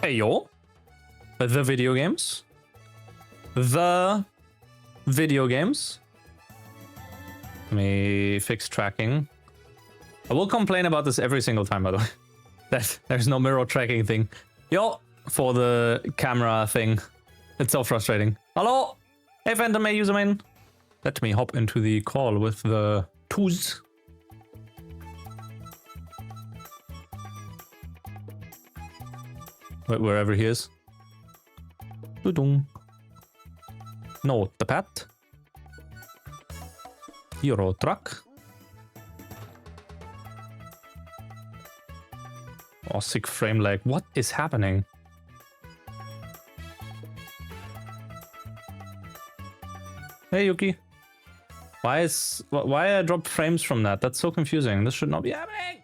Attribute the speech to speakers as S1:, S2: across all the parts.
S1: Hey yo, the video games. The video games. Let me fix tracking. I will complain about this every single time, by the way. That there's no mirror tracking thing. Yo, for the camera thing. It's so frustrating. Hello? Hey, Phantom username. Let me hop into the call with the twos. Wherever he is. No, the pat. Euro truck. Oh, sick frame lag. What is happening? Hey, Yuki. Why I dropped frames from that? That's so confusing. This should not be happening.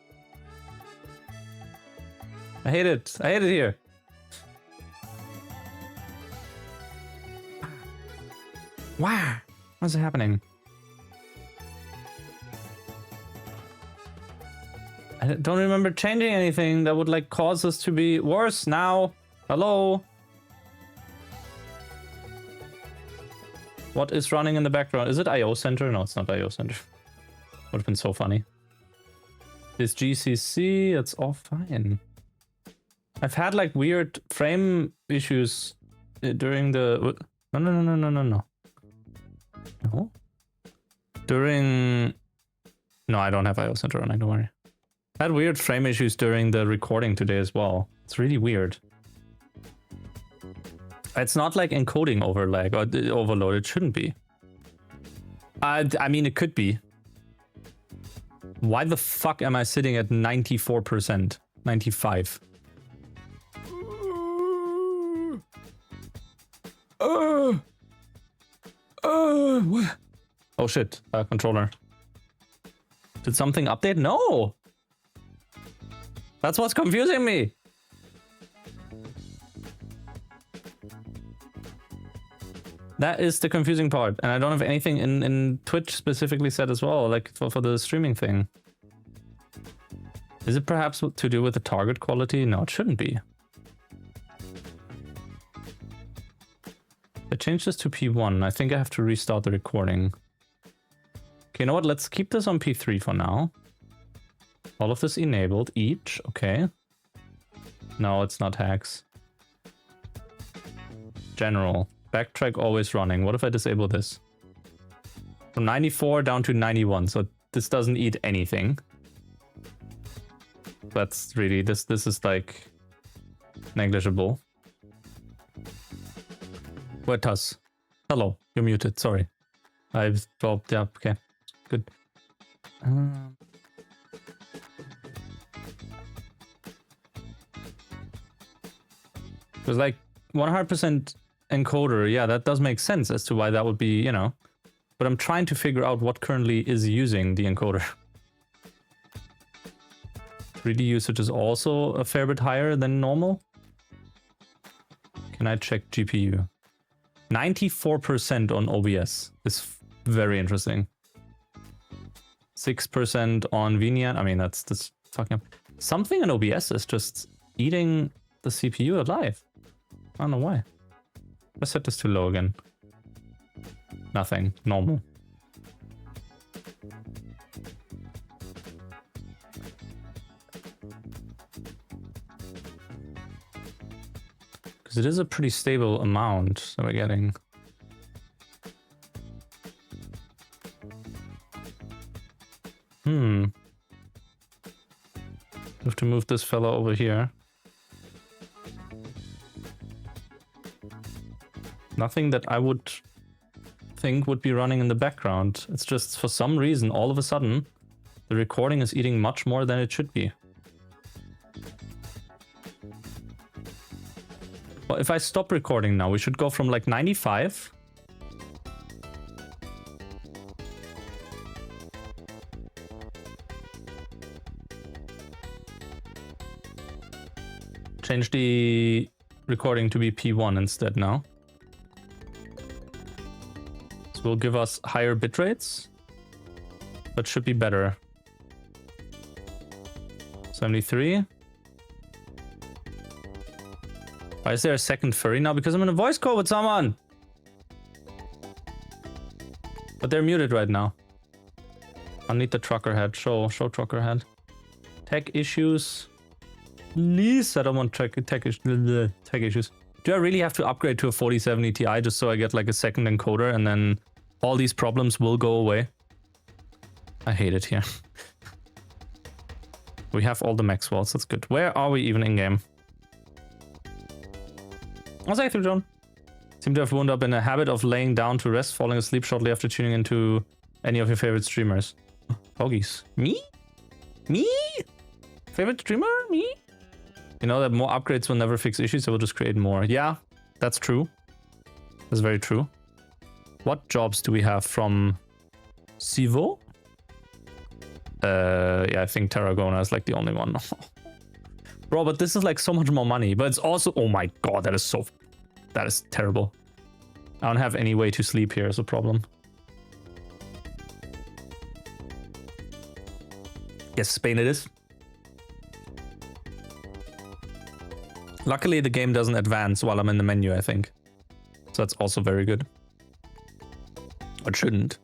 S1: I hate it. I hate it here. Wow. What's happening? I don't remember changing anything that would like cause us to be worse now. Hello? What is running in the background? Is it IO Center? No, it's not IO Center. Would have been so funny. This GCC, it's all fine. I've had like weird frame issues during the... No. No? During... No, I don't have IO Center running, don't worry. I had weird frame issues during the recording today as well. It's really weird. It's not like encoding overlag or overload. It shouldn't be. I mean, it could be. Why the fuck am I sitting at 94%? 95. Oh shit, controller. Did something update? No! That's what's confusing me. That is the confusing part. And I don't have anything in Twitch specifically set as well, like for the streaming thing. Is it perhaps to do with the target quality? No, it shouldn't be. I changed this to P1. I think I have to restart the recording. Okay, you know what? Let's keep this on P3 for now. All of this enabled each. Okay. No, it's not hacks. General. Backtrack always running. What if I disable this? From 94 down to 91. So this doesn't eat anything. That's really... This is like... negligible. Where Tuz? Hello. You're muted. Sorry. I've... Oh, yeah. Okay. Good. It was like 100% encoder. Yeah, that does make sense as to why that would be, you know. But I'm trying to figure out what currently is using the encoder. 3D usage is also a fair bit higher than normal. Can I check GPU? 94% on OBS is very interesting. 6% on VNian. I mean, that's fucking... Something in OBS is just eating the CPU alive. I don't know why. Let's set this to low again. Nothing. Normal. Because it is a pretty stable amount that we're getting. Have to move this fella over here. Nothing that I would think would be running in the background. It's just for some reason, all of a sudden, the recording is eating much more than it should be. Well, if I stop recording now, we should go from like 95. Change the recording to be P1 instead now. So will give us higher bit rates, but should be better. 73. Why is there a second furry now? Because I'm in a voice call with someone. But they're muted right now. I'll need the trucker head. Show trucker head. Tech issues. Please, I don't want tech issues. Do I really have to upgrade to a 4070 Ti just so I get like a second encoder and then all these problems will go away? I hate it here. We have all the Maxwells, that's good. Where are we even in game? Oh, thank you, John. Seem to have wound up in a habit of laying down to rest, falling asleep shortly after tuning into any of your favorite streamers. Poggies. Me? Me? Favorite streamer? Me? You know that more upgrades will never fix issues, so we'll just create more. Yeah, that's true. That's very true. What jobs do we have from Sivo? Yeah, I think Tarragona is like the only one. Bro, but this is like so much more money. But it's also, oh my god, that is terrible. I don't have any way to sleep here is a problem. Yes, Spain it is. Luckily, the game doesn't advance while I'm in the menu, I think. So that's also very good. It shouldn't.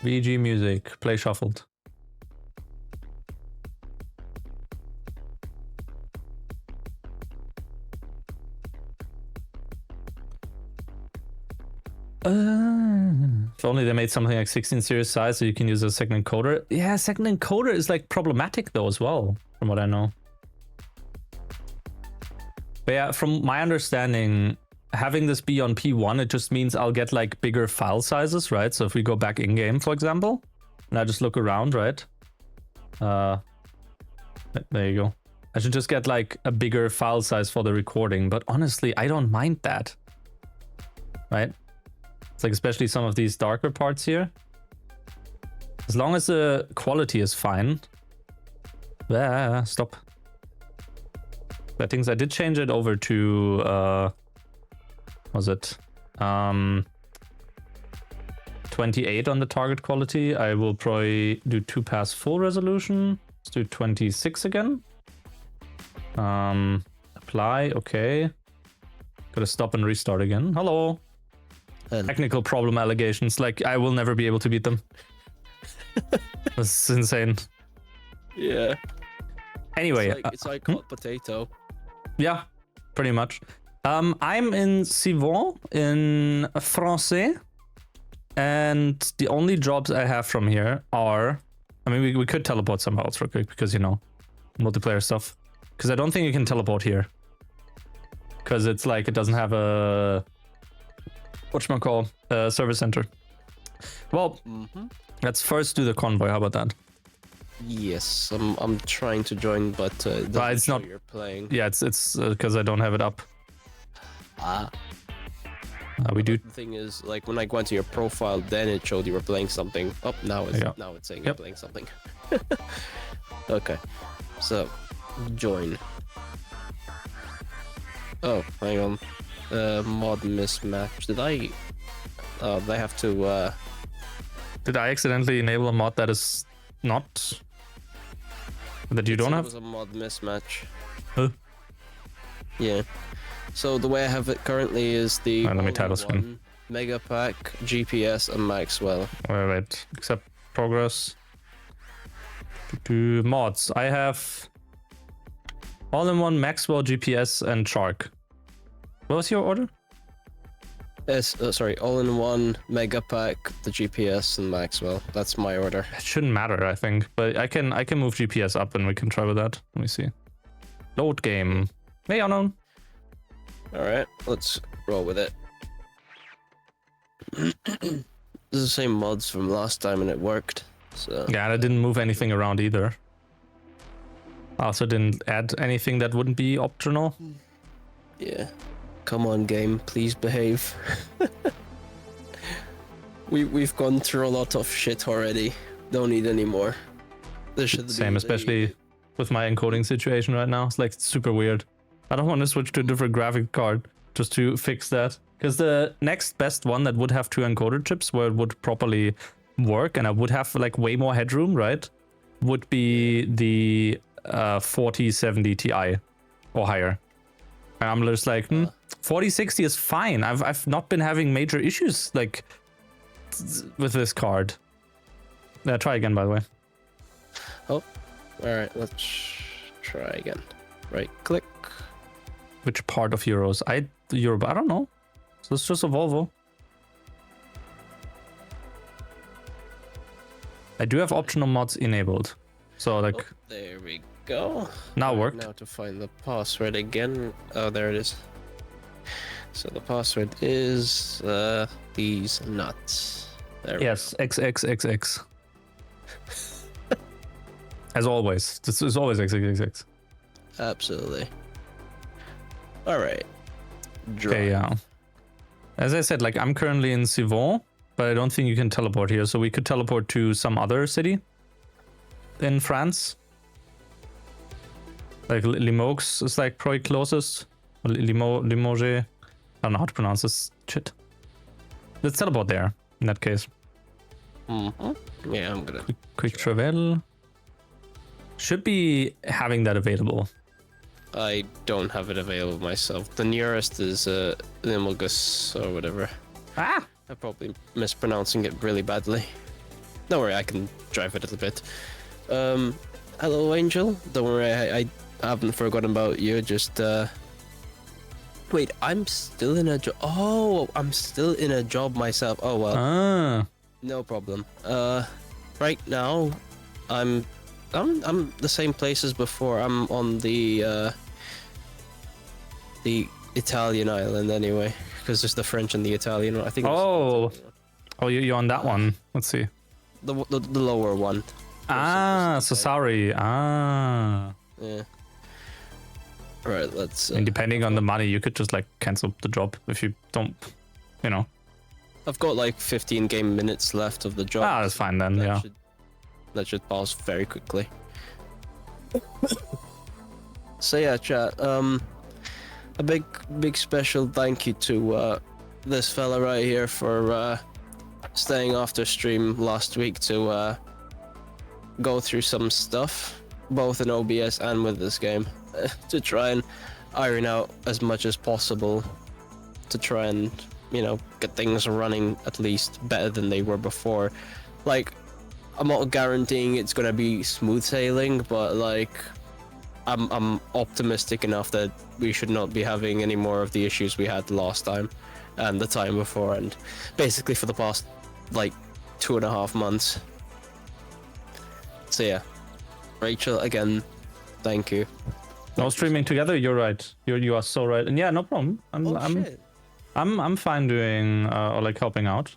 S1: VG music, play shuffled. If only they made something like 16 series size so you can use a second encoder. Yeah, second encoder is like problematic though as well, from what I know. But yeah, from my understanding, having this be on P1, it just means I'll get like bigger file sizes, right? So if we go back in game, for example, and I just look around, right? There you go. I should just get like a bigger file size for the recording, but honestly, I don't mind that, right? It's like especially some of these darker parts here. As long as the quality is fine. Stop. Settings, I did change it over to, was it 28 on the target quality. I will probably do 2-pass full resolution. Let's do 26 again. Apply, okay. Gotta stop and restart again. Hello. Technical problem allegations, like I will never be able to beat them. That's insane.
S2: Yeah.
S1: Anyway,
S2: it's like hot potato.
S1: Yeah, pretty much. I'm in Civon in Francais, and the only jobs I have from here are, I mean, we could teleport somewhere else real quick because, you know, multiplayer stuff. Because I don't think you can teleport here. Because it's like, it doesn't have a, whatchamacall, service center. Well, let's first do the convoy. How about that?
S2: Yes, I'm trying to join, but
S1: it's not.
S2: You're playing.
S1: Yeah, it's because I don't have it up. We do.
S2: The thing is, like when I went to your profile, then it showed you were playing something. Oh, now it's saying you're playing something. Okay, so join. Oh, hang on. Mod mismatch. Did I? Oh, they have to.
S1: Did I accidentally enable a mod that is not? That you don't have?
S2: It was a mod mismatch.
S1: Huh?
S2: Yeah. So the way I have it currently is the
S1: let me title screen.
S2: Mega Pack, GPS, and Maxwell.
S1: Wait. Accept progress. To mods. I have all-in-one Maxwell, GPS, and Shark. What was your order?
S2: Sorry, all-in-one, Mega Pack, the GPS, and Maxwell. That's my order.
S1: It shouldn't matter, I think, but I can move GPS up and we can try with that. Let me see. Load game. Hey, unknown.
S2: All right, let's roll with it. This is the same mods from last time, and it worked. So
S1: yeah, and I didn't move anything around either. I also didn't add anything that wouldn't be optional.
S2: Yeah. Come on, game, please behave. We've gone through a lot of shit already. Don't need any more. There should
S1: Same, especially with my encoding situation right now. It's like super weird. I don't want to switch to a different graphic card just to fix that. Because the next best one that would have 2 encoder chips where it would properly work and I would have like way more headroom, right? would be the 4070 Ti or higher. And I'm just like, 4060 is fine. I've not been having major issues like with this card. Try again, by the way.
S2: Oh, all right. Let's try again. Right click.
S1: Which part of Euros? Europe. I don't know. So it's just a Volvo. I do have optional mods enabled. So like.
S2: Oh, there we go.
S1: Now
S2: right,
S1: worked.
S2: Now to find the password again. Oh, there it is. So the password is these nuts. There
S1: yes, XXXX. As always. This is always XXXX.
S2: Absolutely. All right.
S1: Okay, yeah. As I said, like I'm currently in Civon, but I don't think you can teleport here. So we could teleport to some other city in France. Like Limoges is like probably closest. Limoges. I don't know how to pronounce this shit. Let's teleport there in that case.
S2: Mm-hmm. Yeah, I'm gonna.
S1: Quick travel. Should be having that available.
S2: I don't have it available myself. The nearest is Limoges or whatever.
S1: Ah!
S2: I'm probably mispronouncing it really badly. Don't worry, I can drive it a little bit. Hello, Angel. Don't worry, I haven't forgotten about you. Just wait, I'm still in a job. Oh, I'm still in a job myself. Oh well.
S1: Ah.
S2: No problem. Right now, I'm the same place as before. I'm on the Italian island anyway, because there's the French and the Italian. I think.
S1: Oh, you're on that one. Let's see.
S2: The lower one.
S1: Ah, so sorry. Ah.
S2: Yeah. Right. Let's.
S1: And depending on the money, you could just like cancel the job if you don't, you know.
S2: I've got like 15 game minutes left of the job.
S1: Ah, that's fine then. Yeah.
S2: That should pass very quickly. So yeah, chat. A big special thank you to this fella right here for staying after stream last week to go through some stuff, both in OBS and with this game, to try and iron out as much as possible, to try and, you know, get things running at least better than they were before. Like, I'm not guaranteeing it's gonna be smooth sailing, but like, I'm optimistic enough that we should not be having any more of the issues we had last time and the time before, and basically for the past like 2.5 months. So yeah, Rachel, again, thank you.
S1: No streaming together. You're right. You are so right. And yeah, no problem. I'm fine doing or like helping out.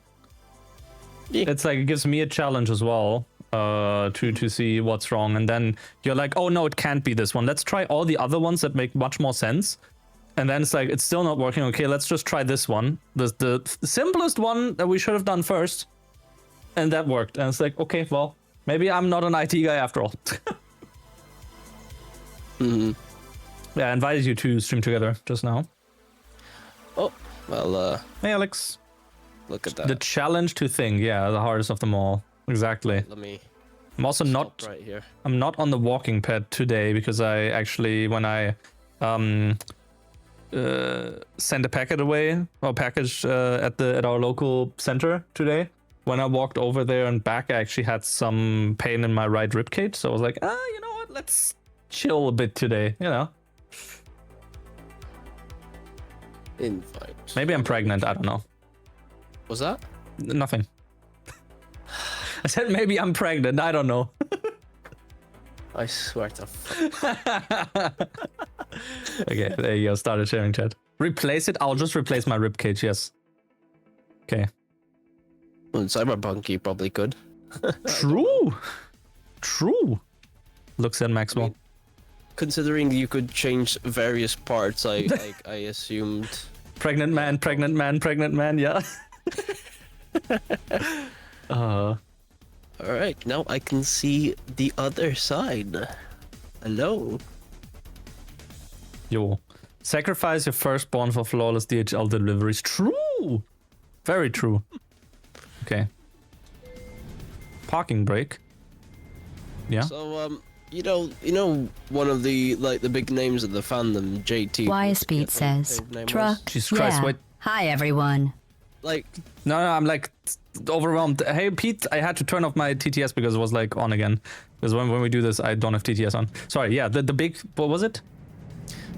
S1: Yeah. It's like it gives me a challenge as well to see what's wrong, and then you're like, oh no, it can't be this one. Let's try all the other ones that make much more sense. And then it's like it's still not working. Okay, let's just try this one, the simplest one that we should have done first, and that worked. And it's like, okay, well, maybe I'm not an IT guy after all.
S2: Mm-hmm.
S1: Yeah, I invited you to stream together just now.
S2: Oh, well,
S1: hey Alex.
S2: Look at that.
S1: The challenge to think, yeah, the hardest of them all. Exactly.
S2: Let me.
S1: I'm also not
S2: right here.
S1: I'm not on the walking pad today because I actually, when I sent a packet away or package at our local center today, when I walked over there and back, I actually had some pain in my right ribcage. So I was like, you know what? Let's chill a bit today. You know.
S2: Invite.
S1: Maybe I'm pregnant. I don't know.
S2: Was that?
S1: Nothing. I said maybe I'm pregnant. I don't know.
S2: I swear to fuck.
S1: Okay, there you go. Started sharing chat. Replace it. I'll just replace my ribcage. Yes. Okay.
S2: Well, in Cyberpunk, you probably could.
S1: True. True. Looks at Maxwell.
S2: I mean, considering you could change various parts, I assumed.
S1: Pregnant man. Yeah.
S2: All right, now I can see the other side. Hello.
S1: Yo, sacrifice your firstborn for flawless DHL deliveries. True. Very true. Okay. Parking brake. Yeah.
S2: So you know one of the the big names of the fandom, JT.
S3: Speed says, truck.
S1: Jesus Christ, wait.
S3: Hi, everyone.
S2: Like,
S1: No, I'm like overwhelmed. Hey, Pete, I had to turn off my TTS because it was like on again. Because when we do this, I don't have TTS on. Sorry, yeah, the big, what was it?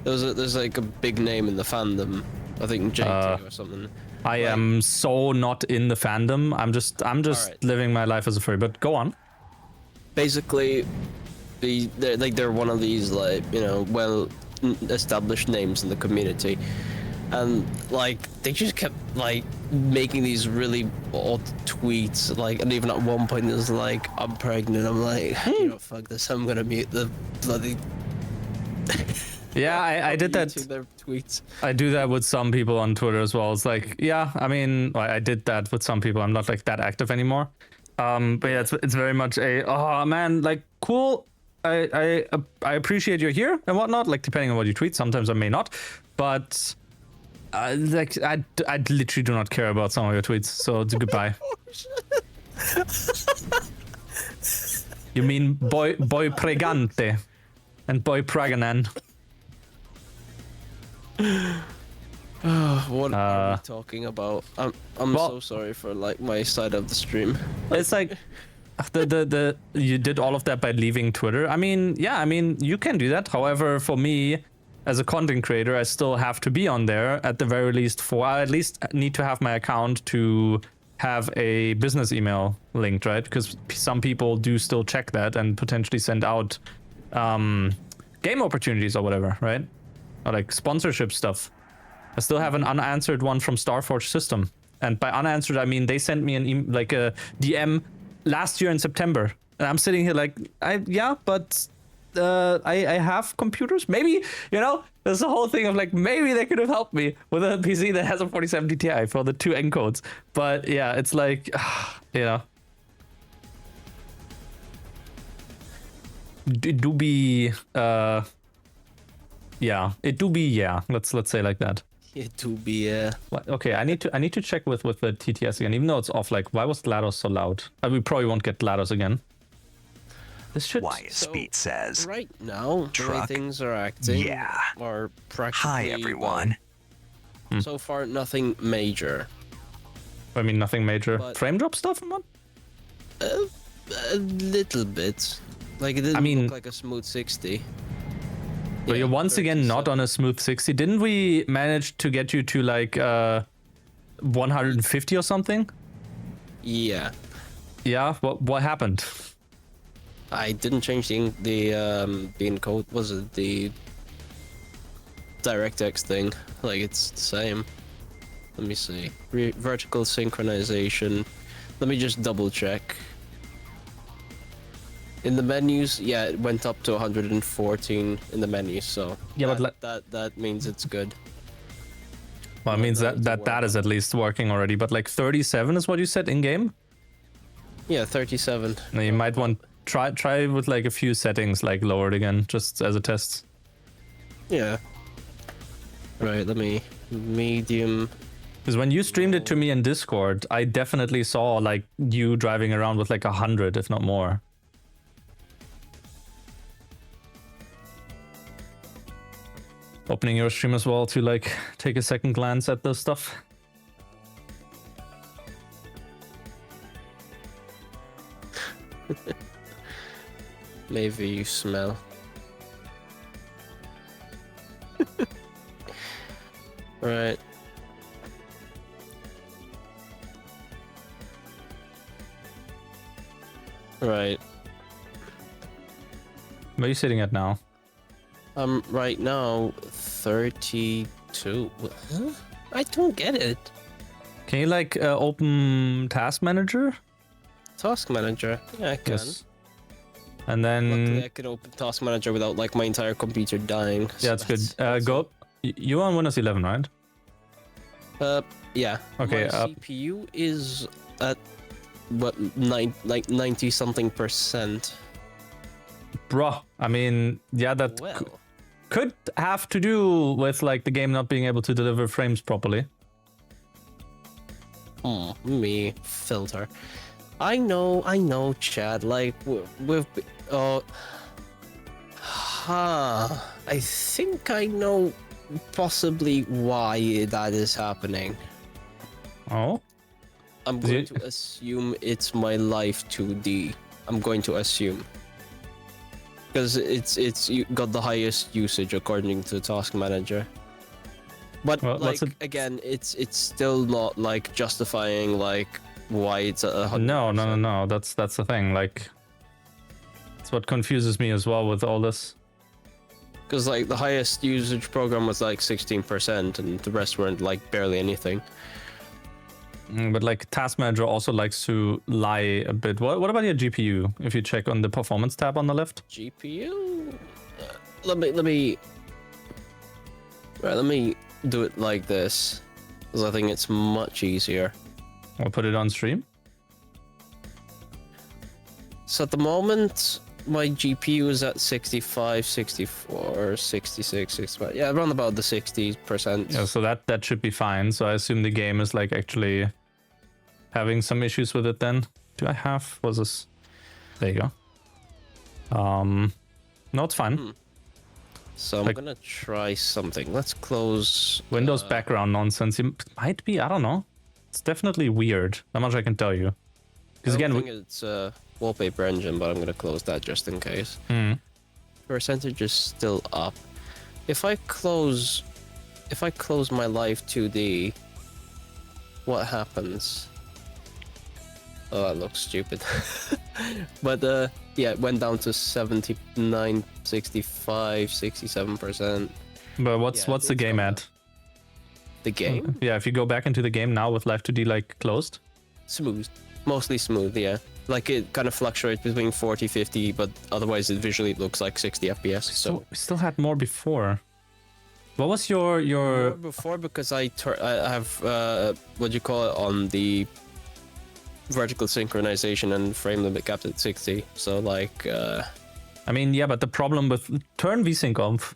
S2: there's like a big name in the fandom. I think JT or something.
S1: I am so not in the fandom. I'm just
S2: Alright.
S1: living my life as a furry. But go on.
S2: Basically, they're one of these well established names in the community, and like they just kept like making these really odd tweets, and even at one point it was like, I'm pregnant. I'm like, fuck this, I'm gonna mute the bloody
S1: Yeah, I did that.
S2: their tweets.
S1: I do that with some people on Twitter as well. It's like, yeah, I mean, I did that with some people. I'm not like that active anymore. But yeah, it's very much a, oh man, like, cool. I appreciate you're here and whatnot. Like, depending on what you tweet, sometimes I may not. But like, I literally do not care about some of your tweets. So goodbye. You mean boy pregante and boy praganan.
S2: What are we talking about? I'm so sorry for like my side of the stream.
S1: It's like the you did all of that by leaving Twitter. I mean, yeah, I mean you can do that. However, for me as a content creator, I still have to be on there at the very least I at least need to have my account to have a business email linked, right? Because some people do still check that and potentially send out game opportunities or whatever, right? Or like sponsorship stuff. I still have an unanswered one from Starforge System, and by unanswered I mean they sent me a DM last year in September, and I'm sitting here like, I have computers. Maybe, there's the whole thing of like, maybe they could have helped me with a PC that has a 4070 Ti for the 2 encodes. But yeah, it's like, it do be yeah, it do be, yeah, let's say like that.
S2: It do be
S1: Okay, I need to check with the TTS again, even though it's off. Like, why was GLaDOS so loud? We probably won't get GLaDOS again. This should.
S4: Speed says.
S2: Right now, the way things are acting, are practically.
S4: Hi everyone.
S2: So far, nothing major.
S1: I mean, nothing major.
S2: But-
S1: Frame drop stuff, man.
S2: A little bit. Like it didn't look like a smooth 60.
S1: But you're once again not on a smooth 60. Didn't we manage to get you to like 150 or something?
S2: Yeah.
S1: Yeah. What happened?
S2: I didn't change the encode. Was it the DirectX thing? Like it's the same. Let me see. Vertical synchronization. Let me just double check. In the menus, yeah, it went up to 114 in the menus, so
S1: yeah,
S2: that means it's good.
S1: Well, it means that is at least working already. But like 37 is what you said in game.
S2: Yeah, 37.
S1: Now you might want try with like a few settings like lowered again, just as a test.
S2: Yeah. Right. Let me medium.
S1: Because when you streamed it to me in Discord, I definitely saw like you driving around with like 100, if not more. Opening your stream as well to like take a second glance at the stuff.
S2: Maybe you smell. Right. Right.
S1: Where are you sitting at now?
S2: Right now, 32. Huh? I don't get it.
S1: Can you like open Task Manager?
S2: Task Manager. Yeah, I can.
S1: Yes. And then
S2: Luckily, I can open Task Manager without like my entire computer dying.
S1: yeah, that's good. Go. You on Windows 11, right?
S2: Yeah.
S1: Okay,
S2: My CPU is at what 90 something percent.
S1: Bruh, I mean, yeah, that
S2: Well,
S1: could have to do with like the game not being able to deliver frames properly.
S2: me filter. I know, Chad. Like we've Oh, I think I know possibly why that is happening.
S1: Oh,
S2: I'm going to assume it's my life 2D. I'm going to assume. Because it's you got the highest usage according to Task Manager. But
S1: well,
S2: like again, it's still not like justifying like why it's 100%.
S1: No. That's the thing. Like, it's what confuses me as well with all this.
S2: Because like the highest usage program was like 16%, and the rest weren't like barely anything.
S1: But like Task Manager also likes to lie a bit. What about your GPU? If you check on the performance tab on the left.
S2: GPU. Let me do it like this, because I think it's much easier.
S1: I'll put it on stream.
S2: So at the moment, my GPU is at 65, 64, 66, 65. Yeah, around about the 60%.
S1: Yeah, so that should be fine. So I assume the game is like actually having some issues with it then. Do I have, was this? There you go. No, it's fine.
S2: So I'm gonna try something. Let's close
S1: Windows background nonsense. It might be, I don't know. It's definitely weird. That much I can tell you. Because again,
S2: I think it's a wallpaper engine, but I'm gonna close that just in case. Percentage is still up. If I close my live 2D, what happens? Oh, that looks stupid. But yeah, it went down to 79, 65, 67%.
S1: But what's the game at?
S2: The game?
S1: Yeah, if you go back into the game now with Live 2D like closed.
S2: Smooth. Mostly smooth, yeah. Like it kind of fluctuates between 40, 50, but otherwise it visually looks like 60 FPS. So
S1: we still had more before. What was your
S2: more before, because I have what do you call it, on the vertical synchronization and frame limit capped at 60. So like
S1: I mean, yeah, but the problem with turn VSync off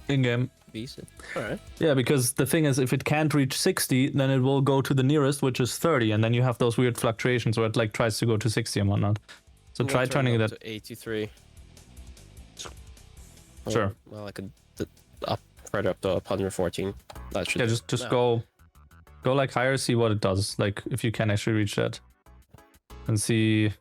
S1: in game.
S2: VSync. All right.
S1: Yeah, because the thing is, if it can't reach 60, then it will go to the nearest, which is 30, and then you have those weird fluctuations where it like tries to go to 60 and whatnot. So try turning that
S2: to 83.
S1: Sure.
S2: Oh, well, I could up right up to 114. That should.
S1: Yeah, just go like higher, see what it does. Like if you can actually reach that, and see.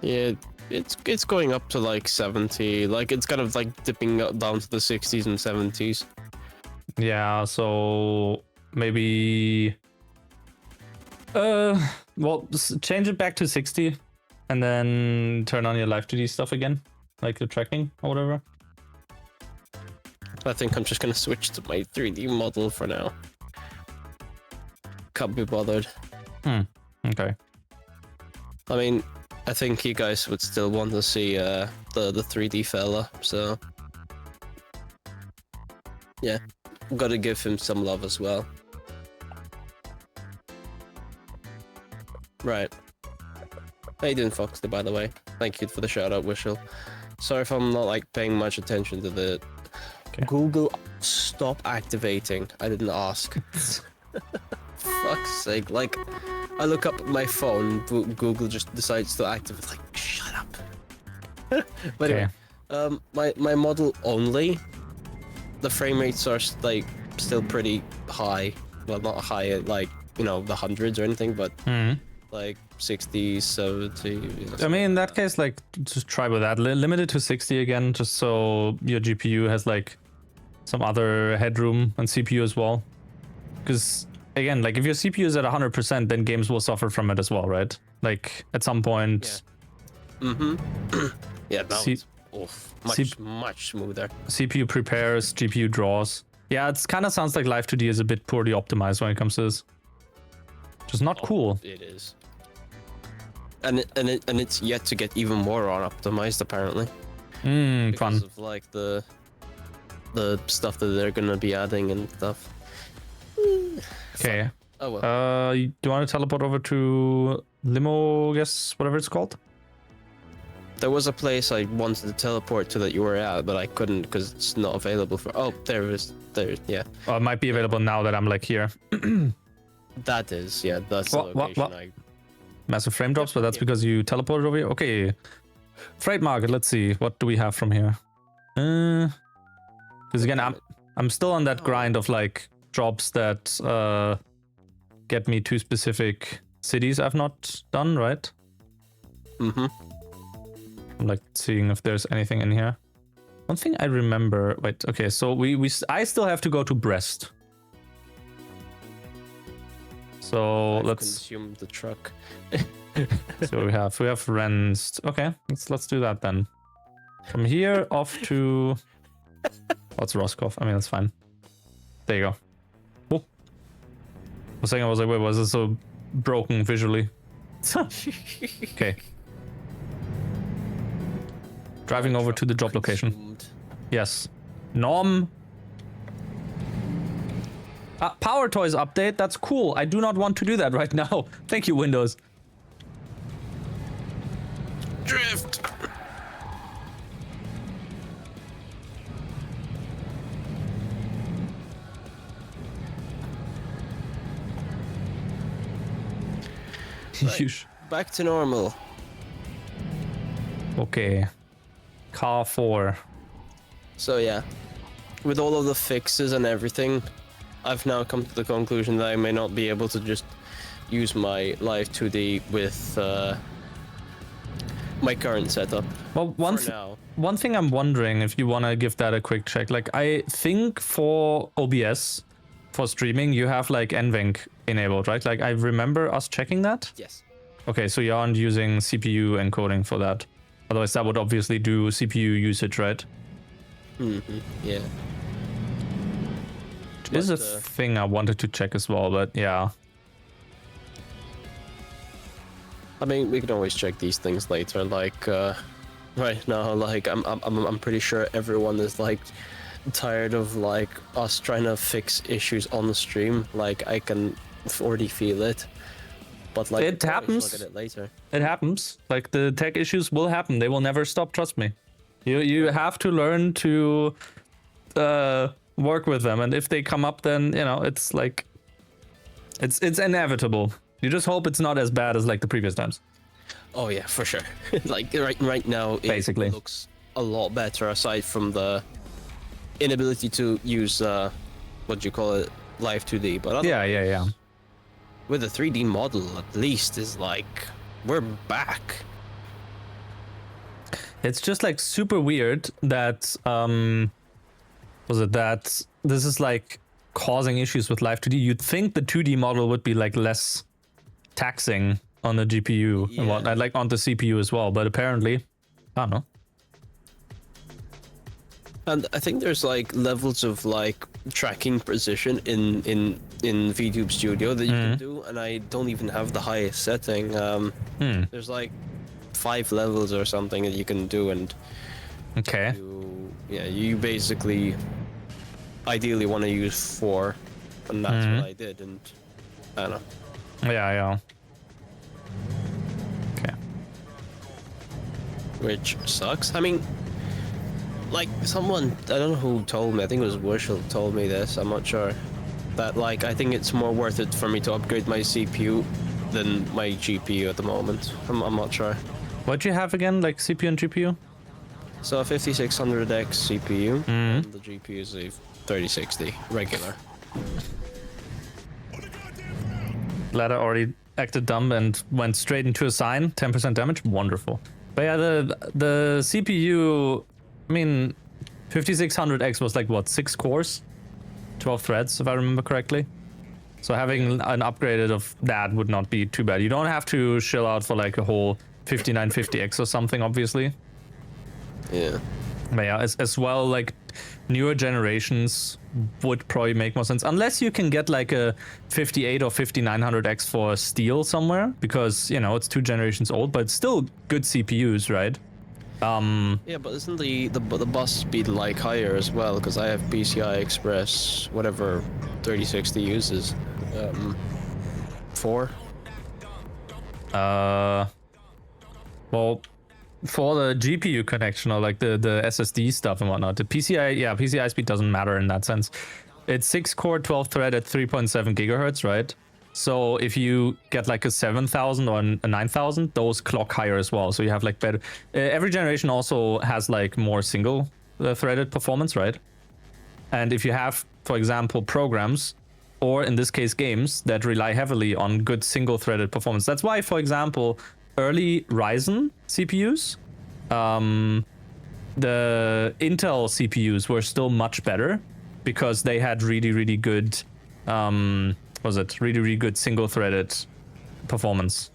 S2: Yeah, it's going up to like 70. Like it's kind of like dipping down to the 60s and 70s.
S1: Yeah, so maybe well, change it back to 60 and then turn on your live 2D stuff again, like the tracking or whatever.
S2: I think I'm just gonna switch to my 3D model for now. Can't be bothered.
S1: Okay.
S2: I mean, I think you guys would still want to see the 3D fella, so yeah, gotta give him some love as well. Right. How you doing, Foxley, by the way? Thank you for the shout out, Wishel. Sorry if I'm not like paying much attention to the Google. Stop activating. I didn't ask. Fuck's sake! Like, I look up at my phone, Google just decides to activate. Like, shut up. But anyway, my model only, the frame rates are like still pretty high. Well, not high, like, you know, the hundreds or anything, but like 60, 70.
S1: I mean, in that case, like, just try with that. Limit it to 60 again, just so your GPU has like some other headroom and CPU as well. Because again, like if your CPU is at 100%, then games will suffer from it as well, right? Like at some point.
S2: Yeah. Yeah, that was much smoother.
S1: CPU prepares, GPU draws. Yeah, it kind of sounds like Live 2D is a bit poorly optimized when it comes to this. Just not cool.
S2: It is. And it's yet to get even more optimized apparently.
S1: Fun.
S2: Because of like the stuff that they're gonna be adding and stuff.
S1: Okay.
S2: Oh well.
S1: Do you want to teleport over to Limo, guess whatever it's called?
S2: There was a place I wanted to teleport to that you were at, but I couldn't because it's not available for. Oh, there it is. There, yeah.
S1: Well, it might be available now that I'm like here.
S2: That is, yeah. That's the location.
S1: massive frame drops, but that's because you teleported over here. Okay. Freight market, let's see. What do we have from here? Because again, I'm still on that grind of like jobs that get me to specific cities I've not done, right?
S2: Mm-hmm.
S1: I'm like seeing if there's anything in here. One thing I remember. Wait, okay, so I still have to go to Brest. So let's
S2: consume the truck.
S1: so we have Renst. Okay, let's do that then. From here off to what's Roscoff? I mean, that's fine. There you go. Oh. For a second I was like, wait, was this so broken visually? Okay. Driving over to the job location. Yes. Norm. Power Toys update. That's cool. I do not want to do that right now. Thank you, Windows.
S2: Drift. Right. Back to normal.
S1: Okay. Car 4.
S2: So yeah, with all of the fixes and everything, I've now come to the conclusion that I may not be able to just use my Live 2D with my current setup.
S1: Well, one thing I'm wondering if you want to give that a quick check. Like, I think for OBS, for streaming, you have like NVENC enabled, right? Like, I remember us checking that.
S2: Yes.
S1: Okay, so you aren't using CPU encoding for that. Otherwise, that would obviously do CPU usage, right?
S2: Mm-hmm. Yeah.
S1: This is a thing I wanted to check as well, but yeah.
S2: I mean, we can always check these things later. Like, right now, like I'm pretty sure everyone is like tired of like us trying to fix issues on the stream. Like, I can already feel it. But like,
S1: it happens.
S2: Look at it later.
S1: It happens. Like, the tech issues will happen. They will never stop. Trust me. You have to learn to work with them, and if they come up, then you know it's like it's inevitable. You just hope it's not as bad as like the previous times.
S2: Oh yeah, for sure. Like right now,
S1: basically
S2: it looks a lot better aside from the inability to use what do you call it, Live 2D. But
S1: yeah.
S2: With a 3D model, at least is like we're back.
S1: It's just like super weird that that this is like causing issues with Live 2D. You'd think the 2D model would be like less taxing on the GPU and whatnot, like on the CPU as well, but apparently, I don't know.
S2: And I think there's like levels of like tracking precision in VTube Studio that you can do, and I don't even have the highest setting. There's like 5 levels or something that you can do, and
S1: okay,
S2: you basically ideally want to use 4, and that's what I did, and I don't know.
S1: Yeah. Okay.
S2: Which sucks. I mean, like someone, I don't know who told me, I think it was Worshel told me this, I'm not sure, that like I think it's more worth it for me to upgrade my CPU than my GPU at the moment. I'm not sure.
S1: What'd you have again, like CPU and GPU?
S2: So a 5600X CPU, and the GPU is a 3060 regular.
S1: Ladder already acted dumb and went straight into a sign. 10% damage, wonderful. But yeah, the CPU, I mean, 5600X was like what, 6 cores, 12 threads, if I remember correctly. So having an upgraded of that would not be too bad. You don't have to shell out for like a whole 5950X or something, obviously.
S2: Yeah.
S1: But yeah, as well, like newer generations would probably make more sense, unless you can get like a 58 or 5900X for steel somewhere, because you know it's 2 generations old, but it's still good CPUs, right?
S2: Yeah, but isn't the bus speed like higher as well? Because I have PCI Express, whatever 3060 uses, 4.
S1: Well, for the GPU connection or like the SSD stuff and whatnot, the PCI speed doesn't matter in that sense. It's 6 core 12 thread at 3.7 gigahertz, right? So if you get like a 7000 or a 9000, those clock higher as well. So you have like better. Every generation also has like more single threaded performance, right? And if you have, for example, programs, or in this case games, that rely heavily on good single threaded performance. That's why, for example, early Ryzen CPUs, the Intel CPUs were still much better because they had really good, really good single threaded performance,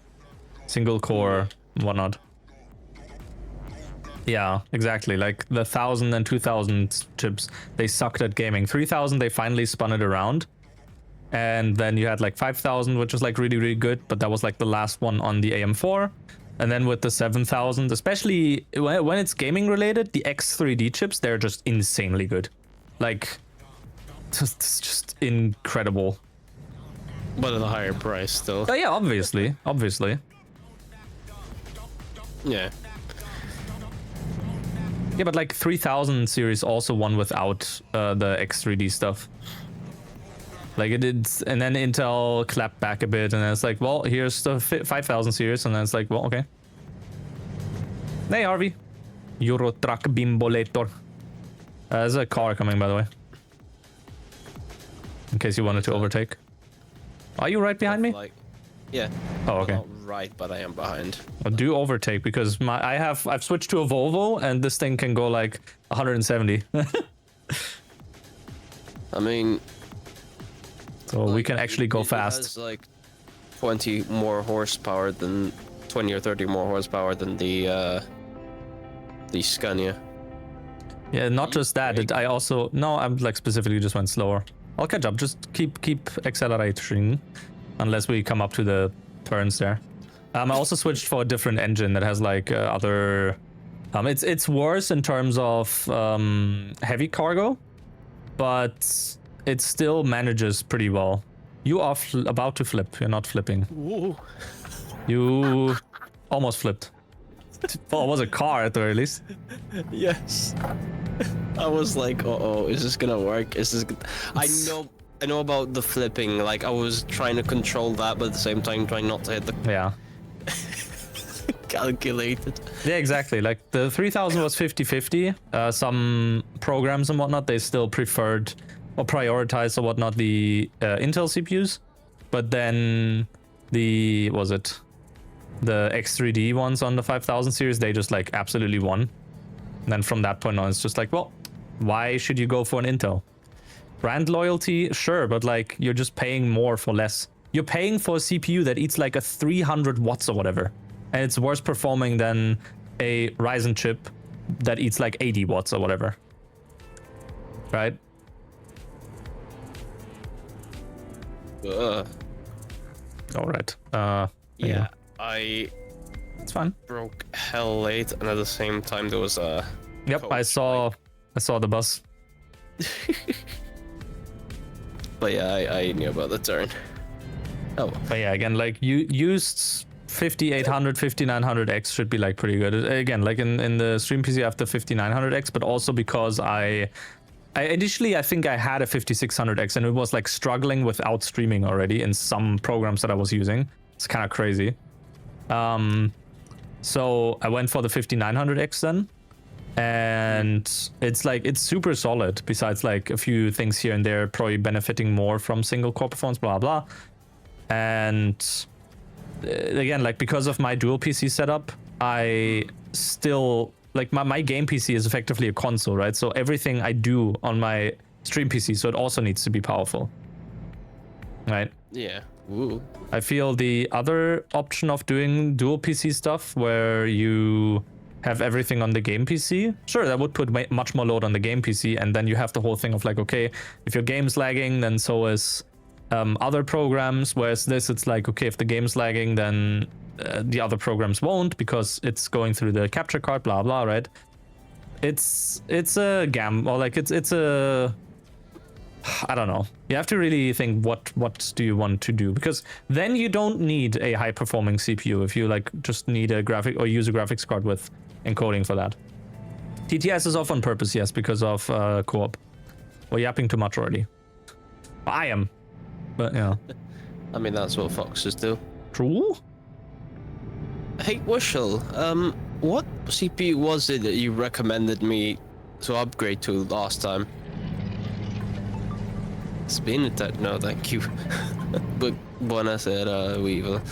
S1: single core, whatnot. Yeah, exactly. Like the 1000 and 2000 chips, they sucked at gaming. 3000, they finally spun it around. And then you had like 5000, which was like really good, but that was like the last one on the AM4. And then with the 7000, especially when it's gaming related, the X3D chips, they're just insanely good. Like, just incredible.
S2: But at a higher price still.
S1: Oh, yeah, obviously.
S2: Yeah.
S1: Yeah, but like 3000 series also won without the X3D stuff. Like it did, and then Intel clapped back a bit, and then it's like, well, here's the 5000 series, and then it's like, well, okay. Hey, Harvey. Euro Truck Bimbolator. There's a car coming, by the way. In case you wanted to overtake. Are you right behind me?
S2: Like, yeah.
S1: Oh, okay.
S2: Not right, but I am behind.
S1: Well, do overtake, because I've switched to a Volvo, and this thing can go like 170.
S2: I mean,
S1: so we can actually go fast.
S2: It has like 20 more horsepower than 20 or 30 more horsepower than the Scania.
S1: Yeah, not just that. I also I'm like specifically just went slower. I'll catch up. Just keep accelerating, unless we come up to the turns there. I also switched for a different engine that has like other. It's worse in terms of heavy cargo, but it still manages pretty well. You are about to flip. You're not flipping.
S2: Ooh.
S1: You almost flipped. Well, it was a car at the very least.
S2: Yes. I was like, uh-oh, is this gonna work? Is this? I know about the flipping. Like I was trying to control that, but at the same time trying not to hit the.
S1: Yeah.
S2: Calculated.
S1: Yeah, exactly. Like the 3000 was 50-50. Some programs and whatnot, they still preferred or prioritized or whatnot the Intel CPUs, but then the X3D ones on the 5000 series, they just like absolutely won. And then from that point on, it's just like, well, why should you go for an Intel? Brand loyalty, sure, but like you're just paying more for less. You're paying for a CPU that eats like a 300 watts or whatever, and it's worse performing than a Ryzen chip that eats like 80 watts or whatever. Right? All right.
S2: Yeah, I.
S1: It's fine.
S2: Broke hell late, and at the same time there was a.
S1: Yep, I saw the bus.
S2: But yeah, I knew about the turn. Oh.
S1: But yeah, again, like you used 5800, 5900X should be like pretty good. Again, like in the stream PC, I have the 5900X, but also because I initially, I think I had a 5600X and it was like struggling without streaming already in some programs that I was using. It's kind of crazy. So I went for the 5900X then, and it's super solid, besides like a few things here and there probably benefiting more from single core performance, blah blah. And again, like because of my dual PC setup, I still like my game PC is effectively a console, right? So everything I do on my stream PC, so it also needs to be powerful, right?
S2: Yeah. Ooh.
S1: I feel the other option of doing dual PC stuff, where you have everything on the game PC, sure, that would put much more load on the game PC, and then you have the whole thing of like, okay, if your game's lagging, then so is other programs, whereas this, it's like, okay, if the game's lagging, then the other programs won't, because it's going through the capture card, blah blah, right? It's a gamble, or like it's a, I don't know. You have to really think what do you want to do, because then you don't need a high performing CPU if you like just need a graphic or use a graphics card with encoding for that. TTS is off on purpose, yes, because of co-op. We're yapping too much already. I am, but yeah.
S2: I mean, that's what foxes do.
S1: True.
S2: Hey, Wishel, what CPU was it that you recommended me to upgrade to last time? It's been a time. No, thank you. But buonasera, Weevil.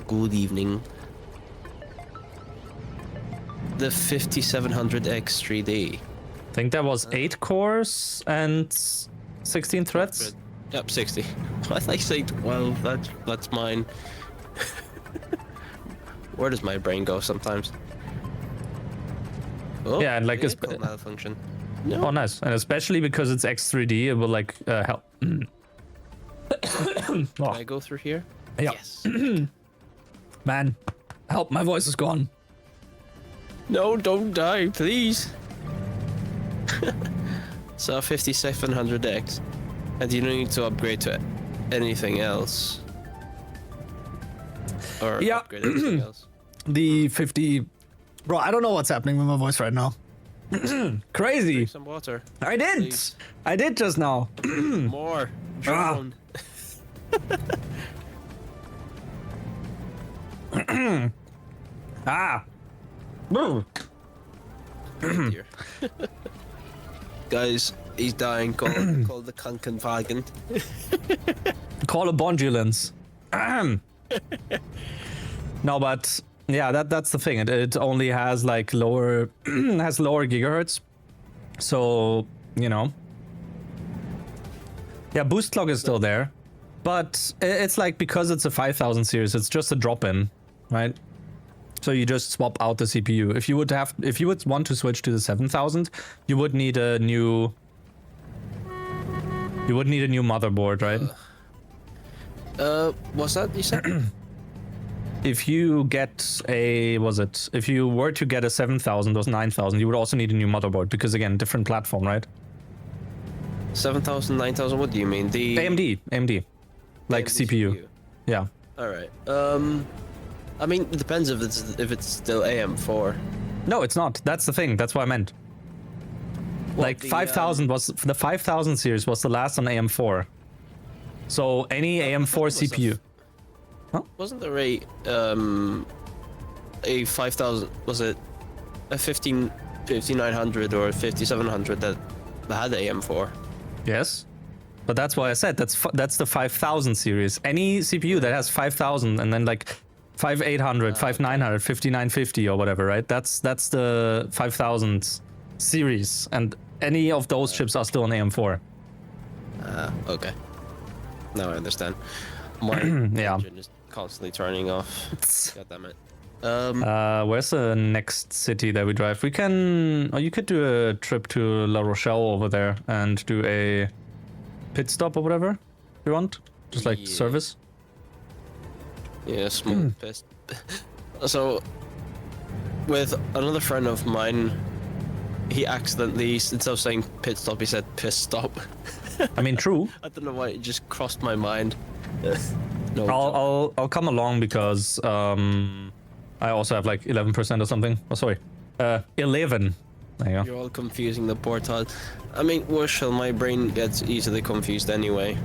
S2: Good evening. The 5700X 3D.
S1: I think that was 8 cores and 16 threads.
S2: Yep, 60. I think say 12. That's mine. Where does my brain go sometimes? Oh,
S1: Yeah, and like a
S2: vehicle malfunction. No.
S1: Oh, nice. And especially because it's X3D, it will like help.
S2: Can I go through here?
S1: Yeah.
S2: Yes.
S1: Man, help! My voice is gone.
S2: No, don't die, please. So 5700X, and you don't need to upgrade to anything else. Or
S5: Yeah.
S2: upgrade anything else.
S5: The 50. Bro, I don't know what's happening with my voice right now. Crazy.
S2: Drink some water.
S5: I did.
S2: Please.
S5: I did just now.
S2: More. Drown.
S5: Ah.
S2: Dear. Guys, he's dying. Call the Krankenwagen.
S1: Call a bondulance. No, but yeah, that's the thing. It only has like lower lower gigahertz. So, you know. Yeah, boost clock is still there. But it's like, because it's a 5000 series, it's just a drop-in, right? So you just swap out the CPU. If you would want to switch to the 7000, you would need a new motherboard, right?
S2: What's that you said?
S1: If you get if you were to get a 7000 or 9000, you would also need a new motherboard, because again, different platform, right?
S2: 7,000, 9,000. What do you mean? The
S1: AMD, like
S2: AMD
S1: CPU. Yeah.
S2: All right. I mean, it depends if it's still AM4.
S1: No, it's not. That's the thing. That's what I meant. Like
S2: the,
S1: 5000 was the 5000 series was the last on AM4. So any AM4 CPU.
S2: Wasn't there a 5000? Was it a 5900 or 5700 that had AM4?
S1: Yes. But that's why I said that's the 5000 series. Any CPU that has 5000 and then like 5800, 5900, 5950 or whatever, right? That's the 5000 series, and any of those chips are still on AM4.
S2: Okay. Now I understand. My
S1: Yeah.
S2: engine is constantly turning off. God damn it.
S1: Where's the next city that we drive? We can, or you could do a trip to La Rochelle over there and do a pit stop or whatever if you want. Just like service.
S2: Yeah, small piss. So, with another friend of mine, he accidentally, instead of saying pit stop, he said piss stop.
S1: I mean, true.
S2: I don't know why, it just crossed my mind. No,
S1: I'll come along because I also have like 11% or something. Oh, sorry, 11. There you go.
S2: you're all confusing the portal. I mean, Wurshel, my brain gets easily confused anyway.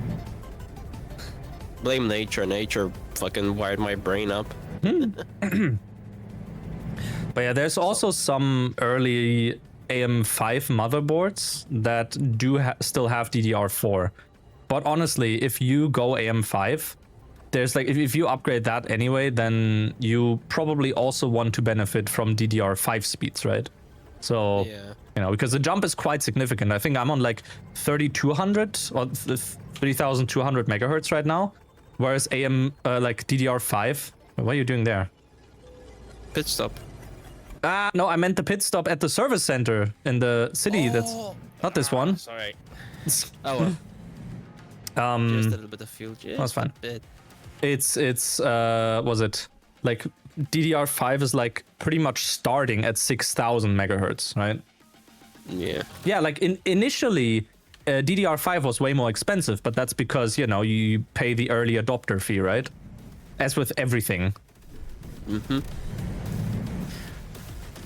S2: Blame nature. Nature fucking wired my brain up.
S1: But yeah, there's also some early AM5 motherboards that do still have DDR4. But honestly, if you go AM5, there's like, if you upgrade that anyway, then you probably also want to benefit from DDR5 speeds, right? So,
S2: Yeah.
S1: you know, because the jump is quite significant. I think I'm on like 3200 or 3200 megahertz right now, whereas like DDR5. What are you doing there?
S2: Pit stop.
S1: No, I meant the pit stop at the service center in the city. That's not this one.
S2: Sorry. Oh well. Just a little bit of fuel. Just
S1: That's fine.
S2: a bit.
S1: It's was it like DDR5 is like pretty much starting at 6000 megahertz, right?
S2: Yeah.
S1: Yeah, like initially DDR5 was way more expensive, but that's because, you know, you pay the early adopter fee, right? As with everything.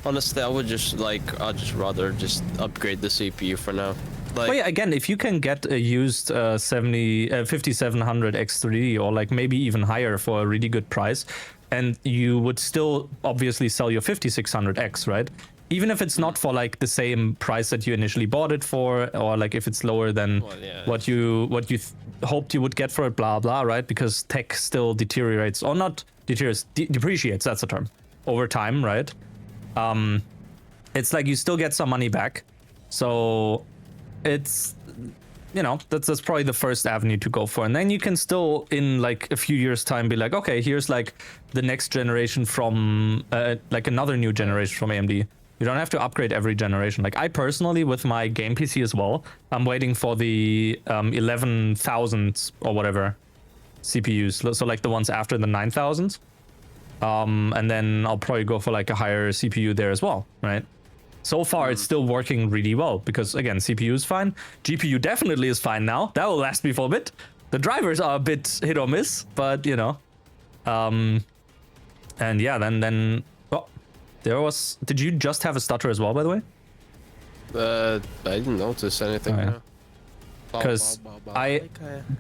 S2: Honestly, I'd just rather just upgrade the CPU for now. Like,
S1: But yeah, again, if you can get a used 5700 X3D or like maybe even higher for a really good price, and you would still obviously sell your 5600X, right? Even if it's not for like the same price that you initially bought it for, or like if it's lower than what you hoped you would get for it, blah blah, right? Because tech still deteriorates, or not deteriorates, depreciates. That's the term. Over time, right? It's like you still get some money back, so it's, you know, that's probably the first avenue to go for, and then you can still in like a few years time be like, okay, here's like the next generation from like another new generation from AMD. You don't have to upgrade every generation. Like I personally, with my game PC as well, I'm waiting for the 11,000 or whatever CPUs, so like the ones after the 9,000, and then I'll probably go for like a higher CPU there as well, right? So far, it's still working really well because, again, CPU is fine. GPU definitely is fine now. That will last me for a bit. The drivers are a bit hit or miss, but, you know. And yeah, then... Oh, there was... Did you just have a stutter as well, by the way?
S2: I didn't notice anything.
S1: Because by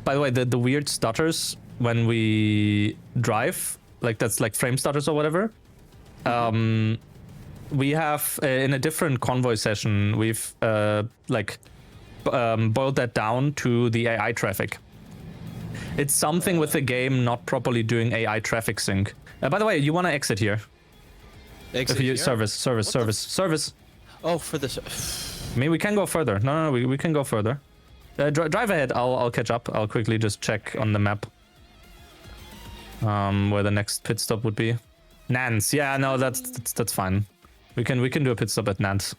S1: the way, the weird stutters when we drive, like that's like frame stutters or whatever, we have in a different convoy session, we've boiled that down to the AI traffic. It's something with the game not properly doing AI traffic sync. By the way, you want to exit here?
S2: Exit here?
S1: Service.
S2: Oh, for this.
S1: I mean, we can go further. No, we can go further. Drive ahead. I'll catch up. I'll quickly just check on the map where the next pit stop would be. Nance. Yeah, no, that's fine. We can do a pit stop at Nance.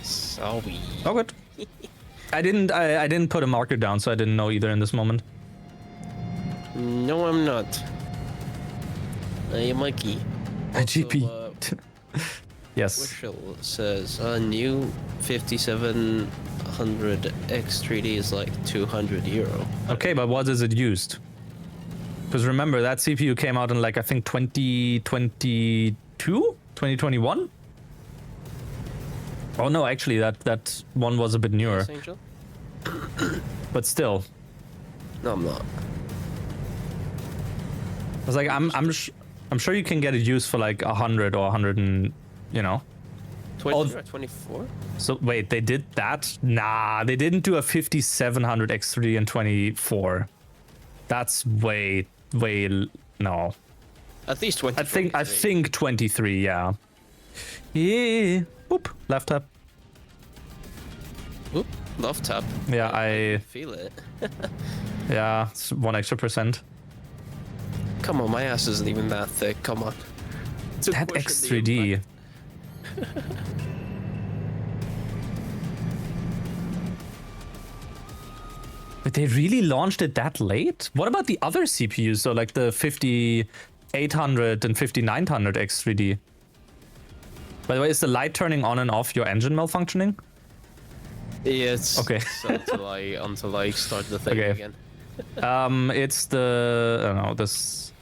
S2: Sorry.
S1: Oh, good. I didn't put a marker down, so I didn't know either in this moment.
S2: No, I'm not. I am Mikey.
S1: A GP. Yes.
S2: Wishel says a new 5700 X3D is like €200.
S1: Okay, but what is it used? Because remember, that CPU came out in like, I think 2022? 2021? Oh no, actually that one was a bit newer.
S2: Yes, Angel?
S1: But still.
S2: No, I'm not.
S1: I was like, I'm sure you can get it used for like 100 or 100 and, you know.
S2: 20 or 24?
S1: So wait, they did that? Nah, they didn't do a 5700 X3 in 24. That's way no.
S2: At least 20.
S1: I think 23, yeah. Yeah. Oop, left tap.
S2: Oop, left tap.
S1: Yeah, I
S2: feel it.
S1: yeah, it's 1 extra %.
S2: Come on, my ass isn't even that thick. Come on.
S1: That X3D. But they really launched it that late? What about the other CPUs, so like the 5800 and 5900 X3D? By the way, is the light turning on and off your engine malfunctioning?
S2: Yeah, it's
S1: okay.
S2: until I start the thing again.
S1: It's the, I don't know, this.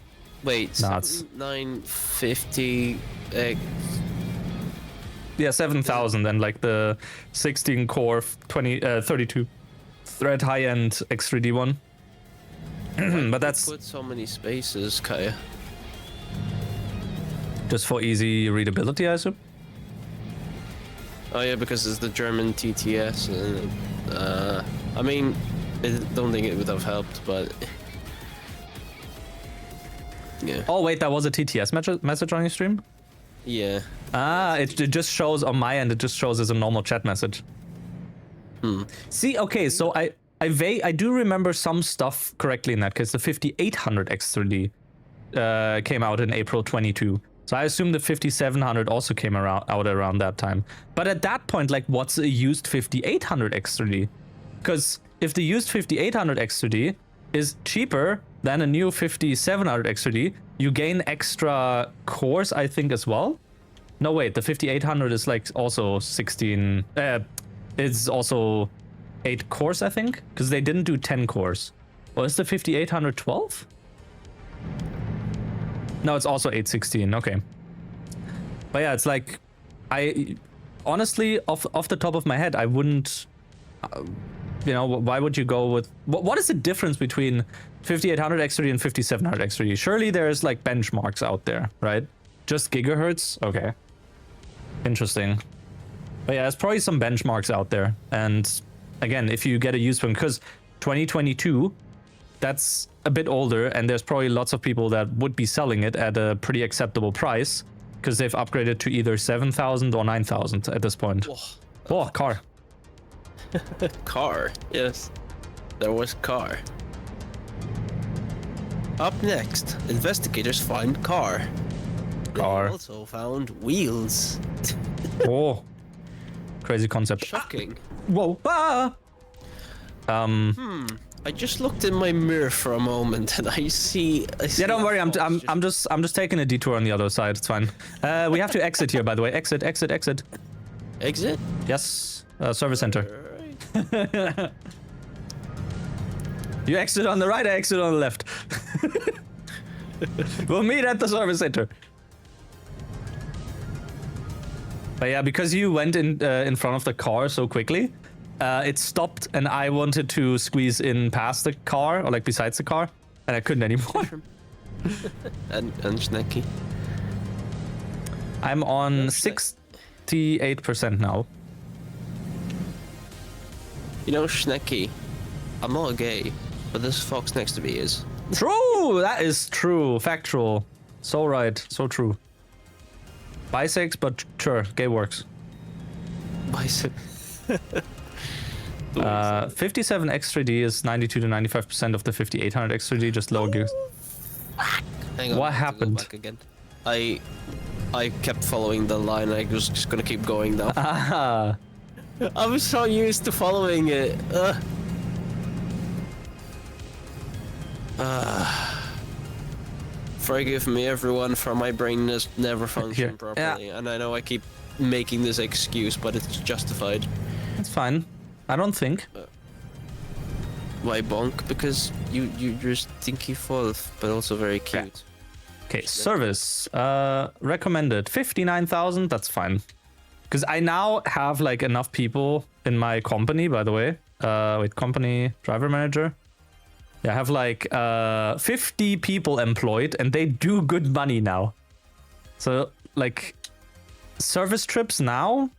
S2: Wait,
S1: nah,
S2: 950 X.
S1: Yeah, 7000 and like the 16 core 32 thread high-end X3D one. But that's
S2: put so many spaces, Kaya.
S1: Just for easy readability, I assume.
S2: Oh yeah, because it's the German TTS, and I mean, I don't think it would have helped, but yeah.
S1: Oh wait, that was a TTS message on your stream?
S2: Yeah.
S1: Ah, it just shows on my end. It just shows as a normal chat message. See, okay, so I do remember some stuff correctly in that case. The 5800 X3D came out in April 22. So I assume the 5700 also came out around that time. But at that point, like, what's a used 5800 X3D? Because if the used 5800 X3D is cheaper than a new 5700 X3D, you gain extra cores, I think, as well. No, wait, the 5800 is like also 16. It's also 8 cores, I think, because they didn't do 10 cores. Or is the 5800 12? No, it's also 816. Okay. But yeah, it's like honestly, off the top of my head, I wouldn't. You know, why would you go with? What is the difference between 5800 X3D and 5700 X3D? Surely there's like benchmarks out there, right? Just gigahertz? Okay. Interesting. But yeah, there's probably some benchmarks out there. And again, if you get a used one, because 2022, that's a bit older, and there's probably lots of people that would be selling it at a pretty acceptable price because they've upgraded to either 7,000 or 9,000 at this point.
S2: Whoa.
S1: Oh, car.
S2: Car, yes. There was car. Up next, investigators find car. They
S1: Car.
S2: also found wheels.
S1: Oh. Crazy concept.
S2: Shocking.
S1: Whoa. Ah!
S2: I just looked in my mirror for a moment and I see
S1: Yeah, don't
S2: a
S1: worry.
S2: fox
S1: I'm just taking a detour on the other side. It's fine. We have to exit here, by the way. Exit.
S2: Exit?
S1: Yes. Service center.
S2: Alright.
S1: You exit on the right, I exit on the left. We'll meet at the service center. But yeah, because you went in front of the car so quickly, it stopped, and I wanted to squeeze in past the car, or like besides the car, and I couldn't anymore.
S2: and Schnecky.
S1: I'm on 68% now.
S2: You know, Schnecky, I'm not gay, but this fox next to me is.
S1: True! That is true. Factual. So right. So true. Bisex, but sure, gay works.
S2: Bison.
S1: 57 X3D is 92 to 95% of the 5800 X3D, just lower gears.
S2: Hang on,
S1: What
S2: I have to go
S1: happened?
S2: back again. I kept following the line. I was just gonna keep going now.
S1: Ah.
S2: I was so used to following it. Forgive me, everyone, for my brain has never functioned properly, and I know I keep making this excuse, but it's justified.
S1: It's fine. I don't think.
S2: Why bonk? Because you're stinky full, but also very cute.
S1: Okay, service. Recommended 59,000. That's fine. Because I now have like enough people in my company, by the way. Wait, company driver manager. Yeah, I have like 50 people employed, and they do good money now. So like service trips now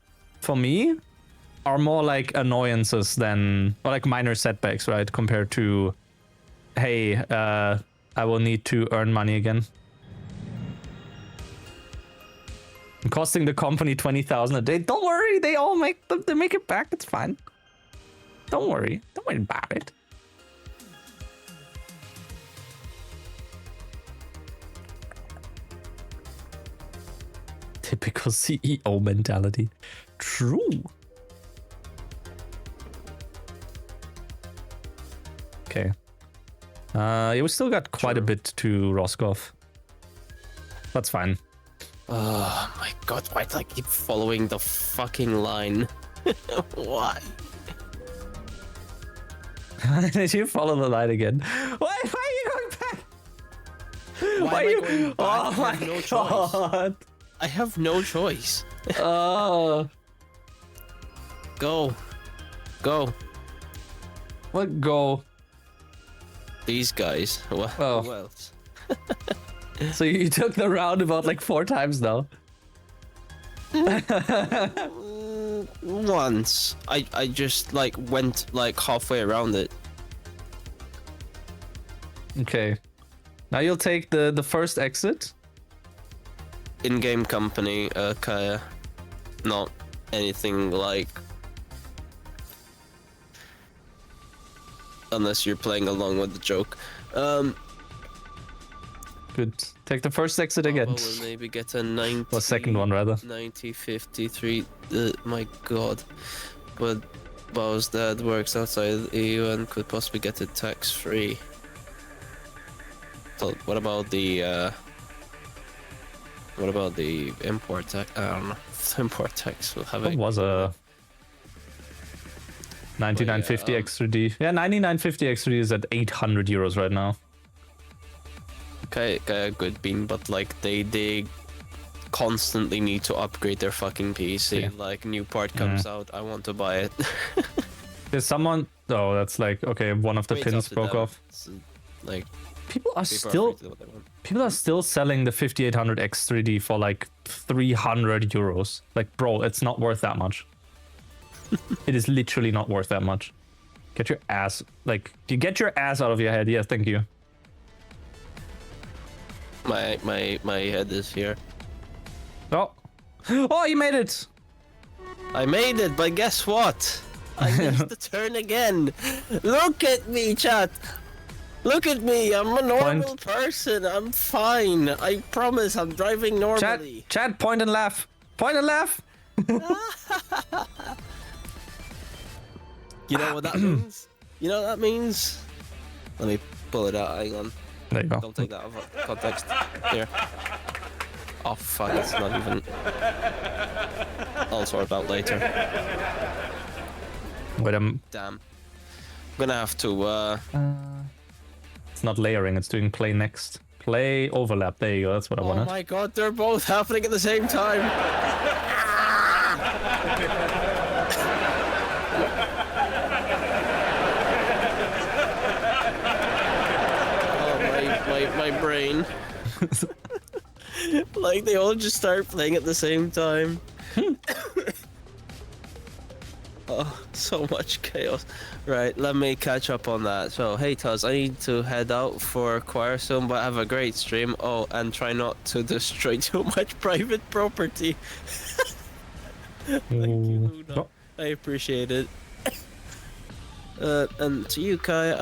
S1: for me are more like annoyances than, or like minor setbacks, right? Compared to, hey, I will need to earn money again. I'm costing the company 20,000 a day. Don't worry, they all make it back. It's fine. Don't worry about it. Typical CEO mentality. True. Okay. Yeah, we still got quite a bit to Roscoff. That's fine.
S2: Oh my god, why do I keep following the fucking line? Why?
S1: Did you follow the line again? Why are you going back?
S2: Why am I going back?
S1: Oh
S2: I
S1: my
S2: have no choice.
S1: god.
S2: I have no choice.
S1: Oh.
S2: Go.
S1: What go?
S2: These guys. Well,
S1: Oh.
S2: who else?
S1: So you took the roundabout like 4 times now.
S2: Once. I just like went like halfway around it.
S1: Okay. Now you'll take the first exit.
S2: In-game company, Kaya. Not anything like... Unless you're playing along with the joke.
S1: Good. Take the first exit again.
S2: We'll maybe get a 90...
S1: Or second one, rather.
S2: 90, 53... my god. But Bow's dad works outside the EU and could possibly get it tax-free. So what about the... What about the import tax? I don't know. Import tax will have
S1: What
S2: it.
S1: was a 9950 X3D? Yeah, 9950 X3D is at 800 euros right now.
S2: Okay, good bean, but like they constantly need to upgrade their fucking PC.
S1: Yeah.
S2: Like, new part comes out, I want to buy it.
S1: There's someone. Oh, that's like okay. One of the
S2: Wait, it's
S1: pins
S2: up to
S1: broke
S2: them.
S1: off.
S2: It's, like,
S1: People are
S2: people are
S1: still.
S2: free to do what they want.
S1: People are still selling the 5800X 3D for like 300 euros. Like, bro, it's not worth that much. It is literally not worth that much. Get your ass, like, you get your ass out of your head. Yes, thank you.
S2: My head is here.
S1: Oh, oh, you made it.
S2: I made it, but guess what? I missed the turn again. Look at me, chat. Look at me. I'm a normal person. I'm fine. I promise. I'm driving normally.
S1: Chat, point and laugh. Point and laugh.
S2: You know what that means? You know what that means? Let me pull it out. Hang on.
S1: There you go.
S2: Don't take that out of context. Here. Oh fuck! It's not even. I'll sort out later.
S1: Wait,
S2: Damn. I'm gonna have to.
S1: it's not layering. It's doing play next. Play overlap. There you go. That's what I
S2: Oh
S1: wanted.
S2: my god! They're both happening at the same time. Oh my brain. Like they all just start playing at the same time. Oh, so much chaos. Right, let me catch up on that. So, hey Tuz, I need to head out for choir soon, but have a great stream. Oh, and try not to destroy too much private property. Thank you, Luna.
S1: Oh,
S2: I appreciate it. And to you, Kai,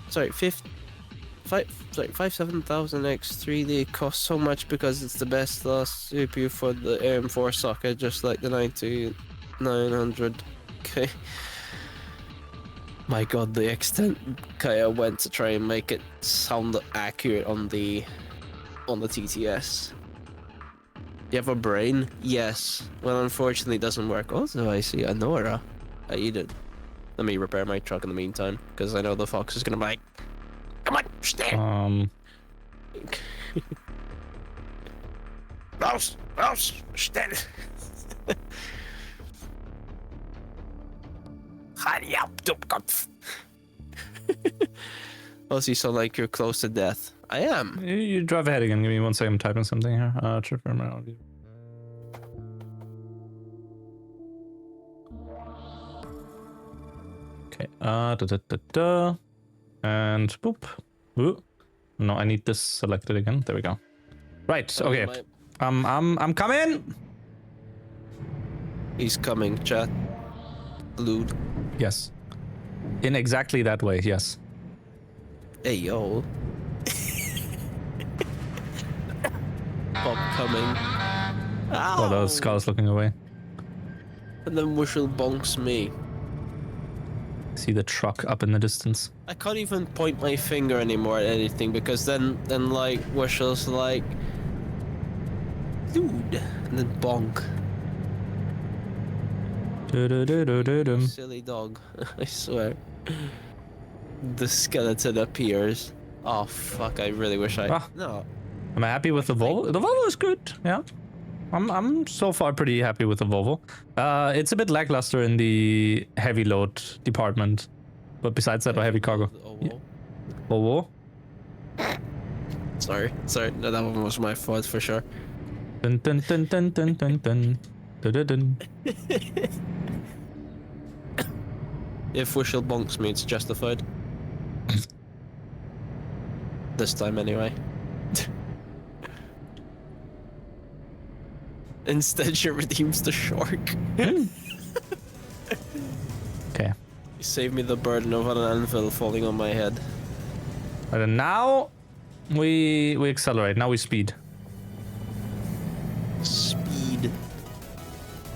S2: sorry, 57,000X3D costs so much because it's the best last CPU for the AM4 socket, just like the 9900K. My god, the extent Kaya went to try and make it sound accurate on the TTS. You have a brain? Yes. Well, unfortunately, it doesn't work. Also, I see Anora. How you doing? Let me repair my truck in the meantime, because I know the fox is gonna be like, come on, stand. Raus, stand. Hurry up, Dummkopf. Also, you sound like you're close to death. I am.
S1: you drive ahead again. Give me 1 second. I'm typing something here. Okay. And boop. Ooh. No, I need this selected again. There we go. Right. Okay. I'm coming.
S2: He's coming, chat. Lude.
S1: Yes. In exactly that way. Yes.
S2: Hey yo. Bob coming.
S1: Oh, those cars looking away.
S2: And then Wishel bonks me.
S1: See the truck up in the distance.
S2: I can't even point my finger anymore at anything because then like Wishel's like, dude, and then bonk. Silly dog. I swear. The skeleton appears. Oh fuck! I really wish I. No.
S1: Am I happy with the Volvo? The Volvo is good. Yeah. I'm so far pretty happy with the Volvo. It's a bit lackluster in the heavy load department, but besides that, or heavy cargo. Volvo.
S2: Sorry. No, that one was my fault for sure.
S1: Dun dun dun dun dun dun dun dun dun dun.
S2: If Wishel bonks me, it's justified. This time, anyway. Instead, she redeems the shark.
S1: Okay.
S2: You save me the burden of an anvil falling on my head.
S1: And now we accelerate. Now we speed.
S2: Speed.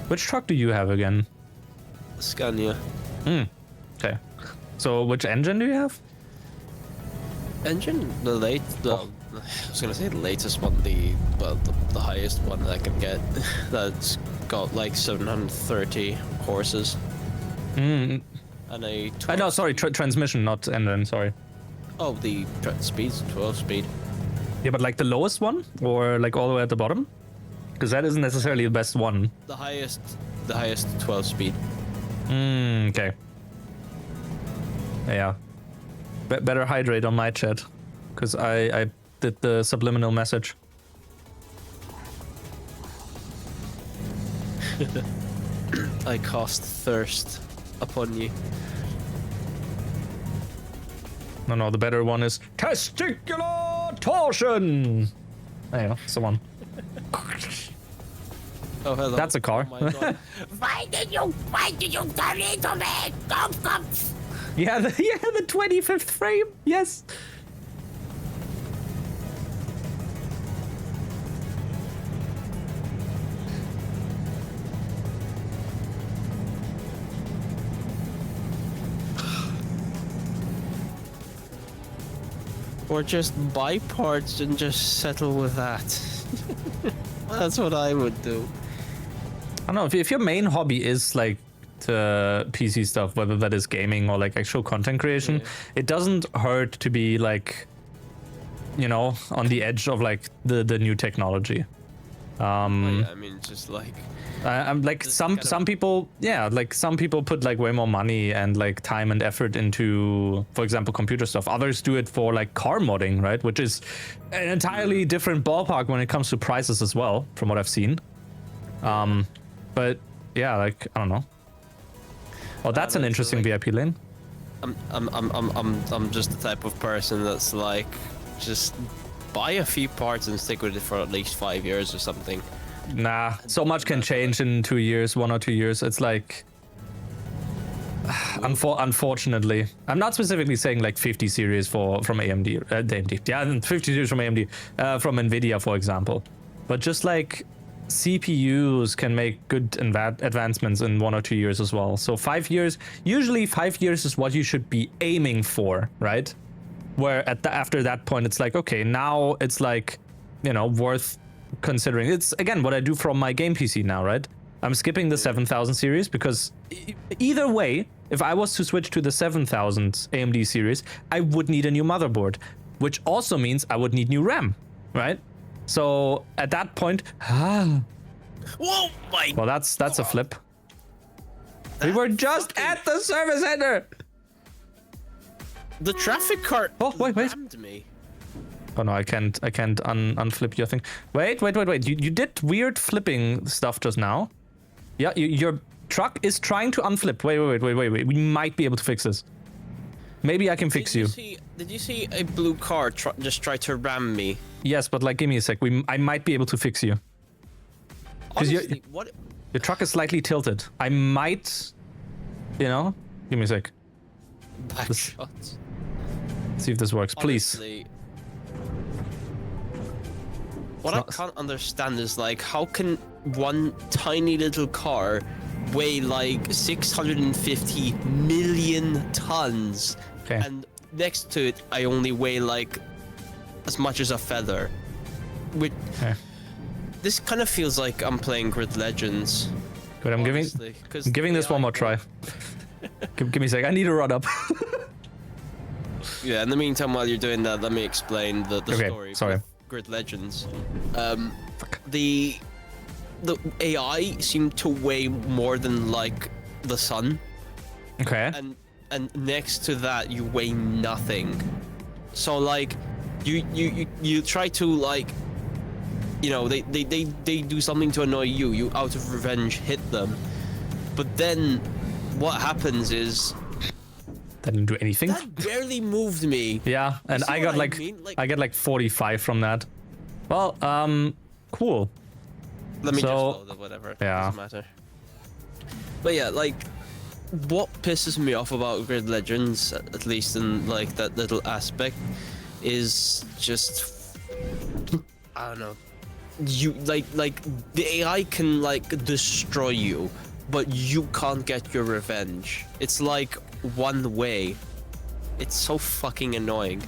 S1: Which truck do you have again?
S2: Scania.
S1: Okay. So which engine do you have?
S2: Engine? I was gonna say the latest one, the highest one that I can get. That's got like 730 horses. And a...
S1: No, sorry, transmission, not engine, sorry.
S2: Oh, the speed's 12 speed.
S1: Yeah, but like the lowest one? Or like all the way at the bottom? Because that isn't necessarily the best one.
S2: The highest 12 speed.
S1: Okay. Yeah. Better hydrate on my chat. Because I did the subliminal message.
S2: I cast thirst upon you.
S1: No, the better one is testicular torsion. There you go, it's the one.
S2: Oh, hello.
S1: That's a car.
S2: Oh my god.
S6: Why did you turn into me? Come.
S1: Yeah, the 25th frame. Yes.
S2: Or just buy parts and just settle with that. That's what I would do.
S1: I don't know, if your main hobby is like the PC stuff, whether that is gaming or like actual content creation, it doesn't hurt to be like, you know, on the edge of like the new technology.
S2: I mean, just like...
S1: I'm like some people, yeah, like some people put like way more money and like time and effort into, for example, computer stuff. Others do it for like car modding, right? Which is an entirely different ballpark when it comes to prices as well, from what I've seen. But yeah, like I don't know. Oh, that's an interesting
S2: like,
S1: VIP lane.
S2: I'm just the type of person that's like, just buy a few parts and stick with it for at least 5 years or something.
S1: Nah, so much can change in 2 years, 1 or 2 years. It's like, unfortunately, I'm not specifically saying like 50 series from AMD, yeah, 50 series from AMD, from Nvidia, for example. But just like CPUs can make good advancements in 1 or 2 years as well. So 5 years, usually 5 years is what you should be aiming for, right? Where after that point, it's like, okay, now it's like, you know, worth considering. It's again what I do from my game PC now, right? I'm skipping the 7000 series because either way, if I was to switch to the 7000 AMD series, I would need a new motherboard, which also means I would need new RAM, right? So at that point,
S2: whoa, my
S1: well, that's a flip. We were just at the service center.
S2: The traffic cart.
S1: Oh, wait.
S2: rammed me.
S1: Oh no, I can't unflip your thing. Wait. You did weird flipping stuff just now. Yeah, your truck is trying to unflip. Wait. We might be able to fix this. Maybe I can fix you.
S2: Did you see a blue car just try to ram me?
S1: Yes, but like, give me a sec. I might be able to fix you.
S2: Honestly, what?
S1: Your truck is slightly tilted. I might, you know, give me a sec.
S2: Back shots.
S1: See if this works, please.
S2: Honestly, what I can't understand is like, how can one tiny little car weigh like 650 million tons, and next to it I only weigh like as much as a feather? This kind of feels like I'm playing Grid Legends.
S1: Good, I'm giving this one more try. Give me a sec. I need to run up.
S2: Yeah, in the meantime, while you're doing that, let me explain the story.
S1: Sorry.
S2: Grid Legends. The AI seemed to weigh more than like the sun.
S1: Okay.
S2: And next to that, you weigh nothing. So like, you try to like, you know, they do something to annoy you. You out of revenge hit them, but then what happens is
S1: that didn't do anything.
S2: That barely moved me.
S1: Yeah, and I got like, I get like 45 from that. Well, cool.
S2: Let me just load it, whatever.
S1: Yeah.
S2: Doesn't matter. But yeah, like, what pisses me off about Grid Legends, at least in like that little aspect, is just, I don't know. You like the AI can like destroy you, but you can't get your revenge. It's like one way. It's so fucking annoying.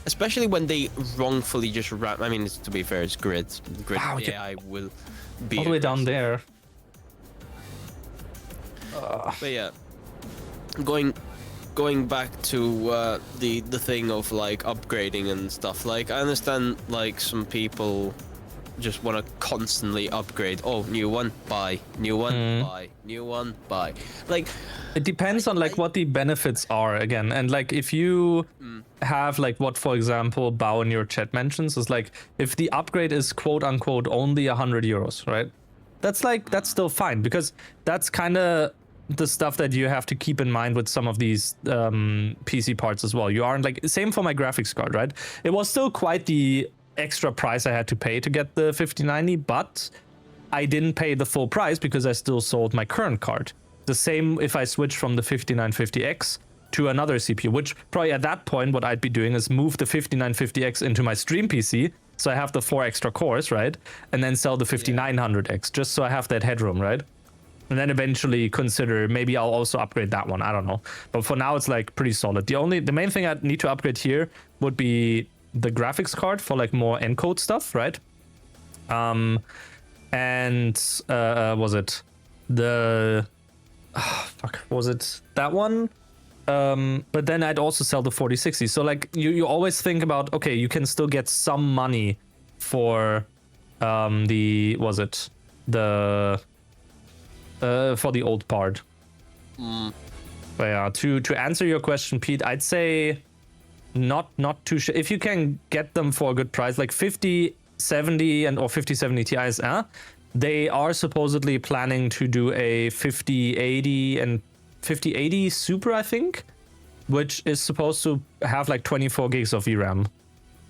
S2: Especially when they wrongfully just ram. I mean, to be fair, it's Grid.
S1: Wow,
S2: the AI will be
S1: all the way down there.
S2: But yeah, going back to the thing of like upgrading and stuff. Like, I understand like some people just want to constantly upgrade. Oh, new one, buy. New one, buy. New one, buy. Like,
S1: it depends on like what the benefits are again, and like if you have like what, for example, Bao in your chat mentions is like if the upgrade is quote unquote only 100 euros, right? That's still fine, because that's kind of the stuff that you have to keep in mind with some of these PC parts as well. You aren't like, same for my graphics card, right? It was still quite the extra price I had to pay to get the 5090, but I didn't pay the full price because I still sold my current card. The same if I switch from the 5950X to another CPU, which probably at that point what I'd be doing is move the 5950X into my stream PC, so I have the 4 extra cores, right? And then sell the 5900X, just so I have that headroom, right? And then eventually consider, maybe I'll also upgrade that one, I don't know. But for now it's like pretty solid. The main thing I need to upgrade here would be the graphics card for like more encode stuff, right? Was it the was it that one? But then I'd also sell the 4060. So like you always think about, okay, you can still get some money for for the old part. But yeah, to answer your question, Pete, I'd say not too sure. If you can get them for a good price, like 5070 or 5070 Ti's, they are supposedly planning to do a 5080 and 5080 Super, I think, which is supposed to have like 24 gigs of VRAM.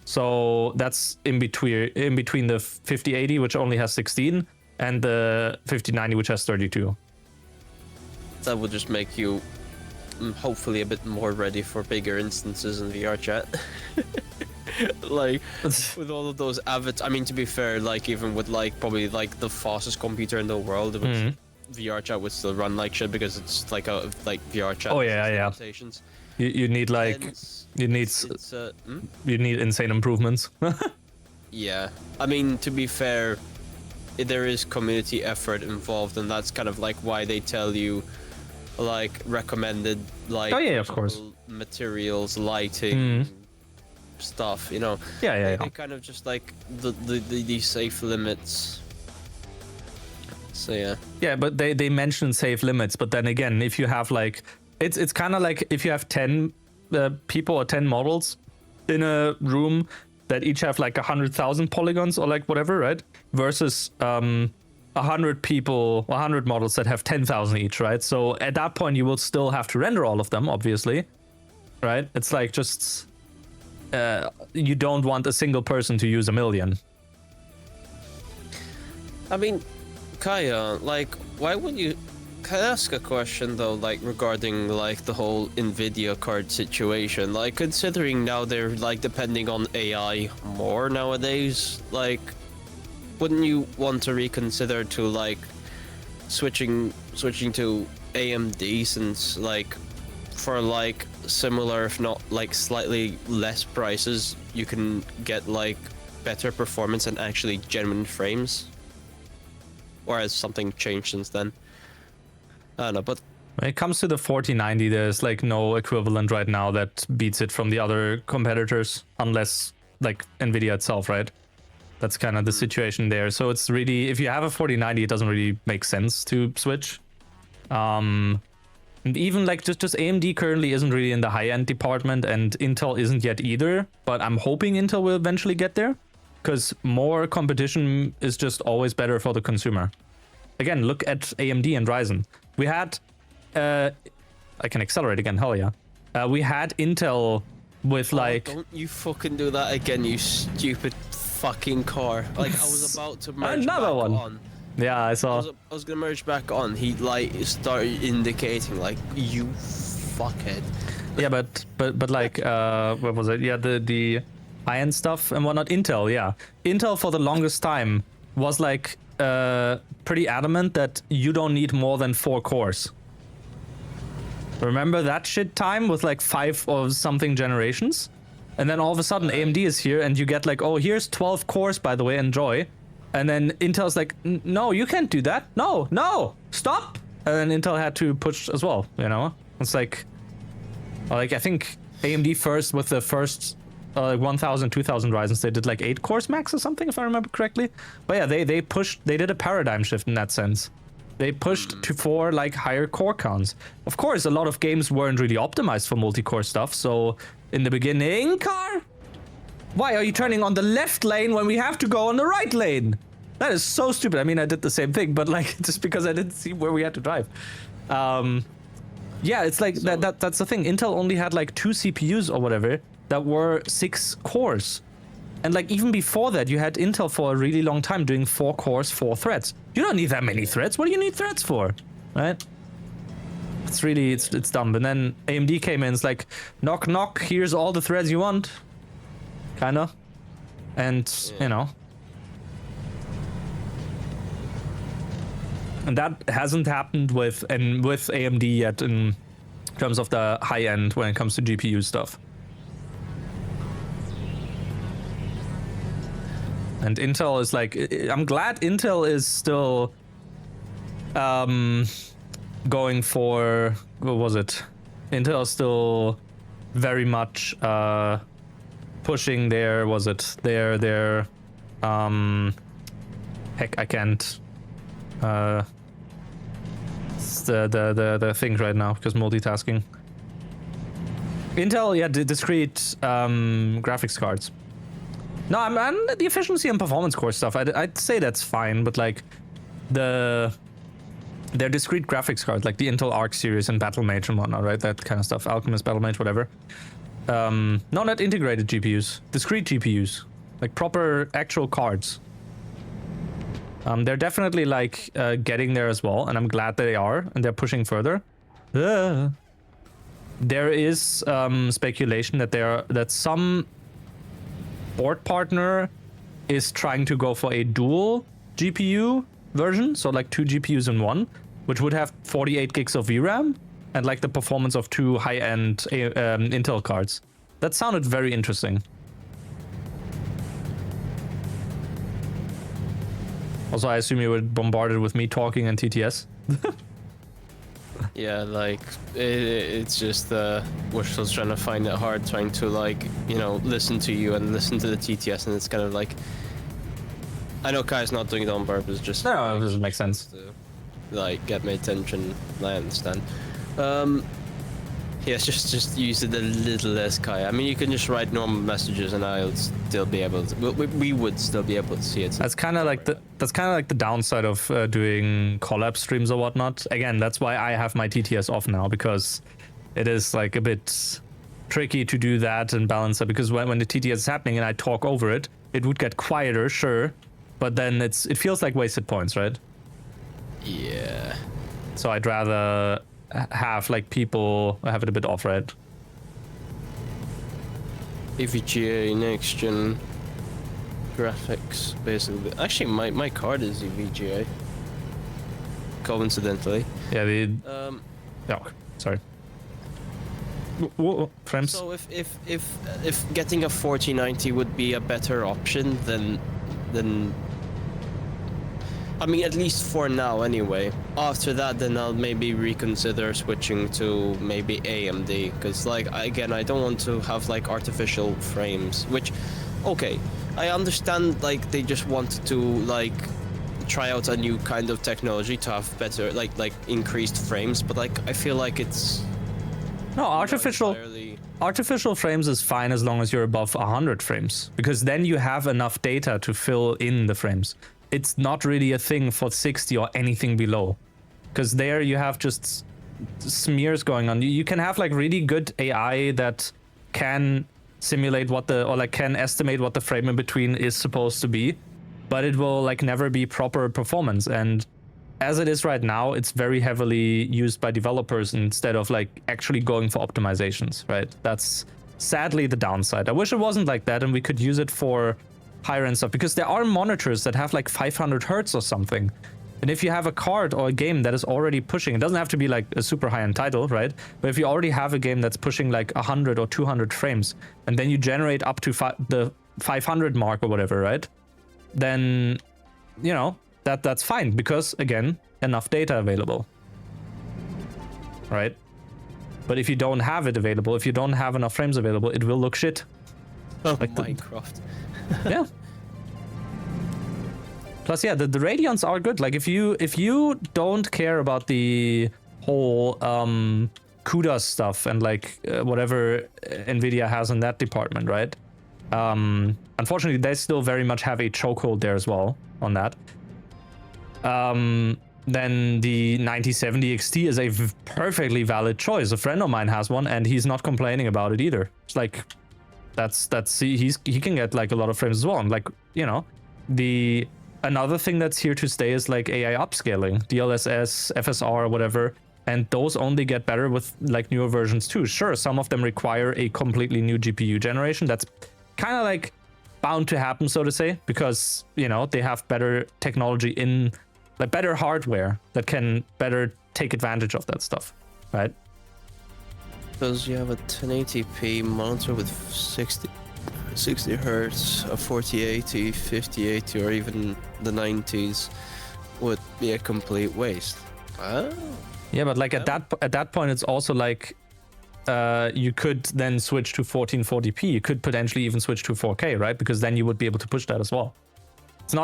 S1: So that's in between the 5080, which only has 16, and the 5090, which has 32.
S2: That would just make you hopefully a bit more ready for bigger instances in VR chat. Like with all of those avatars, I mean, to be fair, like even with like probably like the fastest computer in the world, VR chat would still run like shit because it's like a VR chat.
S1: Oh yeah. You need like you need insane improvements.
S2: Yeah, I mean, to be fair, there is community effort involved, and that's kind of like why they tell you like recommended like
S1: of course,
S2: materials, lighting, stuff, you know.
S1: Yeah.
S2: They kind of just like the safe limits. So yeah. Yeah,
S1: but they mention safe limits, but then again, if you have like it's kind of like if you have 10 people or 10 models in a room that each have like 100,000 polygons or like whatever, right? Versus 100 people, 100 models that have 10,000 each, right? So at that point, you will still have to render all of them, obviously, right? It's like just you don't want a single person to use a million.
S2: I mean, Kaya, like, why would you? Can I ask a question though, like regarding like the whole Nvidia card situation? Like, considering now they're like depending on AI more nowadays, like, wouldn't you want to reconsider to like switching to AMD, since like for like similar if not like slightly less prices you can get like better performance and actually genuine frames? Or has something changed since then? I don't know, but
S1: when it comes to the 4090, there's like no equivalent right now that beats it from the other competitors, unless like Nvidia itself, right? That's kind of the situation there. So it's really, if you have a 4090, it doesn't really make sense to switch. And even like just AMD currently isn't really in the high-end department, and Intel isn't yet either, but I'm hoping Intel will eventually get there, because more competition is just always better for the consumer. Again, look at AMD and Ryzen. We had, I can accelerate again, hell yeah. We had Intel with like...
S2: Don't you fucking do that again, you stupid fucking car. Like, I was about to merge
S1: Another
S2: back
S1: one.
S2: on.
S1: Yeah, I saw.
S2: I was gonna merge back on. He like started indicating like, you fuckhead.
S1: Yeah, but like, what was it? Yeah, the high-end stuff and whatnot. Intel, yeah. Intel for the longest time was like pretty adamant that you don't need more than 4 cores. Remember that shit time with like 5 or something generations? And then all of a sudden AMD is here and you get like, oh, here's 12 cores, by the way, enjoy. And then Intel's like, no, you can't do that. No, stop. And then Intel had to push as well, you know? It's like I think AMD first with the first like 1000, 2000 Ryzens, they did like 8 cores max or something, if I remember correctly. But yeah, they did a paradigm shift in that sense. They pushed for like higher core counts. Of course, a lot of games weren't really optimized for multi-core stuff. So in the beginning, car, why are you turning on the left lane when we have to go on the right lane? That is so stupid. I mean, I did the same thing, but like just because I didn't see where we had to drive. Yeah, it's like that's the thing. Intel only had like 2 CPUs or whatever that were 6 cores. And like even before that, you had Intel for a really long time doing 4 cores, 4 threads. You don't need that many threads. What do you need threads for? Right? It's really, it's dumb. And then AMD came in, it's like, knock, knock, here's all the threads you want. Kinda. And, you know. And that hasn't happened with AMD yet in terms of the high end when it comes to GPU stuff. And Intel is like, I'm glad Intel is still going for, what was it? Intel is still very much pushing their, heck, I can't, it's the thing right now because multitasking. Intel, yeah, discrete graphics cards. No, I'm the efficiency and performance core stuff. I'd say that's fine, but like their discrete graphics cards, like the Intel Arc series and Battlemage and whatnot, right? That kind of stuff. Alchemist, Battlemage, whatever. No, not integrated GPUs. Discrete GPUs, like proper actual cards. They're definitely like getting there as well, and I'm glad they are, and they're pushing further. There is speculation that some board partner is trying to go for a dual GPU version, so like 2 GPUs in one, which would have 48 gigs of VRAM and like the performance of 2 high-end Intel cards. That sounded very interesting. Also, I assume you were bombarded with me talking and TTS.
S2: Yeah, like it's just we're still trying to find it hard, trying to like, you know, listen to you and listen to the TTS, and it's kind of like, I know Kai's not doing it on purpose, just
S1: No, it doesn't make sense.
S2: to, like, get my attention. I understand. Yeah, just use it a little less, Kai. I mean, you can just write normal messages, and I'll still be able to. We would still be able to see it.
S1: That's kind of like the downside of doing collab streams or whatnot. Again, that's why I have my TTS off now, because it is like a bit tricky to do that and balance it. Because when the TTS is happening and I talk over it, it would get quieter, sure, but then it feels like wasted points, right?
S2: Yeah.
S1: So I'd rather have like people have it a bit off, right?
S2: EVGA next gen graphics, basically. Actually, my card is EVGA. Coincidentally.
S1: Yeah, yeah, sorry. Frames.
S2: So if getting a 4090 would be a better option than I mean, at least for now anyway. After that, then I'll maybe reconsider switching to maybe AMD, because like, again, I don't want to have like artificial frames, which, okay, I understand like they just wanted to like try out a new kind of technology to have better like increased frames, but like I feel like it's
S1: no, artificial frames is fine as long as you're above 100 frames, because then you have enough data to fill in the frames. It's not really a thing for 60 or anything below, because there you have just smears going on. You can have like really good AI that can simulate can estimate what the frame in between is supposed to be, but it will like never be proper performance. And as it is right now, it's very heavily used by developers instead of like actually going for optimizations, right? That's sadly the downside. I wish it wasn't like that and we could use it for higher end stuff, because there are monitors that have like 500 hertz or something. And if you have a card or a game that is already pushing, it doesn't have to be like a super high-end title, right? But if you already have a game that's pushing like 100 or 200 frames, and then you generate up to the 500 mark or whatever, right? Then, you know, that's fine, because again, enough data available, right? But if you don't have it available, if you don't have enough frames available, it will look shit.
S2: Oh,
S1: Like
S2: Minecraft.
S1: Yeah. Plus, yeah, the Radeons are good. Like if you don't care about the whole CUDA stuff and like whatever Nvidia has in that department, right? Unfortunately, they still very much have a chokehold there as well on that. Then the 9070 XT is a perfectly valid choice. A friend of mine has one, and he's not complaining about it either. It's like he can get like a lot of frames as well. And like, you know, another thing that's here to stay is like AI upscaling, DLSS, FSR, whatever, and those only get better with like newer versions too. Sure, some of them require a completely new GPU generation. That's kind of like bound to happen, so to say, because, you know, they have better technology in like better hardware that can better take advantage of that stuff, right?
S2: Because you have a 1080p monitor with 60 hertz, a 4080, 5080, or even the 90s would be a complete waste.
S1: Yeah, but like at that point, it's also like you could then switch to 1440p. You could potentially even switch to 4K, right? Because then you would be able to push that as well. It's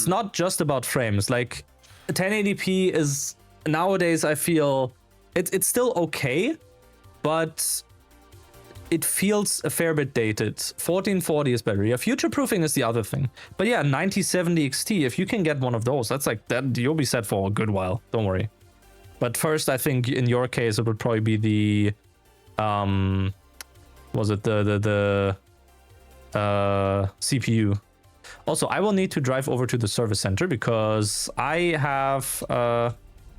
S1: not just about frames. Like 1080p is nowadays, I feel it's still okay, but it feels a fair bit dated. 1440 is better. Yeah, future proofing is the other thing. But yeah, 9070 XT, if you can get one of those, that's like that, you'll be set for a good while. Don't worry. But first, I think in your case, it would probably be the was it the CPU. Also, I will need to drive over to the service center because I have a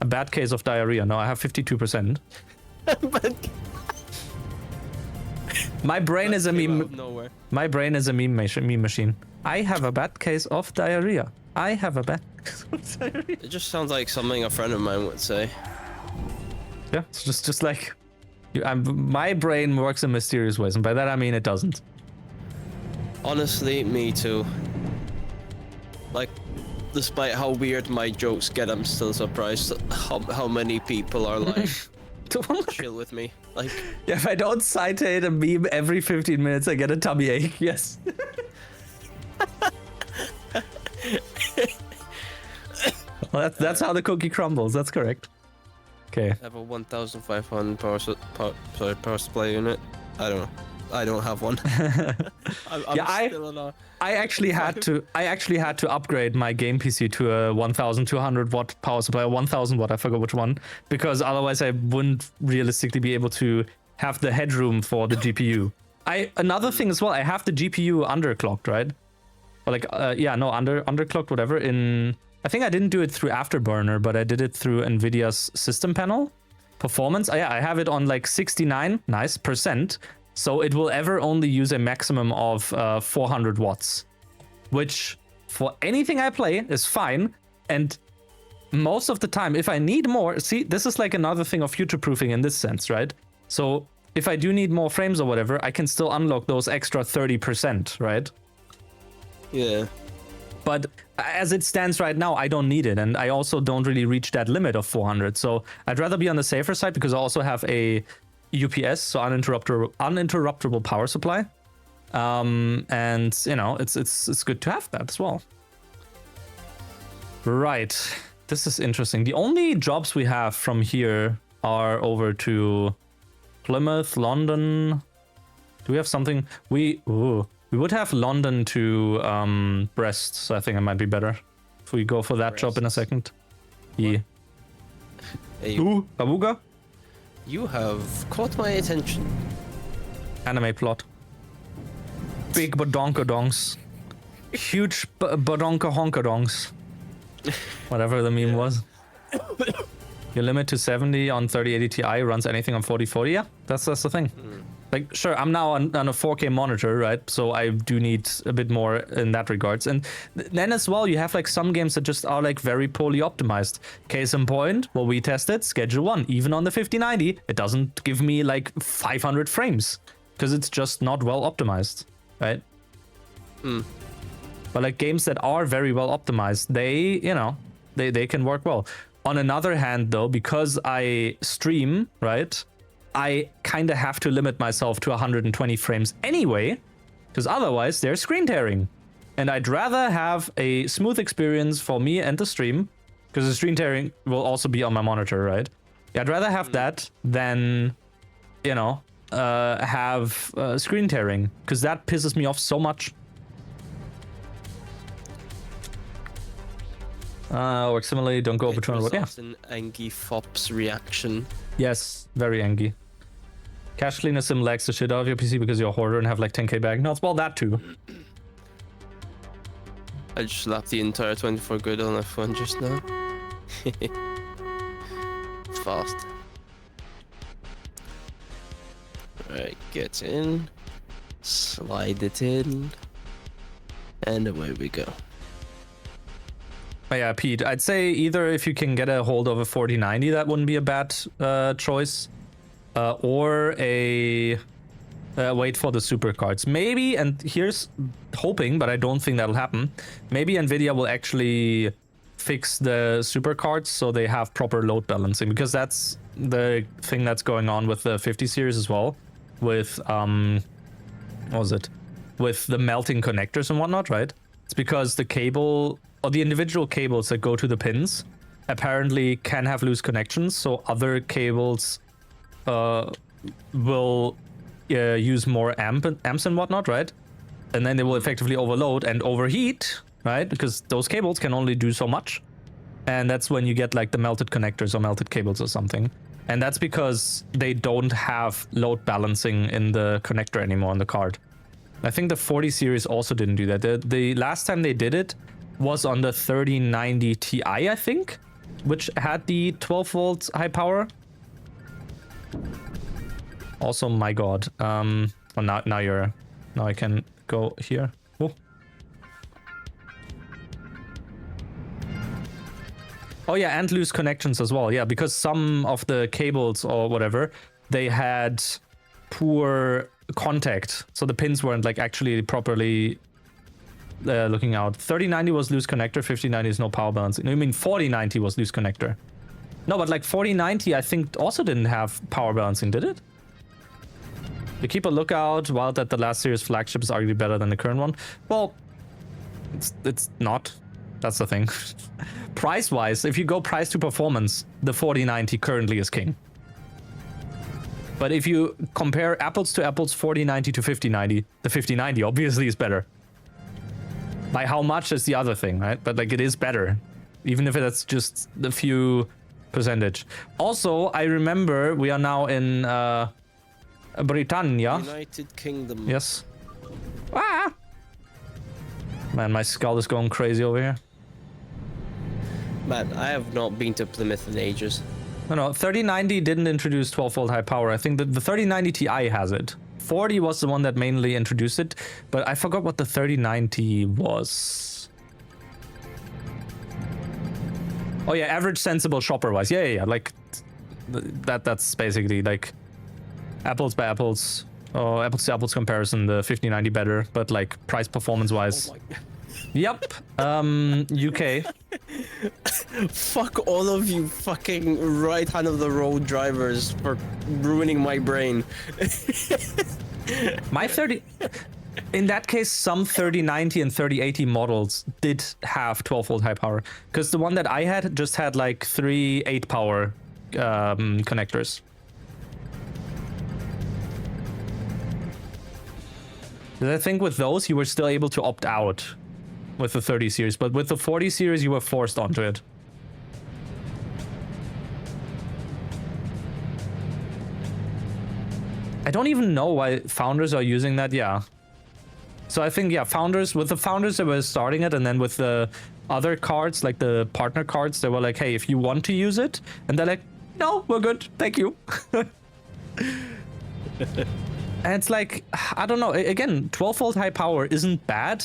S1: bad case of diarrhea. No, I have 52%. My brain is a meme. My brain is a meme machine. I have a bad case of diarrhea. I have a bad case of diarrhea.
S2: It just sounds like something a friend of mine would say.
S1: Yeah, it's just like my brain works in mysterious ways, and by that I mean it doesn't.
S2: Honestly, me too. Like, despite how weird my jokes get, I'm still surprised how many people are like chill with me. Like,
S1: yeah, if I don't citate a meme every 15 minutes, I get a tummy ache. Yes. Well, that's how the cookie crumbles. That's correct. Okay.
S2: I have a 1,500 power supply unit. I don't know. I don't have one. I actually had to upgrade my game PC to a 1,200 watt power supply, 1,000 watt. I forgot which one, because otherwise I wouldn't realistically be able to have the headroom for the GPU. Another thing as well, I have the GPU underclocked, right? Or like underclocked, whatever. I think I didn't do it through Afterburner, but I did it through Nvidia's system panel performance. I have it on like 69 percent. So it will ever only use a maximum of 400 watts, which for anything I play is fine. And most of the time, if I need more, see, this is like another thing of future-proofing in this sense, right? So if I do need more frames or whatever, I can still unlock those extra 30%, right? Yeah.
S1: But as it stands right now, I don't need it. And I also don't really reach that limit of 400. So I'd rather be on the safer side because I also have a UPS, so uninterruptible power supply, and you know it's good to have that as well. Right, this is interesting. The only jobs we have from here are over to Plymouth, London. Do we have something? We would have London to Brest, so I think it might be better if we go for that job in a second. Yeah. Ooh, Abuga.
S2: You have caught my attention.
S1: Anime plot. Big badonkadonks. Huge badonka honkadonks. Whatever the meme was. Your limit to 70 on 3080 Ti runs anything on 4040. Yeah, that's the thing. Like, sure, I'm now on a 4K monitor, right? So I do need a bit more in that regards. And then as well, you have like some games that just are like very poorly optimized. Case in point, what we tested, Schedule 1, even on the 5090, it doesn't give me like 500 frames because it's just not well optimized, right? But like games that are very well optimized, they can work well. On another hand, though, because I stream, right? I kind of have to limit myself to 120 frames anyway, Because otherwise, there's screen tearing. And I'd rather have a smooth experience for me and the stream, because the screen tearing will also be on my monitor, right? Yeah, I'd rather have that than, you know, have screen tearing, because that pisses me off so much. Work similarly, don't go over 200. Yeah.
S2: An Angie Fops reaction.
S1: Yes, very angry. Cache Cleaner Sim lags the shit out of your PC because you're a hoarder and have like 10k bag notes. Well, that too.
S2: I just slapped the entire 24 good on F1 just now. Fast. Alright, get in. Slide it in. And away we go.
S1: But yeah, Pete, I'd say either if you can get a hold of a 4090, that wouldn't be a bad choice. Or a wait for the super cards. Maybe, and here's hoping, but I don't think that'll happen. Maybe Nvidia will actually fix the super cards so they have proper load balancing, because that's the thing that's going on with the 50 series as well. With what was it? With the melting connectors and whatnot, right? It's because the cable or the individual cables that go to the pins apparently can have loose connections, so other cables will use more amps and whatnot, right? And then they will effectively overload and overheat, right? Because those cables can only do so much. And that's when you get like the melted connectors or melted cables or something. And that's because they don't have load balancing in the connector anymore on the card. I think the 40 series also didn't do that. The last time they did it was on the 3090 Ti, I think, which had the 12 volts high power. Also, my god. Well, now I can go here. Oh. Oh yeah, and loose connections as well. Yeah, because some of the cables or whatever, they had poor contact, so the pins weren't like actually properly looking out. 3090 was loose connector, 5090 is no power balancing. No, I mean 4090 was loose connector. No, but like 4090 I think also didn't have power balancing, did it? You keep a lookout, while that the last series flagship is arguably better than the current one. Well, it's not. That's the thing. Price-wise, if you go price to performance, the 4090 currently is king. But if you compare apples to apples, 4090 to 5090, the 5090 obviously is better. By how much is the other thing, right? But like it is better, even if it's just a few percentage. Also, I remember we are now in Britannia.
S2: United Kingdom.
S1: Yes. Ah! Man, my skull is going crazy over here.
S2: Man, I have not been to Plymouth in ages.
S1: No, 3090 didn't introduce 12 volt high power. I think that the 3090 Ti has it. 40 was the one that mainly introduced it, but I forgot what the 3090 was. Oh yeah, average sensible shopper wise. Yeah. Like that's basically like apples by apples, or apples to apples comparison. The 5090 better, but like price performance wise. Oh my God. Yep. UK.
S2: Fuck all of you fucking right hand of the road drivers for ruining my brain.
S1: My 30... In that case, some 3090 and 3080 models did have 12 volt high power. Because the one that I had just had like 3 8 power connectors. I think with those, you were still able to opt out with the 30 series, but with the 40 series, you were forced onto it. I don't even know why founders are using that. Yeah. So I think, yeah, with the founders, they were starting it, and then with the other cards, like the partner cards, they were like, hey, if you want to use it, and they're like, no, we're good, thank you. And it's like, I don't know, again, 12 volt high power isn't bad.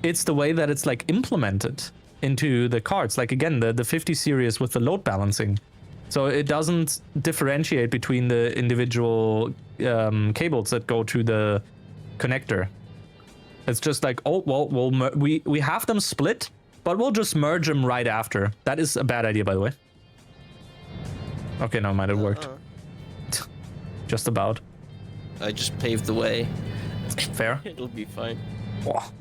S1: It's the way that it's like implemented into the cards. Like again, the 50 series with the load balancing. So it doesn't differentiate between the individual cables that go to the connector. It's just like, oh, well, we have them split, but we'll just merge them right after. That is a bad idea, by the way. Okay, never mind, it worked. Just about.
S2: I just paved the way.
S1: Fair.
S2: It'll be fine.
S1: Oh.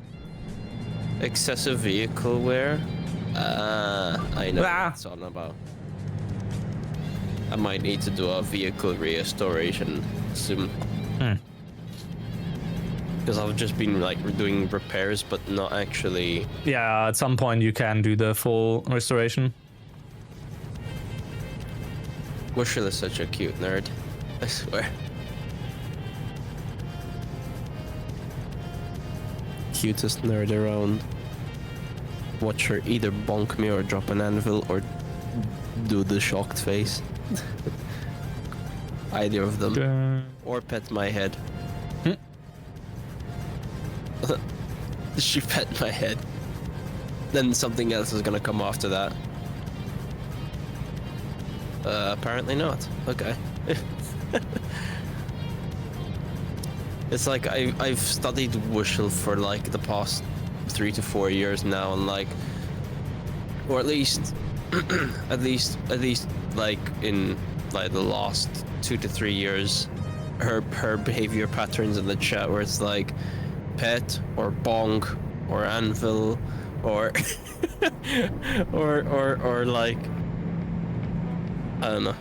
S2: Excessive vehicle wear. I know what it's on about. I might need to do a vehicle restoration soon. Because I've just been like doing repairs, but not actually.
S1: Yeah, at some point you can do the full restoration.
S2: Wushel is such a cute nerd. I swear. Cutest nerd around. Watch her either bonk me or drop an anvil or do the shocked face. Either of them. Or pet my head. She pet my head. Then something else is gonna come after that. Apparently not. Okay. It's like I've studied Wushel for like the past 3 to 4 years now, and like, or at least at least like in like the last 2 to 3 years, her behavior patterns in the chat where it's like pet or bonk or anvil or or like, I don't know.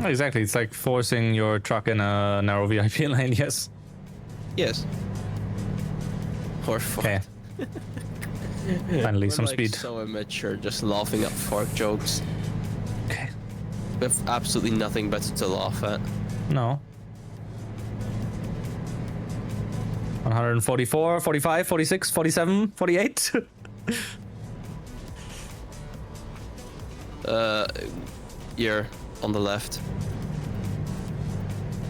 S1: Exactly, it's like forcing your truck in a narrow VIP lane, yes.
S2: Yes. Or fuck.
S1: Okay. Finally, some
S2: like
S1: speed.
S2: So immature, just laughing at fork jokes.
S1: Okay.
S2: With absolutely nothing better to laugh at.
S1: No. 144, 45, 46, 47, 48.
S2: You're on the left.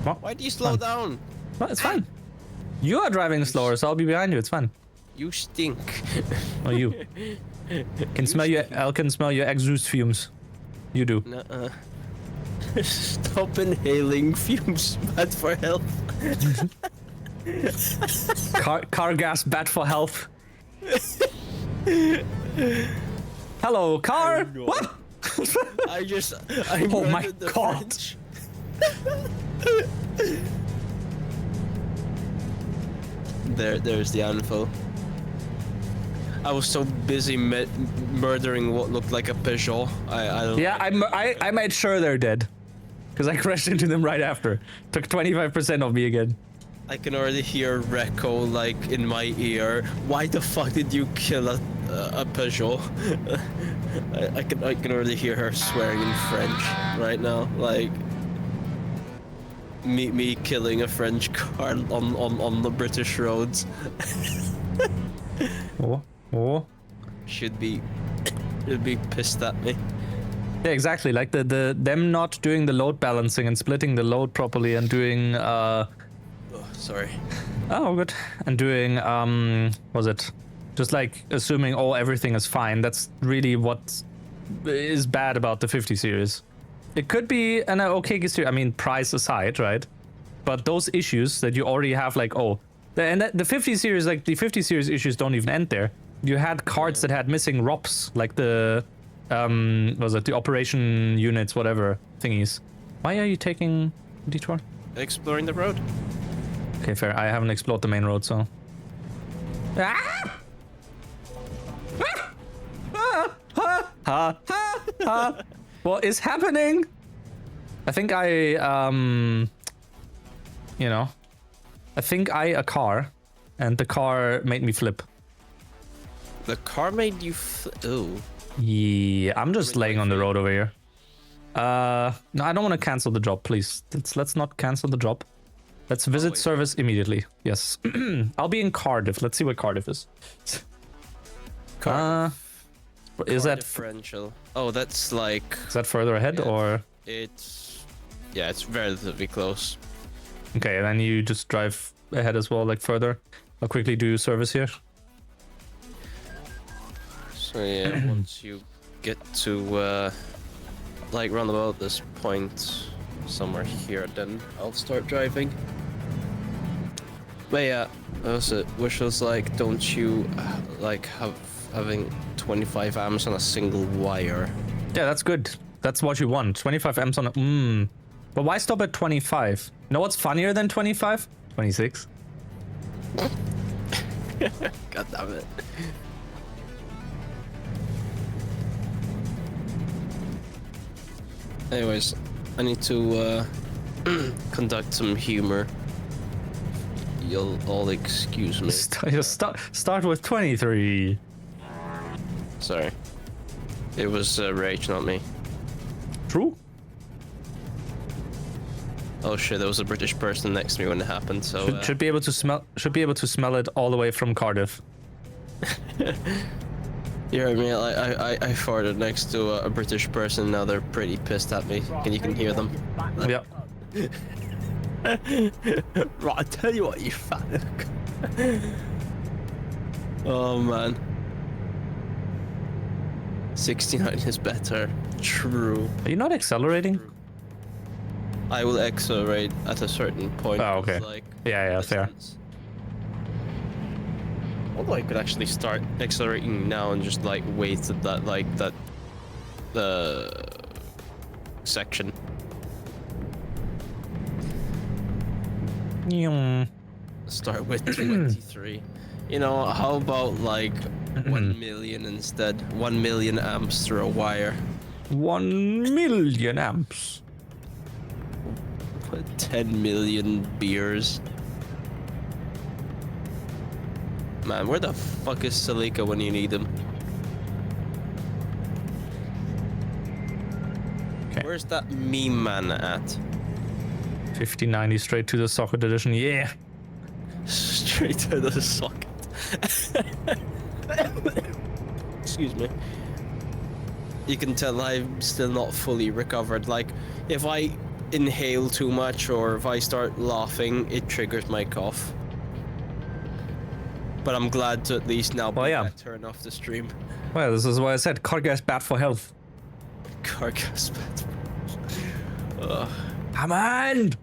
S1: What?
S2: Why do you slow down?
S1: Well, it's fine. You are driving slower, so I'll be behind you. It's fine.
S2: You stink.
S1: Oh, you. Can smell your. I can smell your exhaust fumes. You do.
S2: Nuh-uh. Stop inhaling fumes. Bad for health.
S1: Car gas bad for health. Hello, car. What?
S2: I
S1: Oh my
S2: murdered the
S1: God.
S2: French. There's the anvil. I was so busy murdering what looked like a Peugeot. I don't.
S1: Yeah, I made sure they're dead, because I crashed into them right after. Took 25% of me again.
S2: I can already hear Reco like in my ear. Why the fuck did you kill a Peugeot? I can already hear her swearing in French right now. Like me killing a French car on the British roads.
S1: Oh.
S2: Should be pissed at me.
S1: Yeah, exactly. Like the them not doing the load balancing and splitting the load properly and doing
S2: Sorry.
S1: Oh, good. And doing was it just like assuming everything is fine? That's really what is bad about the 50 series. It could be an okay series. I mean, price aside, right? But those issues that you already have, like the 50 series, like the 50 series issues don't even end there. You had cards that had missing ROPs, like the was it the operation units, whatever thingies. Why are you taking a detour?
S2: Exploring the road.
S1: Okay, fair. I haven't explored the main road, so. Ah! What is happening? I think I think a car, and the car made me flip.
S2: The car made you. Ooh.
S1: Yeah, I'm just laying on the road over here. No, I don't want to cancel the job, please. Let's not cancel the job. Let's visit service immediately. Yes. I'll be in Cardiff. Let's see what Cardiff is. Is that
S2: differential? Oh, that's like.
S1: Is that further ahead or?
S2: It's relatively close.
S1: Okay, and then you just drive ahead as well, like further. I'll quickly do service here.
S2: So yeah, once you get to like round about this point somewhere here, then I'll start driving. But yeah, also, which was like, don't you like having 25 amps on a single wire?
S1: Yeah, that's good. That's what you want. 25 amps on a. But why stop at 25? Know what's funnier than 25? 26.
S2: God damn it. Anyways, I need to conduct some humor. You'll all excuse me.
S1: Start with 23.
S2: Sorry. It was Raych, not me.
S1: True.
S2: Oh shit, there was a British person next to me when it happened, so
S1: Should be able to smell it all the way from Cardiff.
S2: you heard me, I farted next to a British person, now they're pretty pissed at me. You can hear them.
S1: Yeah.
S2: Right, I tell you what, you fat look. Oh man. 69 is better. True.
S1: Are you not accelerating?
S2: I will accelerate at a certain point.
S1: Oh, okay.
S2: Like,
S1: Yeah, fair.
S2: distance. Although I could actually start accelerating now and just like wait at that section. Start with 23. You know, how about like 1 million instead? 1 million amps through a wire.
S1: 1 million amps.
S2: 10 million beers. Man, where the fuck is Salika when you need him?
S1: Okay.
S2: Where's that meme man at?
S1: 5090 straight to the socket edition. Yeah.
S2: Straight to the socket. Excuse me. You can tell I'm still not fully recovered. Like, if I inhale too much or if I start laughing, it triggers my cough. But I'm glad to at least now turn off the stream.
S1: Well, this is why I said cargo is bad for health.
S2: Carcass bad.
S1: Hammond!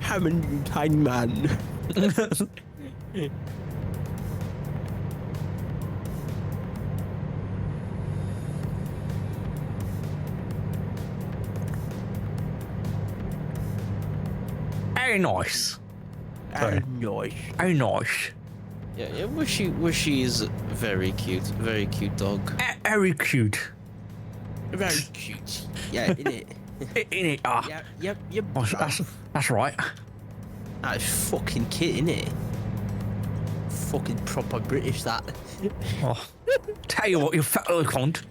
S2: Hammond tiny man.
S1: Very nice. Sorry.
S2: Nice.
S1: Very nice.
S2: Yeah, Wishy is very cute. Very cute dog.
S1: Very cute.
S2: Very cute. Yeah, innit?
S1: Innit? Ah.
S2: Yep.
S1: That's right.
S2: That's fucking kid, innit? Fucking proper British, that.
S1: Oh. Tell you what, you fat little cunt.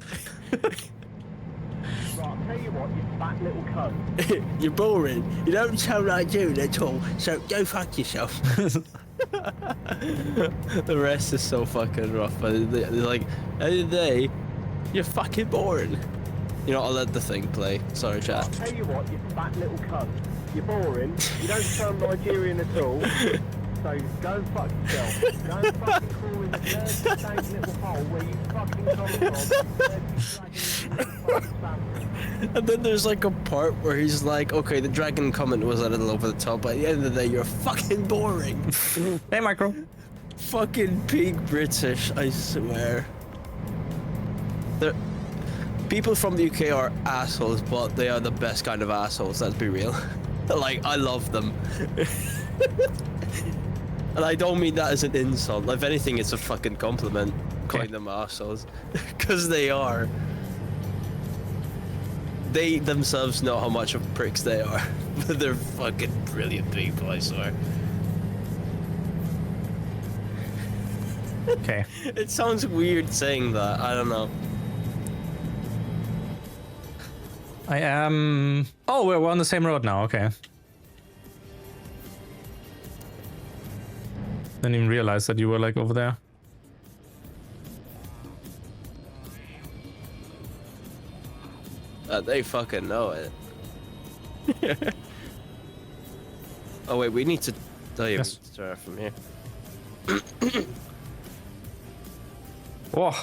S7: I'll tell you what, you fat little cunt.
S2: You're boring. You don't sound like June at all, so go fuck yourself. The rest is so fucking rough, but they're like, at the end of the day, you're fucking boring. You know, I'll let the thing play. Sorry, chat.
S7: I'll tell you what, you fat little cunt. You're boring. You don't sound Nigerian at all. So go and fuck yourself. Go and fucking crawl in the dirty, stank little hole where you fucking come from.
S2: And then there's like a part where he's like, okay, the dragon comment was a little over the top, but at the end of the day, you're fucking boring.
S1: Hey, Micro.
S2: Fucking peak British, I swear. People from the UK are assholes, but they are the best kind of assholes, let's be real. Like, I love them. And I don't mean that as an insult. If anything, it's a fucking compliment, calling them assholes. Because they are. They themselves know how much of pricks they are. But they're fucking brilliant people, I swear.
S1: Okay.
S2: It sounds weird saying that, I don't know.
S1: I am... Oh, we're on the same road now, okay. Didn't even realize that you were like over there.
S2: They fucking know it. Oh wait, we need to... Oh yeah,
S1: Yes.
S2: we need to start from here.
S1: Whoa.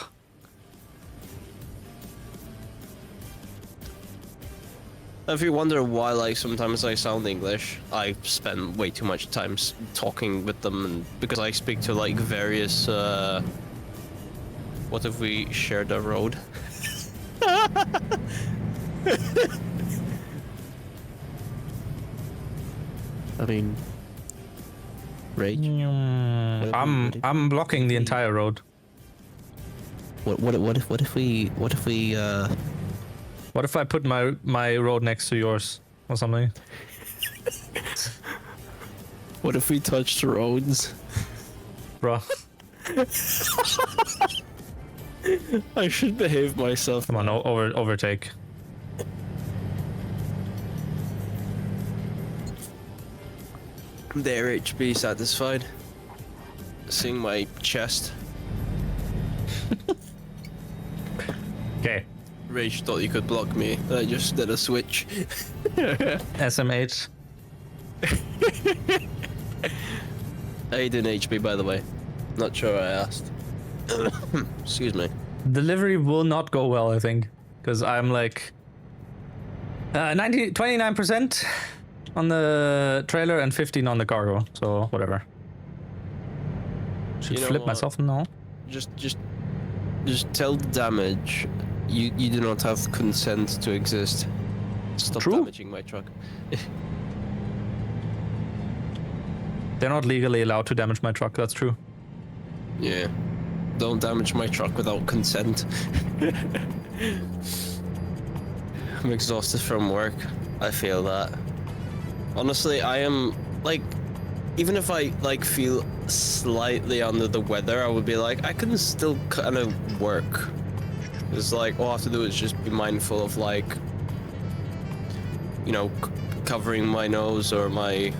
S2: If you wonder why, like, sometimes I sound English, I spend way too much time talking with them, and because I speak to, like, various, what if we shared a road? I mean, Raych.
S1: I'm blocking the entire road.
S2: What if we
S1: What if I put my road next to yours or something?
S2: what if we touched roads?
S1: Bro,
S2: I should behave myself.
S1: come on, overtake.
S2: There, HB satisfied. Seeing my chest.
S1: Okay,
S2: Rage thought you could block me. I just did a switch.
S1: SMH.
S2: How you doing, HB, by the way? Not sure I asked. Excuse me.
S1: Delivery will not go well, I think, because I'm like 29% on the trailer and 15 on the cargo, so whatever. Should
S2: You know
S1: flip
S2: what?
S1: myself now.
S2: Just tell the damage. You do not have consent to exist. Stop
S1: True.
S2: damaging my truck.
S1: They're not legally allowed to damage my truck, that's true.
S2: Yeah. Don't damage my truck without consent. I'm exhausted from work. I feel that. Honestly, I am like, even if I like feel slightly under the weather, I would be like, I can still kind of work. It's like all I have to do is just be mindful of like, you know, covering my nose or my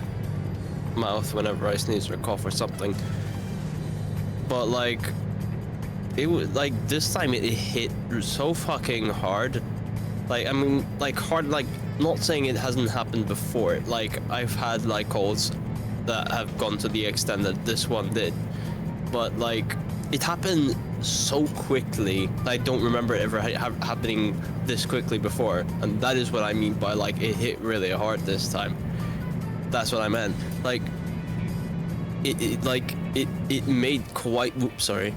S2: mouth whenever I sneeze or cough or something. But like, it was like this time it hit so fucking hard. Like, I mean, like hard, like not saying it hasn't happened before. Like I've had like calls that have gone to the extent that this one did, but like it happened so quickly. I don't remember it ever happening this quickly before, and that is what I mean by like it hit really hard this time. That's what I meant. Like it made quite. Whoops, sorry.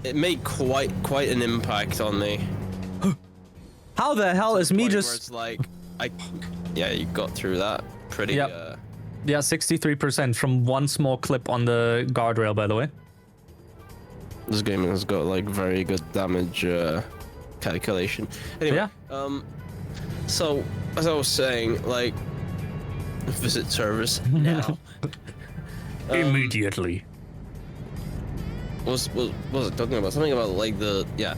S2: It made quite an impact on me.
S1: How the hell is me
S2: Point where
S1: just...
S2: it's like yeah, you got through that pretty.
S1: Yep. Yeah, 63% from one small clip on the guardrail, by the way.
S2: This game has got like very good damage calculation. Anyway,
S1: Yeah.
S2: So as I was saying, like visit service now.
S1: Immediately.
S2: Was it talking about something about like the yeah?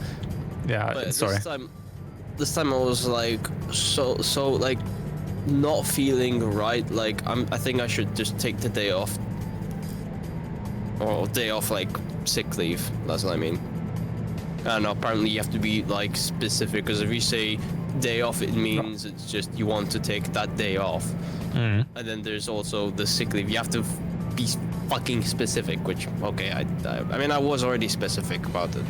S1: Yeah,
S2: But
S1: sorry.
S2: This time I was like so like not feeling right. Like I think I should just take the day off. Or day off like sick leave. That's what I mean. I don't know. Apparently you have to be like specific, because if you say day off, it means it's just you want to take that day off. And then there's also the sick leave. You have to be fucking specific, which okay, I mean I was already specific about it.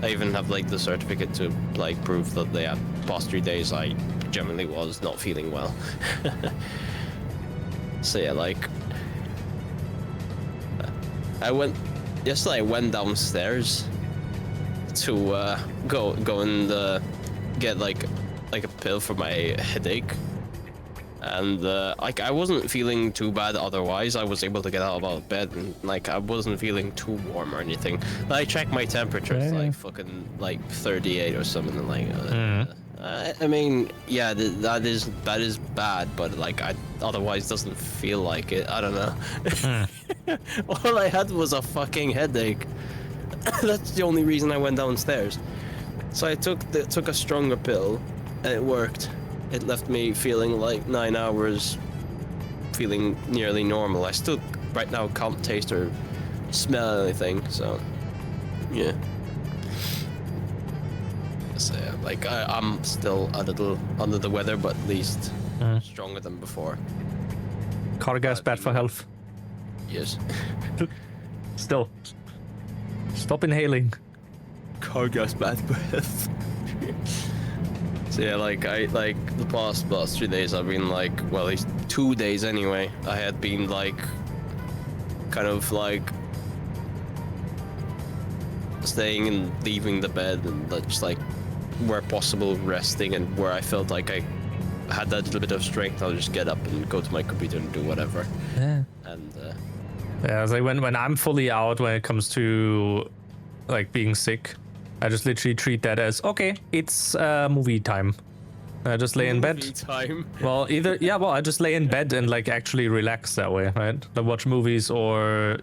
S2: I even have like the certificate to like prove that the past 3 days I generally was not feeling well. So yeah, like I went downstairs to go and get like a pill for my headache. And like I wasn't feeling too bad otherwise. I was able to get out of bed, and like I wasn't feeling too warm or anything. I checked my temperature, it's like fucking like 38 or something. And like I mean, yeah, that is bad, but like I otherwise doesn't feel like it. I don't know. All I had was a fucking headache. That's the only reason I went downstairs. So I took a stronger pill, and it worked. It left me feeling like 9 hours, feeling nearly normal. I still, right now, can't taste or smell anything, so, yeah. So, yeah, like, I'm still a little under the weather, but at least stronger than before.
S1: Car gas bad for health.
S2: Yes.
S1: Still. Stop inhaling.
S2: Car gas bad breath. So yeah, like the past 3 days I've been like, well, at least 2 days anyway, I had been like kind of like staying and leaving the bed and just like where possible resting, and where I felt like I had that little bit of strength, I'll just get up and go to my computer and do whatever.
S1: Yeah.
S2: And
S1: Yeah, it's like when I'm fully out when it comes to like being sick, I just literally treat that as okay, it's movie time. I just lay in bed.
S2: time.
S1: Well, I just lay in bed and like actually relax that way, right? Like watch movies or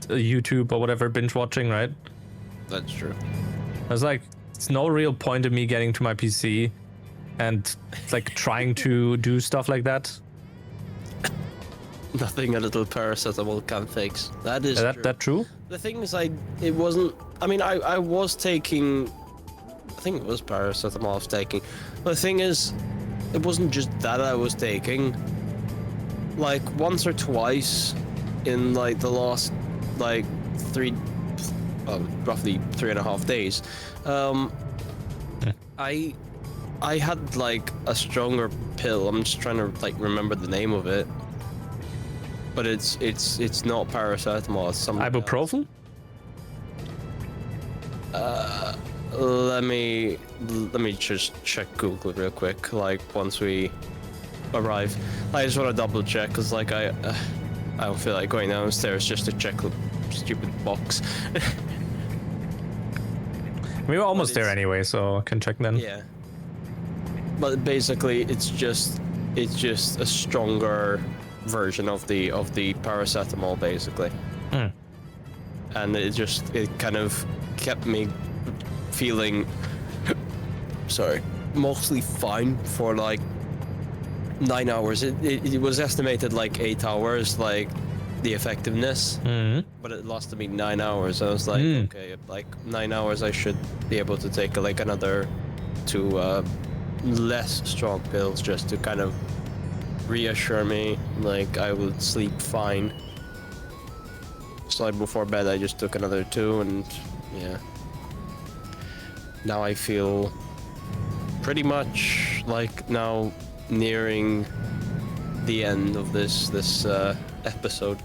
S1: YouTube or whatever, binge watching, right?
S2: That's true.
S1: I was like, it's no real point in me getting to my PC and like trying to do stuff like that.
S2: Nothing a little paracetamol can fix. That is
S1: Is
S2: true.
S1: that true?
S2: The thing is, I was taking, I think it was paracetamol I was taking. But the thing is, it wasn't just that I was taking. Like once or twice in like the last like roughly 3.5 days, I had like a stronger pill. I'm just trying to like remember the name of it. But it's not paracetamol. It's something
S1: Ibuprofen?
S2: Let me just check Google real quick. Like once we arrive, I just want to double check because like I don't feel like going downstairs just to check the stupid box.
S1: We were almost there anyway, so I can check then.
S2: Yeah. But basically, it's just a stronger version of the paracetamol, basically. And it kind of kept me feeling mostly fine for like 9 hours. It was estimated like 8 hours, like the effectiveness, but it lasted me 9 hours. I was like, okay, like 9 hours, I should be able to take like another 2 less strong pills just to kind of reassure me like I would sleep fine. So like before bed, I just took another 2, and yeah. Now I feel pretty much like now nearing the end of this episode.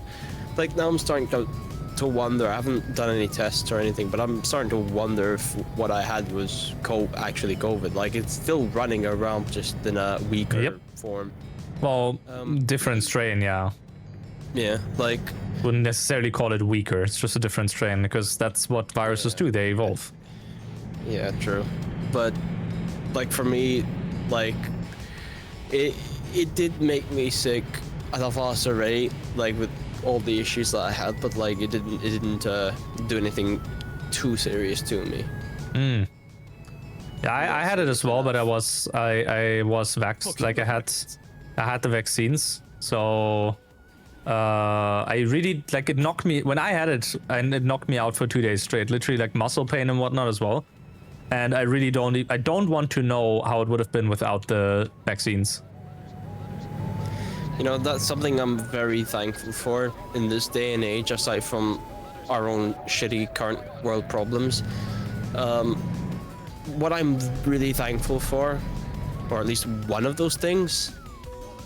S2: Like now I'm starting to wonder. I haven't done any tests or anything, but I'm starting to wonder if what I had was actually COVID. Like it's still running around, just in a weaker form.
S1: Well, different strain, yeah.
S2: Yeah, like
S1: Wouldn't necessarily call it weaker. It's just a different strain because that's what viruses do. They evolve.
S2: yeah, true. But like for me, like it did make me sick at a faster rate, like with all the issues that I had, but like it didn't do anything too serious to me.
S1: Yeah, I had it as well, but I was vaxxed. Like I had the vaccines, so I really like it knocked me when I had it, and it knocked me out for 2 days straight, literally like muscle pain and whatnot as well. And I really don't want to know how it would have been without the vaccines.
S2: You know, that's something I'm very thankful for in this day and age, aside from our own shitty current world problems. What I'm really thankful for, or at least one of those things,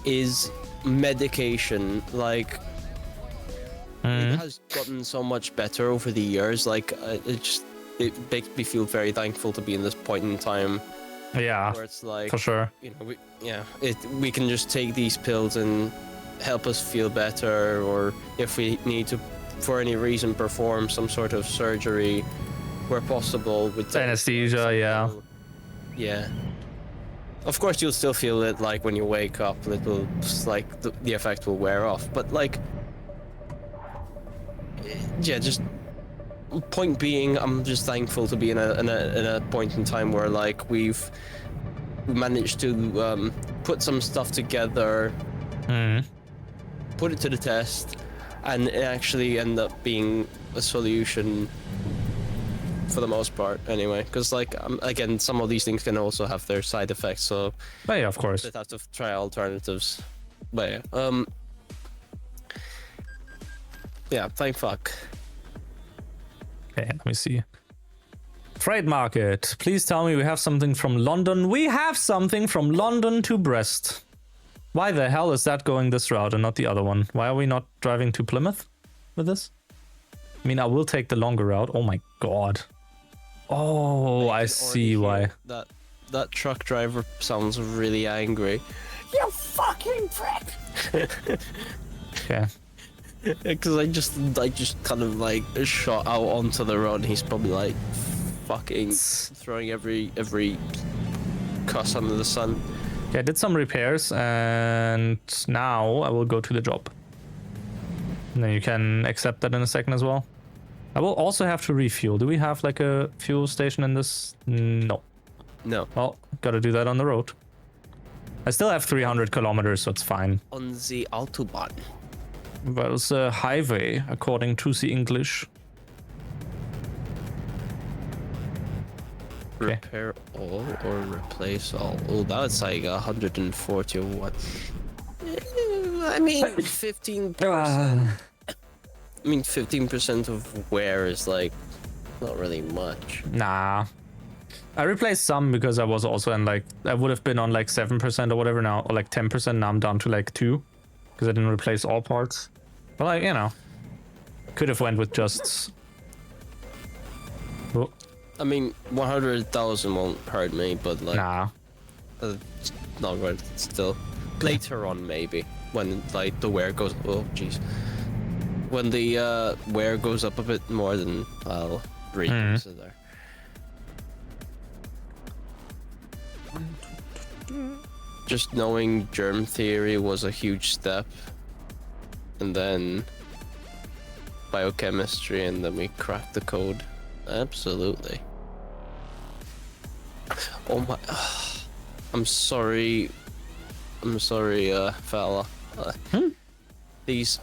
S2: is medication. Like, it has gotten so much better over the years. Like, it makes me feel very thankful to be in this point in time.
S1: Yeah,
S2: Where it's like,
S1: for sure.
S2: You know, we can just take these pills and help us feel better, or if we need to, for any reason, perform some sort of surgery where possible with
S1: Anesthesia, yeah.
S2: Yeah. Of course, you'll still feel it like when you wake up. It will, like, the effect will wear off. But like, yeah, just point being, I'm just thankful to be in a point in time where like we've managed to put some stuff together, put it to the test, and it actually end up being a solution for the most part, anyway. Because like again, some of these things can also have their side effects, so
S1: Oh, yeah, of course.
S2: they have to try alternatives. But yeah, thank fuck.
S1: Okay, let me see. Trade market. Please tell me we have something from London. We have something from London to Brest. Why the hell is that going this route and not the other one? Why are we not driving to Plymouth with this? I mean, I will take the longer route. Oh my god. Oh, I see why.
S2: That truck driver sounds really angry.
S6: You fucking prick!
S1: Okay.
S2: Because I just kind of like shot out onto the road. He's probably like fucking throwing every cuss under the sun.
S1: Okay, I did some repairs, and now I will go to the job. And then you can accept that in a second as well. I will also have to refuel. Do we have like a fuel station in this? No.
S2: No.
S1: Well, gotta do that on the road. I still have 300 kilometers, so it's fine.
S2: On the Autobahn.
S1: Well, it's a highway, according to the English. Okay.
S2: Repair all or replace all? Oh, that's like 140 or what? I mean, 15%. I mean, 15% of wear is like not really much.
S1: Nah. I replaced some because I was also in like, I would have been on like 7% or whatever now, or like 10%. Now I'm down to like 2 because I didn't replace all parts. But like, you know, could have went with just. Oh,
S2: I mean, 100,000 won't hurt me, but like,
S1: nah.
S2: it's not worth it still. Later on, maybe when like the wear goes. Oh, jeez. When the wear goes up a bit more, then I'll reconsider. Just knowing germ theory was a huge step, and then biochemistry, and then we cracked the code. Absolutely. Oh my! I'm sorry. I'm sorry, fella. These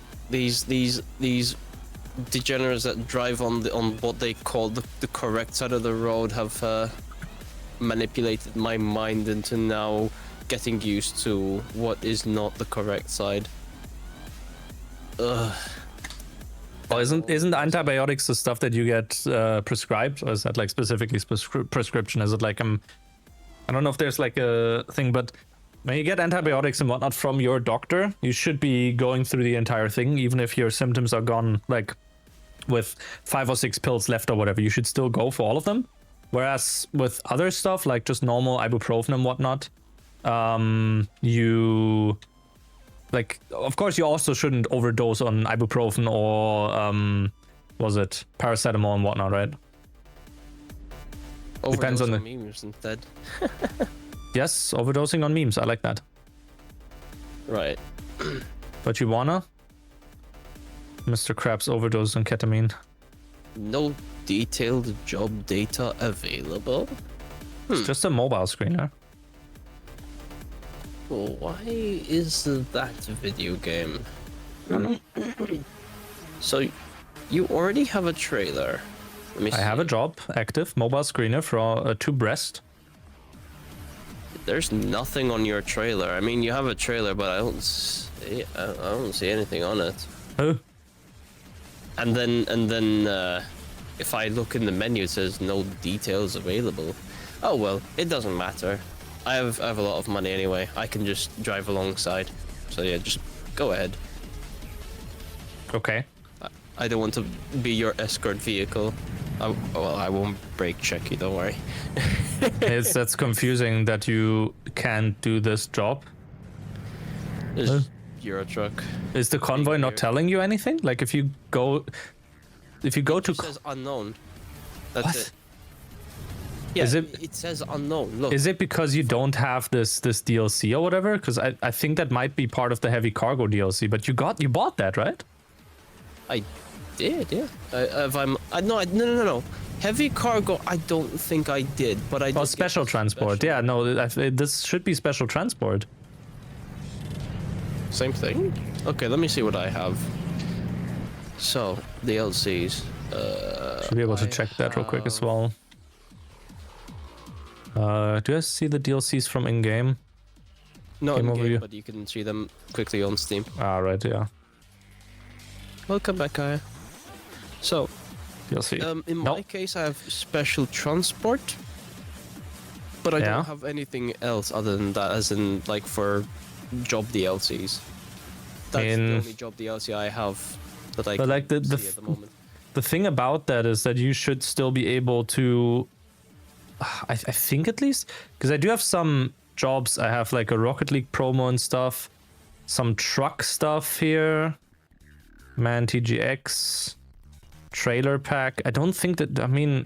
S2: degenerates that drive on what they call the correct side of the road have manipulated my mind into now getting used to what is not the correct side. Ugh.
S1: Oh, isn't antibiotics the stuff that you get prescribed, or is that like specifically prescription? Is it like I don't know if there's like a thing, but when you get antibiotics and whatnot from your doctor, you should be going through the entire thing, even if your symptoms are gone, like with 5 or 6 pills left or whatever. You should still go for all of them. Whereas with other stuff, like just normal ibuprofen and whatnot, you like, of course, you also shouldn't overdose on ibuprofen or was it paracetamol and whatnot, right? Depends on the
S2: memes instead.
S1: Yes, overdosing on memes. I like that.
S2: Right.
S1: But you wanna? Mr. Krabs overdosed on ketamine.
S2: No detailed job data available?
S1: It's just a mobile screener.
S2: Well, why is that video game? So, you already have a trailer. Let me see.
S1: I have a job, active, mobile screener for 2 breast.
S2: There's nothing on your trailer. I mean, you have a trailer, but I don't see anything on it.
S1: Oh.
S2: And then, if I look in the menu, it says no details available. Oh well, it doesn't matter. I have a lot of money anyway. I can just drive alongside. So yeah, just go ahead.
S1: Okay.
S2: I don't want to be your escort vehicle. Well, I won't brake check you, don't worry.
S1: That's confusing that you can't do this job.
S2: It's Euro truck.
S1: Is the convoy not telling you anything? Like if you go to
S2: It says unknown. That's
S1: What?
S2: it. Yeah,
S1: Is
S2: it says unknown. Look.
S1: Is it because you don't have this DLC or whatever? Because I think that might be part of the heavy cargo DLC. But you bought that, right?
S2: I did, yeah. No. Heavy cargo, I don't think I did, but I did.
S1: Oh, special transport. Yeah, no, this should be special transport.
S2: Same thing? Okay, let me see what I have. So, DLCs.
S1: Should be able to check that real quick as well. Do I see the DLCs from in-game?
S2: Not
S1: Game
S2: in game,
S1: overview.
S2: but you can see them quickly on Steam.
S1: Ah, right, yeah.
S2: Welcome back, Kaya. So,
S1: DLC.
S2: in my case, I have special transport, but I
S1: Yeah.
S2: don't have anything else other than that, as in like for job DLCs. That's the only job DLC I have that I
S1: But
S2: can
S1: like the
S2: see at the moment.
S1: the thing about that is that you should still be able to, I think at least, because I do have some jobs. I have like a Rocket League promo and stuff. Some truck stuff here. Man TGX. Trailer pack. I don't think that, I mean,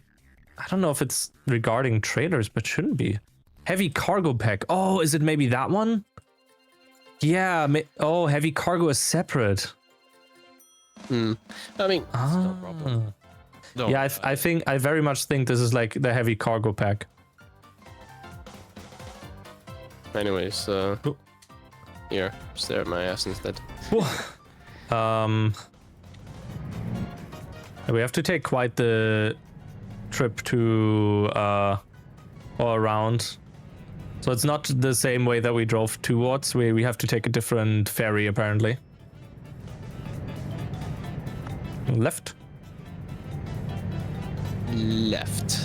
S1: I don't know if it's regarding trailers, but shouldn't be. Heavy cargo pack. Oh, is it maybe that one? Yeah. Oh, heavy cargo is separate.
S2: I mean, it's no problem. Don't
S1: Yeah, I very much think this is like the heavy cargo pack.
S2: Anyways, here, stare at my ass instead.
S1: We have to take quite the trip to or around. So it's not the same way that we drove towards. We have to take a different ferry apparently. Left.
S2: Left.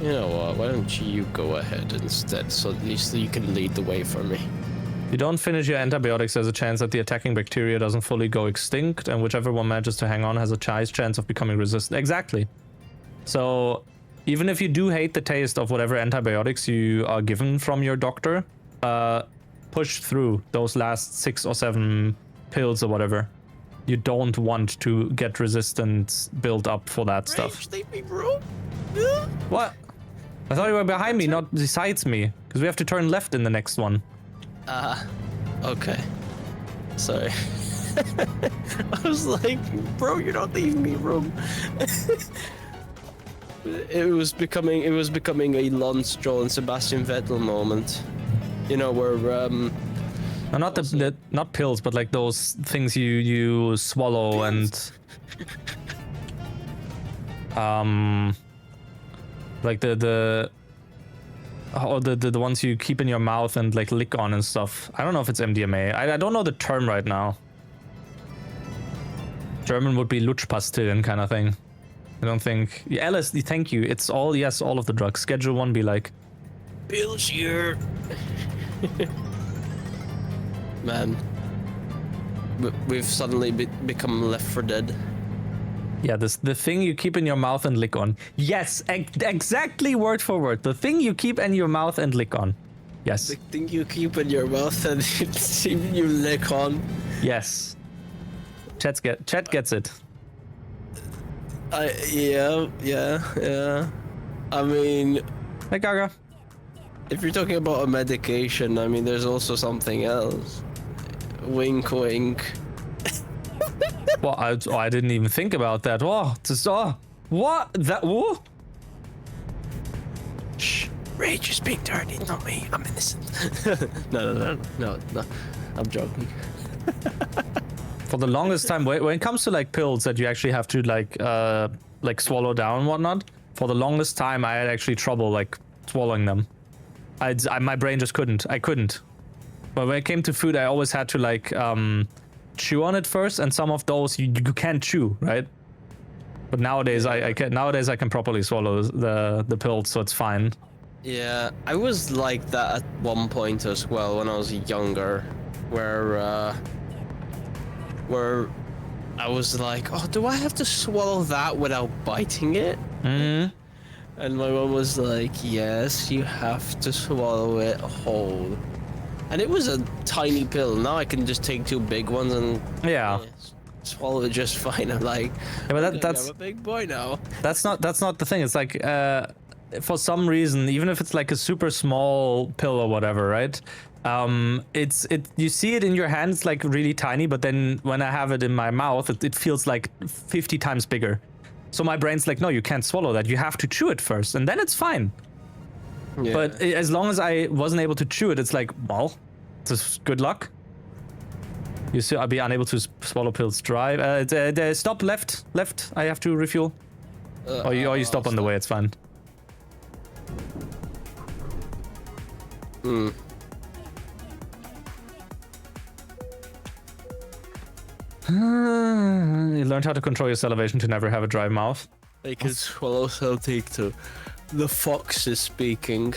S2: You know what? Why don't you go ahead instead, so at least you can lead the way for me.
S1: You don't finish your antibiotics, there's a chance that the attacking bacteria doesn't fully go extinct, and whichever one manages to hang on has a chance of becoming resistant. Exactly. So even if you do hate the taste of whatever antibiotics you are given from your doctor, push through those last 6 or 7 pills or whatever. You don't want to get resistance built up for that stuff.
S2: Leave me, bro.
S1: What? I thought you were behind me, not besides me, because we have to turn left in the next one.
S2: Okay. Sorry. I was like, bro, you're not leaving me room. It was becoming a Lance Stroll and Sebastian Vettel moment. You know, where
S1: No, not the not pills, but like those things you swallow and like the ones you keep in your mouth and like lick on and stuff. I don't know if it's MDMA. I don't know the term right now. German would be Lutschpastillen kind of thing. I don't think. Yeah, LSD, thank you. It's all, yes, all of the drugs. Schedule 1 be like.
S2: pills here. Man, we've suddenly become Left 4 Dead.
S1: Yeah, the thing you keep in your mouth and lick on. Yes, exactly word for word. The thing you keep in your mouth and lick on. Yes.
S2: The thing you keep in your mouth and you lick on.
S1: Yes. Chat gets it.
S2: Yeah. I mean,
S1: Hey Gaga.
S2: if you're talking about a medication, I mean, there's also something else. Wink, wink.
S1: Well, I didn't even think about that. Oh, what? That? Whoa?
S2: Shh. Raych is being dirty, not me. I'm innocent. No. I'm joking.
S1: For the longest time, when it comes to like pills that you actually have to like swallow down and whatnot, for the longest time I had actually trouble like swallowing them. My brain just couldn't. I couldn't. But when it came to food, I always had to like chew on it first, and some of those you can't chew, right? But nowadays I can. Nowadays I can properly swallow the pills, so it's fine.
S2: Yeah, I was like that at one point as well when I was younger, where I was like, oh, do I have to swallow that without biting it?
S1: Mm.
S2: And my mom was like, yes, you have to swallow it whole. And it was a tiny pill. Now I can just take 2 big ones and
S1: Yeah.
S2: swallow it just fine. I'm like,
S1: Yeah, but
S2: okay,
S1: that's
S2: I'm a big boy now.
S1: That's not the thing. It's like for some reason, even if it's like a super small pill or whatever, right? You see it in your hands like really tiny, but then when I have it in my mouth, it feels like 50 times bigger. So my brain's like, no, you can't swallow that. You have to chew it first, and then it's fine.
S2: Yeah.
S1: But as long as I wasn't able to chew it, it's like, well, just good luck. You see, I'll be unable to swallow pills dry. Stop left. I have to refuel. Or you stop on the way. It's fine.
S2: Hmm.
S1: You learned how to control your salivation to never have a dry mouth.
S2: I can swallow something too. The fox is speaking.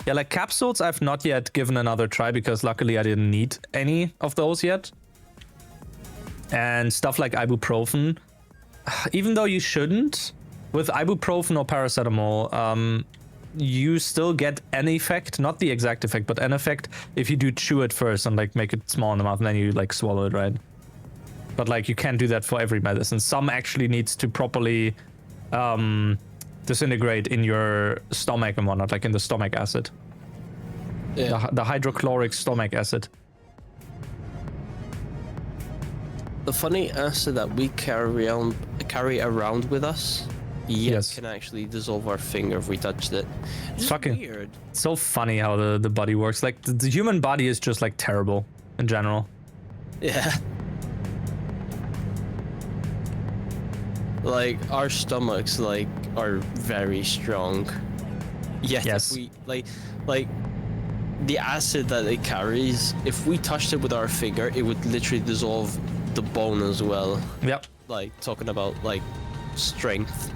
S1: Yeah, like capsules, I've not yet given another try because luckily I didn't need any of those yet. And stuff like ibuprofen, even though you shouldn't, with ibuprofen or paracetamol, you still get an effect, not the exact effect, but an effect if you do chew it first and like make it small in the mouth and then you like swallow it, right? But like you can't do that for every medicine. Some actually needs to properly disintegrate in your stomach and whatnot, like in the stomach acid.
S2: Yeah.
S1: The hydrochloric stomach acid.
S2: The funny acid that we carry around with us,
S1: Yes.
S2: can actually dissolve our finger if we touched it. It's
S1: fucking
S2: weird.
S1: It's so funny how the body works. Like the human body is just like terrible in general.
S2: Yeah. Like our stomachs like are very strong. Yet
S1: Yes.
S2: if we like the acid that it carries, if we touched it with our finger, it would literally dissolve the bone as well.
S1: Yep.
S2: Like talking about like strength.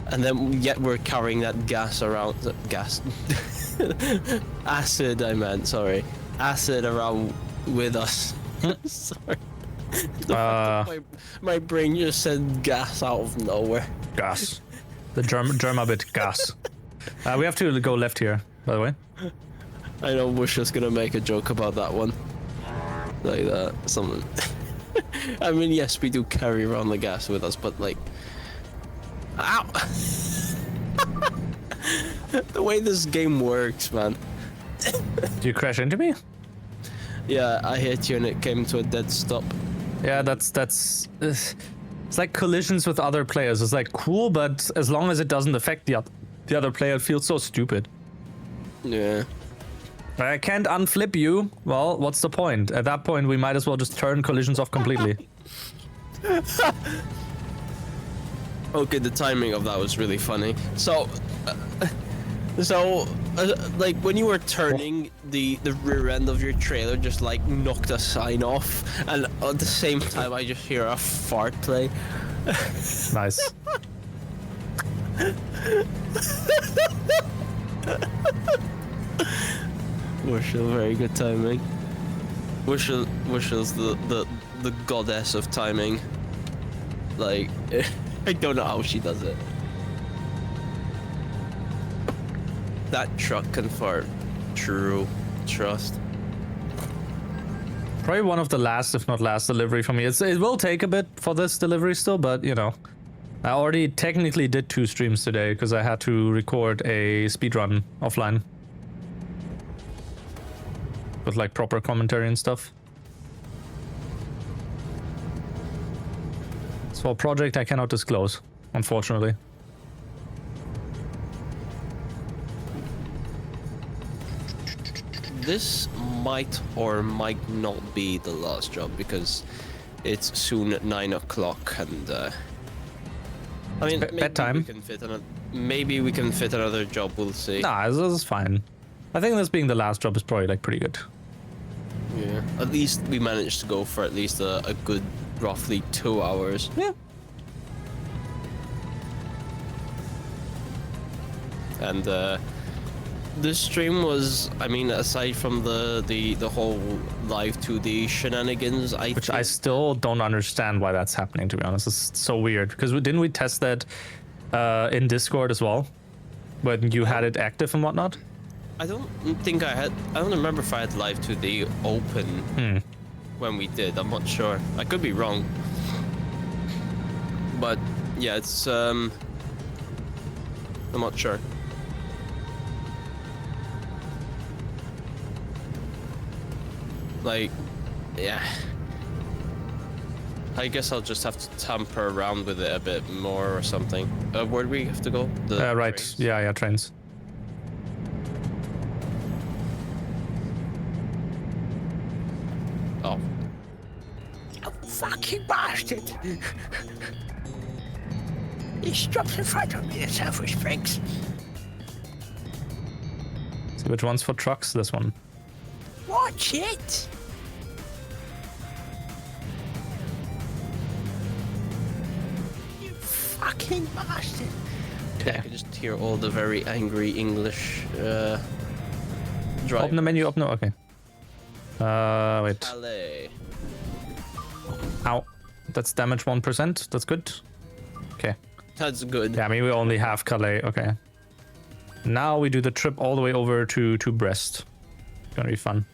S2: And then yet we're carrying that gas around acid I meant, sorry. Acid around with us. Sorry. My brain just said gas out of nowhere.
S1: Gas. The German bit gas. We have to go left here, by the way.
S2: I know Bush was gonna make a joke about that one. Like that, something. I mean, yes, we do carry around the gas with us, but like... Ow! The way this game works, man.
S1: Did you crash into me?
S2: Yeah, I hit you and it came to a dead stop.
S1: Yeah, that's it's like collisions with other players. It's like cool, but as long as it doesn't affect the other player, it feels so stupid.
S2: Yeah.
S1: I can't unflip you. Well, what's the point? At that point, we might as well just turn collisions off completely.
S2: Okay, the timing of that was really funny. So, like when you were turning, the rear end of your trailer just like knocked a sign off, and at the same time I just hear a fart play.
S1: Nice.
S2: Wishel, very good timing. Wishel's the goddess of timing. Like, I don't know how she does it. That truck can fart. True. Trust.
S1: Probably one of the last, if not last, delivery for me. It will take a bit for this delivery still, but you know, I already technically did 2 streams today because I had to record a speedrun offline with like proper commentary and stuff. It's for a project I cannot disclose, unfortunately.
S2: This might or might not be the last job because it's soon at 9 o'clock and I mean,
S1: bedtime.
S2: Maybe we can fit another job, we'll see.
S1: Nah, this is fine. I think this being the last job is probably like pretty good.
S2: Yeah, at least we managed to go for at least a good roughly 2 hours.
S1: Yeah.
S2: And this stream was, I mean, aside from the whole live 2D shenanigans,
S1: Which I still don't understand why that's happening, to be honest. It's so weird. Because didn't we test that in Discord as well? When you had it active and whatnot?
S2: I don't remember if I had live 2D open when we did. I'm not sure. I could be wrong. But yeah, it's I'm not sure. Like, yeah. I guess I'll just have to tamper around with it a bit more or something. Where do we have to go?
S1: Right.
S2: Trains?
S1: Yeah, trains.
S2: Oh.
S6: You fucking bastard! He stops in front of me, the selfish pricks.
S1: So which one's for trucks? This one.
S6: Watch it! You fucking bastard!
S2: Yeah, I can just hear all the very angry English drivers.
S1: Open the menu, open the... Okay. Wait.
S2: Calais.
S1: Ow. That's damage 1%. That's good. Okay.
S2: That's good.
S1: Yeah, I mean, we only have Calais. Okay. Now we do the trip all the way over to Brest. Gonna be fun.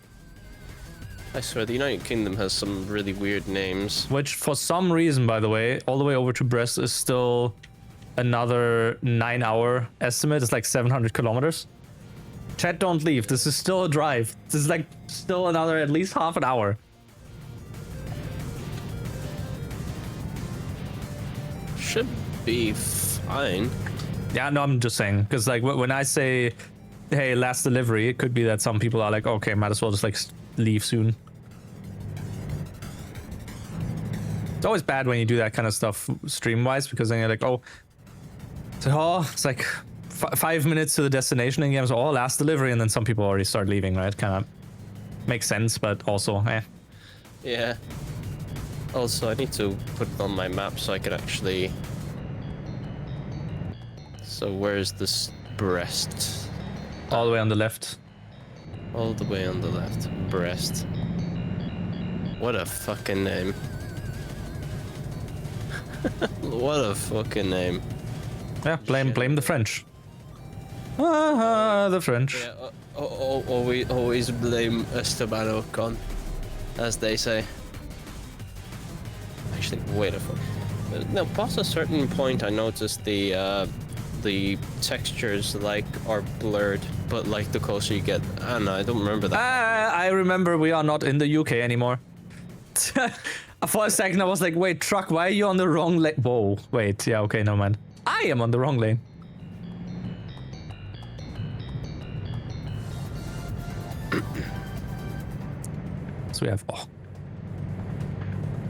S2: I swear, the United Kingdom has some really weird names.
S1: Which, for some reason, by the way, all the way over to Brest is still another 9-hour estimate. It's like 700 kilometers. Chat, don't leave. This is still a drive. This is like still another at least half an hour.
S2: Should be fine.
S1: Yeah, no, I'm just saying. Because like when I say, hey, last delivery, it could be that some people are like, okay, might as well just like leave soon. It's always bad when you do that kind of stuff stream-wise, because then you're like, oh, so it's like 5 minutes to the destination, and games, oh, last delivery, and then some people already start leaving, right? Kind of makes sense, but also, eh.
S2: Yeah. Also, I need to put it on my map so I can actually... So where's this Brest?
S1: All the way on the left.
S2: All the way on the left. Brest. What a fucking name. What a fucking name.
S1: Yeah, blame the French. The French.
S2: Yeah, always blame Esteban Ocon, as they say. Actually, wait a fuck. No, past a certain point, I noticed the textures like are blurred, but like the closer you get, I don't know, I don't remember that.
S1: I remember we are not in the UK anymore. For a second I was like, wait, truck, why are you on the wrong lane? Whoa, wait, yeah, okay, no mind. I am on the wrong lane. So we have, oh.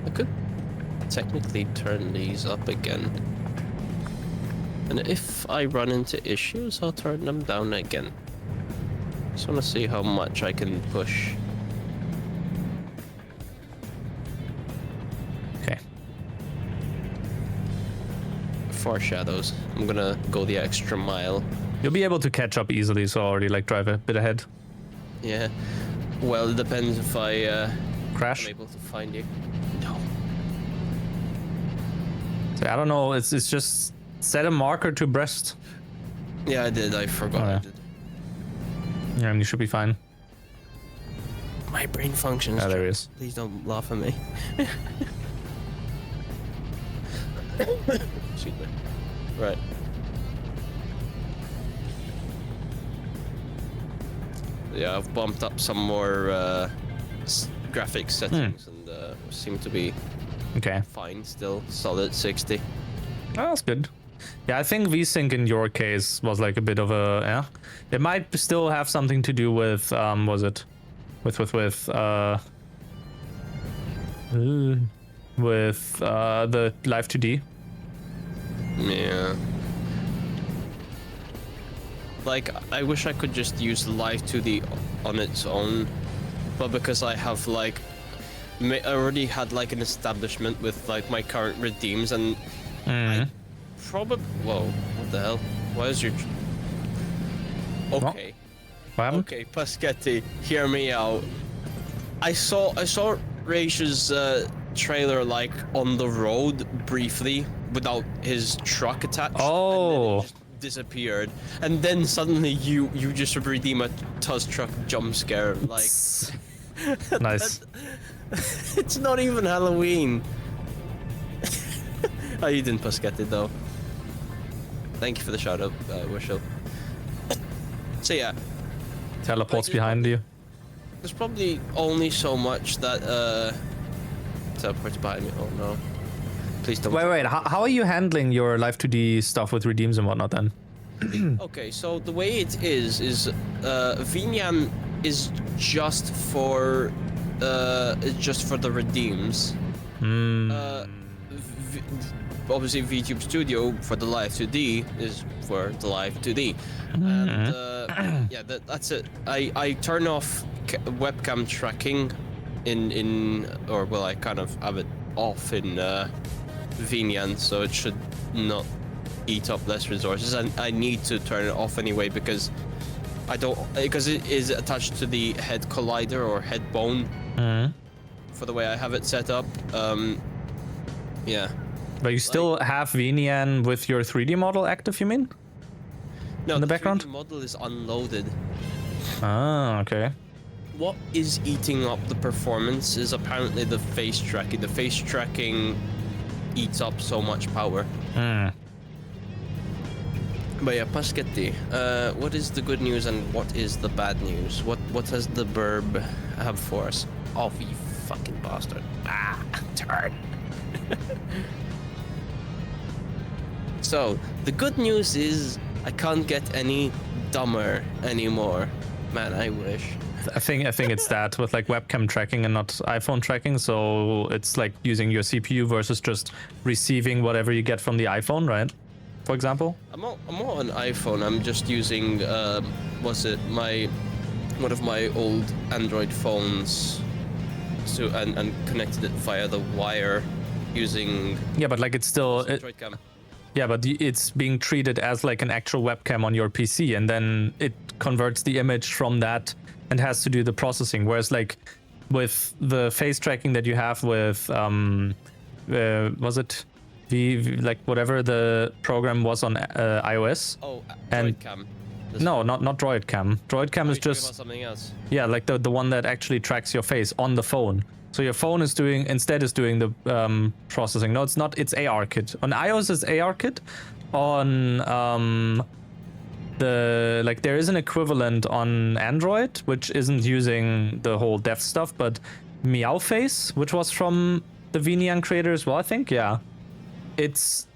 S2: I could technically turn these up again. And if I run into issues, I'll turn them down again. Just want to see how much I can push.
S1: Okay.
S2: Foreshadows. I'm gonna go the extra mile.
S1: You'll be able to catch up easily, so already like drive a bit ahead.
S2: Yeah. Well, it depends if I
S1: Crash?
S2: am able to find you. No.
S1: So I don't know, it's just set a marker to Brest.
S2: Yeah, I did. I forgot.
S1: Oh, yeah.
S2: I did.
S1: Yeah, and you should be fine.
S2: My brain functions.
S1: Yeah, there he is.
S2: Please don't laugh at me. Excuse me. Right. Yeah, I've bumped up some more graphics settings and seem to be
S1: Okay.
S2: fine still. Solid 60.
S1: Oh, that's good. Yeah, I think VSync in your case was like a bit of a, yeah. It might still have something to do with, was it? With the Live 2D.
S2: Yeah. Like, I wish I could just use Live 2D on its own, but because I have like, I already had like an establishment with like my current redeems, and I probably, whoa, what the hell? Why is your? Okay.
S1: What happened?
S2: Okay, Paschetti, hear me out. I saw Raych's trailer like on the road briefly without his truck attached.
S1: Oh.
S2: And then it just disappeared, and then suddenly you just redeem a Tuz truck jump scare like.
S1: Nice.
S2: It's not even Halloween. Oh, you didn't Paschetti though. Thank you for the shout out, Wishel. So yeah.
S1: Teleports behind you.
S2: There's probably only so much that teleports behind me. Oh no. Please don't.
S1: Wait, how are you handling your Live 2D stuff with redeems and whatnot then?
S2: Okay, so the way it is Vinyan is just for the redeems. Obviously VTube Studio for the Live 2D is for the Live 2D. And yeah, that's it. I turn off webcam tracking or well, I kind of have it off in Vinyan, so it should not eat up less resources, and I need to turn it off anyway because because it is attached to the head collider or head bone for the way I have it set up. Yeah.
S1: But you still have Vinian with your 3D model active, you mean?
S2: No,
S1: in the
S2: 3D
S1: background?
S2: model is unloaded.
S1: Ah, okay.
S2: What is eating up the performance is apparently the face tracking. The face tracking eats up so much power.
S1: Hmm.
S2: But yeah, Paschetti, what is the good news and what is the bad news? What does the burb have for us? Oh, you fucking bastard. Ah, turn. So, the good news is I can't get any dumber anymore. Man, I wish.
S1: I think it's that with like webcam tracking and not iPhone tracking. So it's like using your CPU versus just receiving whatever you get from the iPhone, right? For example.
S2: I'm more on iPhone. I'm just using one of my old Android phones and connected it via the wire using
S1: Yeah, but like it's still
S2: Android cam.
S1: yeah, but it's being treated as like an actual webcam on your PC, and then it converts the image from that and has to do the processing. Whereas like with the face tracking that you have with was it like whatever the program was on iOS?
S2: Oh,
S1: And-
S2: Android cam.
S1: No, not Droid Cam. Droid Cam
S2: Oh,
S1: is
S2: you're talking
S1: just
S2: about something else.
S1: yeah, like the one that actually tracks your face on the phone. So your phone is doing the processing. No, it's not. It's ARKit. On iOS, it's ARKit. On there is an equivalent on Android, which isn't using the whole dev stuff, but Meowface, which was from the Vinian creator as well, I think. Yeah, it's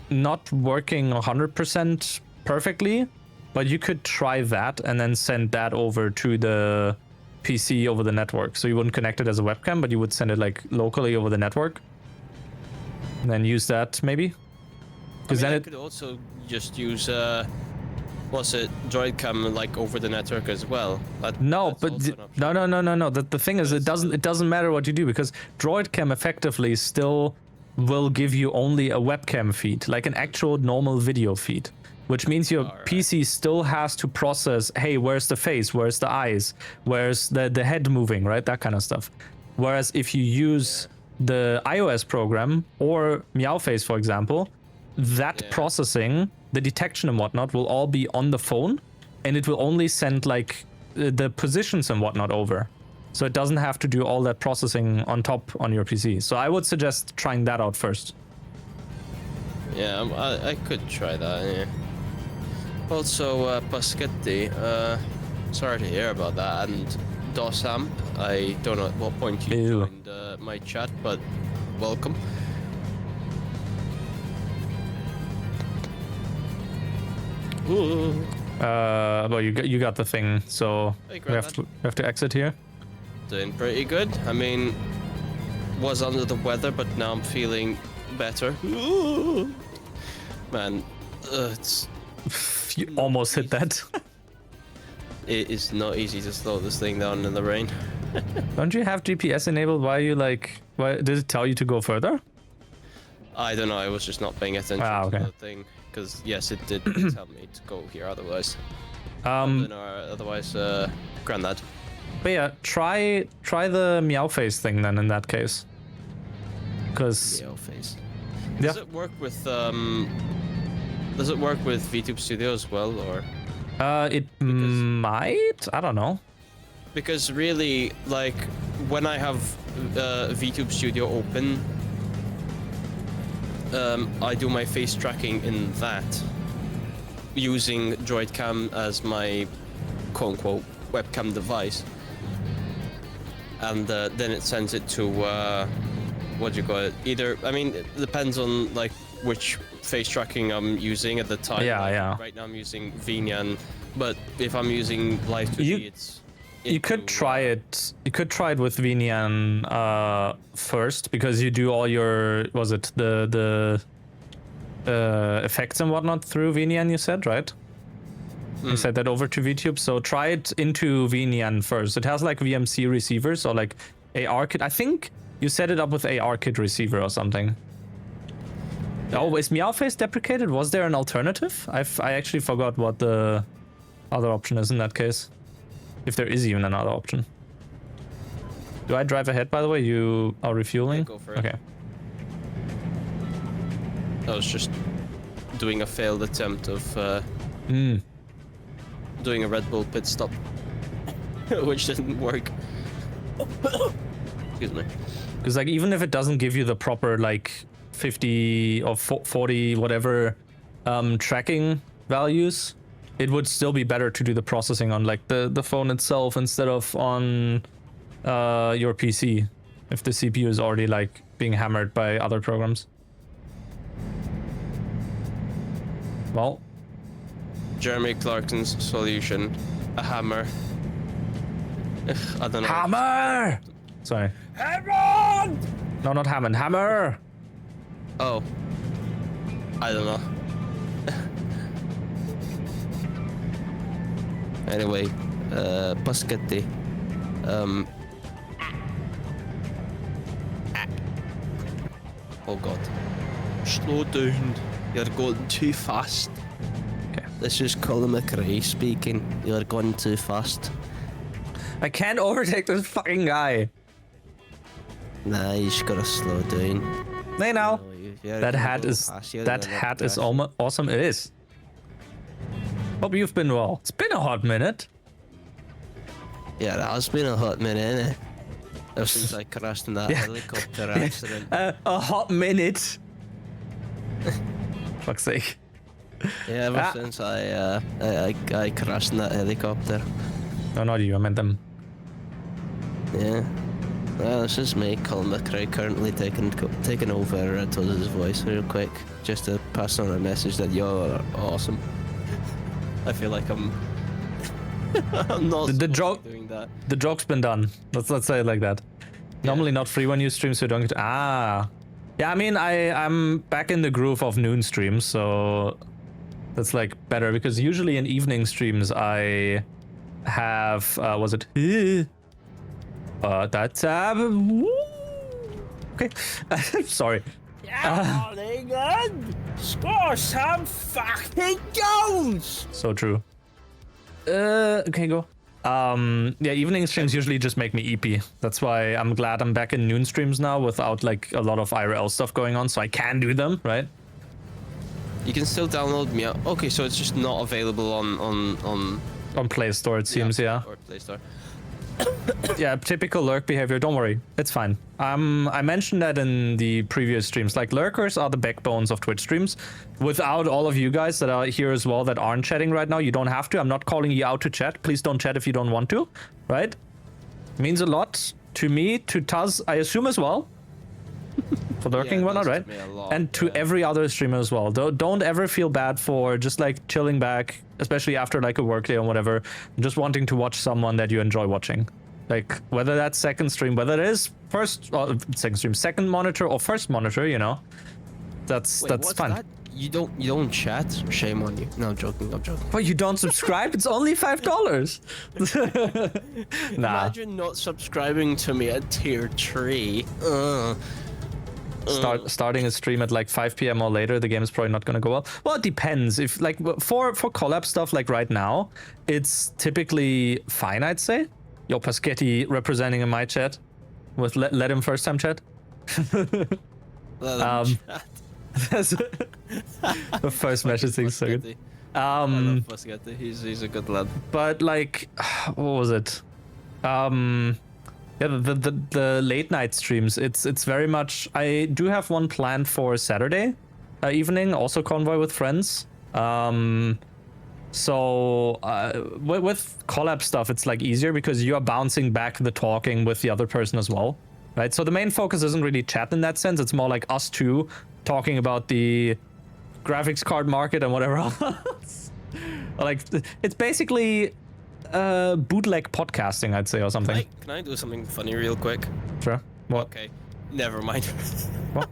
S1: not working 100% perfectly, but you could try that and then send that over to the PC over the network. So you wouldn't connect it as a webcam, but you would send it like locally over the network and then use that maybe. Because
S2: I
S1: then
S2: could also just use Droid cam like over the network as well.
S1: no,
S2: That's
S1: but
S2: also an option.
S1: no. The thing is, it doesn't matter what you do, because Droid Cam effectively still will give you only a webcam feed, like an actual normal video feed, which means your PC still has to process, hey, where's the face, where's the eyes, where's the head moving, right? That kind of stuff. Whereas if you use the iOS program or Meowface, for example, that processing, the detection and whatnot will all be on the phone, and it will only send like the positions and whatnot over. So it doesn't have to do all that processing on top on your PC. So I would suggest trying that out first.
S2: Yeah, I could try that. Yeah. Also, Paschetti, sorry to hear about that, and Dosamp, I don't know at what point you
S1: Ew.
S2: joined my chat, but welcome. Ooh.
S1: Well, you got the thing, so
S2: Hey,
S1: we have to exit here.
S2: Doing pretty good. I mean, was under the weather, but now I'm feeling better. Man, it's
S1: You almost hit that.
S2: it is not easy to slow this thing down in the rain.
S1: Don't you have GPS enabled? Why did it tell you to go further?
S2: I don't know. I was just not paying attention
S1: okay.
S2: to the thing because yes, it did tell me to go here. Otherwise, Grandad.
S1: But yeah, try the Meowface thing then in that case. Because
S2: Face.
S1: Yeah.
S2: Does it work with VTube Studio as well, or?
S1: it might. I don't know.
S2: Because really, like, when I have VTube Studio open, I do my face tracking in that, using Droid Cam as my quote-unquote webcam device. And then it sends it to, what do you call it? Either, I mean, it depends on, like, which face tracking I'm using at the time.
S1: Yeah,
S2: Like,
S1: yeah.
S2: Right now I'm using Vinian, but if I'm using Live 2D, it's...
S1: You could try it. You could try it with Vinian first, because you do all your the effects and whatnot through Vinian. You said, right? You said that over to VTube. So try it into Vinian first. It has like VMC receivers or like ARKit. I think you set it up with ARKit receiver or something. Oh, is Meowface deprecated? Was there an alternative? I actually forgot what the other option is in that case. If there is even another option. Do I drive ahead, by the way? You are refueling?
S2: Yeah, go for it.
S1: Okay.
S2: I was just doing a failed attempt of doing a Red Bull pit stop, which didn't work. Excuse me.
S1: Because like even if it doesn't give you the proper like 50 or 40 whatever tracking values, it would still be better to do the processing on like the phone itself instead of on your PC if the CPU is already like being hammered by other programs. Well,
S2: Jeremy Clarkson's solution: a hammer. I don't know.
S1: hammer! Sorry. Hammond! No, not Hammond. Hammer!
S2: Oh, I don't know. Anyway, Paschetti. Oh god. Slow down. You're going too fast.
S1: Okay.
S2: This is Colin McRae speaking. You're going too fast.
S1: I can't overtake this fucking guy.
S2: Nah, you just gotta slow down.
S1: Hey now.
S2: No, you're
S1: That
S2: gonna
S1: hat
S2: go
S1: is
S2: fast, you're
S1: that
S2: gonna
S1: hat is
S2: crash.
S1: awesome. It is. Hope you've been well. It's been a hot minute.
S2: Yeah, that has been a hot minute, innit? Ever since I crashed in that helicopter accident.
S1: A hot minute. Fuck's sake.
S2: Yeah, ever since I crashed in that helicopter.
S1: No, not you. I meant them.
S2: Yeah. Well, this is me, Colin McRae, currently taking over Toza's voice real quick, just to pass on a message that you're awesome. I feel like I'm not
S1: The
S2: supposed to
S1: joke-
S2: be doing that.
S1: The joke's been done. Let's say it like that. Normally not free when you stream, so you don't get to... Yeah, I mean, I'm back in the groove of noon streams, so that's like better, because usually in evening streams I have... was it... that's... okay. Sorry.
S6: Score some fucking Jones!
S1: So true. Okay, go. Yeah, evening streams usually just make me EP. That's why I'm glad I'm back in noon streams now without like a lot of IRL stuff going on, so I can do them, right?
S2: You can still download me. Okay, so it's just not available on
S1: On Play Store, it seems, yeah.
S2: Or Play Store.
S1: Yeah, typical lurk behavior. Don't worry, it's fine. I mentioned that in the previous streams. Like, lurkers are the backbones of Twitch streams. Without all of you guys that are here as well that aren't chatting right now, you don't have to. I'm not calling you out to chat. Please don't chat if you don't want to, right? Means a lot to me, to Taz, I assume as well. For lurking,
S2: Yeah, it
S1: whatnot,
S2: does
S1: right?
S2: to me a lot,
S1: And to
S2: yeah.
S1: every other streamer as well. Don't ever feel bad for just like chilling back, especially after like a workday or whatever, just wanting to watch someone that you enjoy watching. Like, whether that's second stream, whether it is second monitor or first monitor, you know, that's
S2: What's
S1: fun.
S2: that? You don't chat? Shame on you. No, I'm joking.
S1: But you don't subscribe? It's only $5. Nah.
S2: Imagine not subscribing to me at tier 3.
S1: Starting a stream at like 5 p.m. or later, the game is probably not going to go well. Well, it depends. If like for collab stuff like right now, it's typically fine, I'd say. Yo, Paschetti representing in my chat with let him first time chat. The first message thing so good.
S2: I love Paschetti. He's a good lad.
S1: But like, what was it? Yeah, the late night streams. It's very much. I do have one planned for Saturday evening, also convoy with friends. So with collab stuff, it's like easier because you are bouncing back the talking with the other person as well, right? So the main focus isn't really chat in that sense. It's more like us two talking about the graphics card market and whatever else. Like, it's basically bootleg podcasting, I'd say, or something.
S2: Can I do something funny real quick?
S1: Sure. What?
S2: Okay, never mind.
S1: What?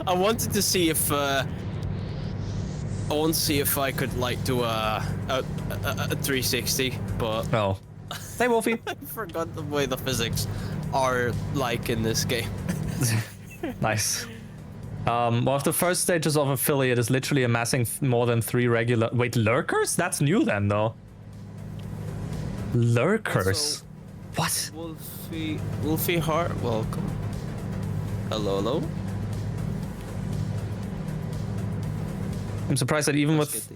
S2: I wanted to see if I could like do a 360, but
S1: Oh. Hey, Wolfie.
S2: I forgot the way the physics are like in this game.
S1: Nice. One of the first stages of affiliate is literally amassing more than 3 regular... Wait, lurkers? That's new then, though. Lurkers?
S2: Also-
S1: What?
S2: Wolfie Hart, welcome. Hello.
S1: I'm surprised that even with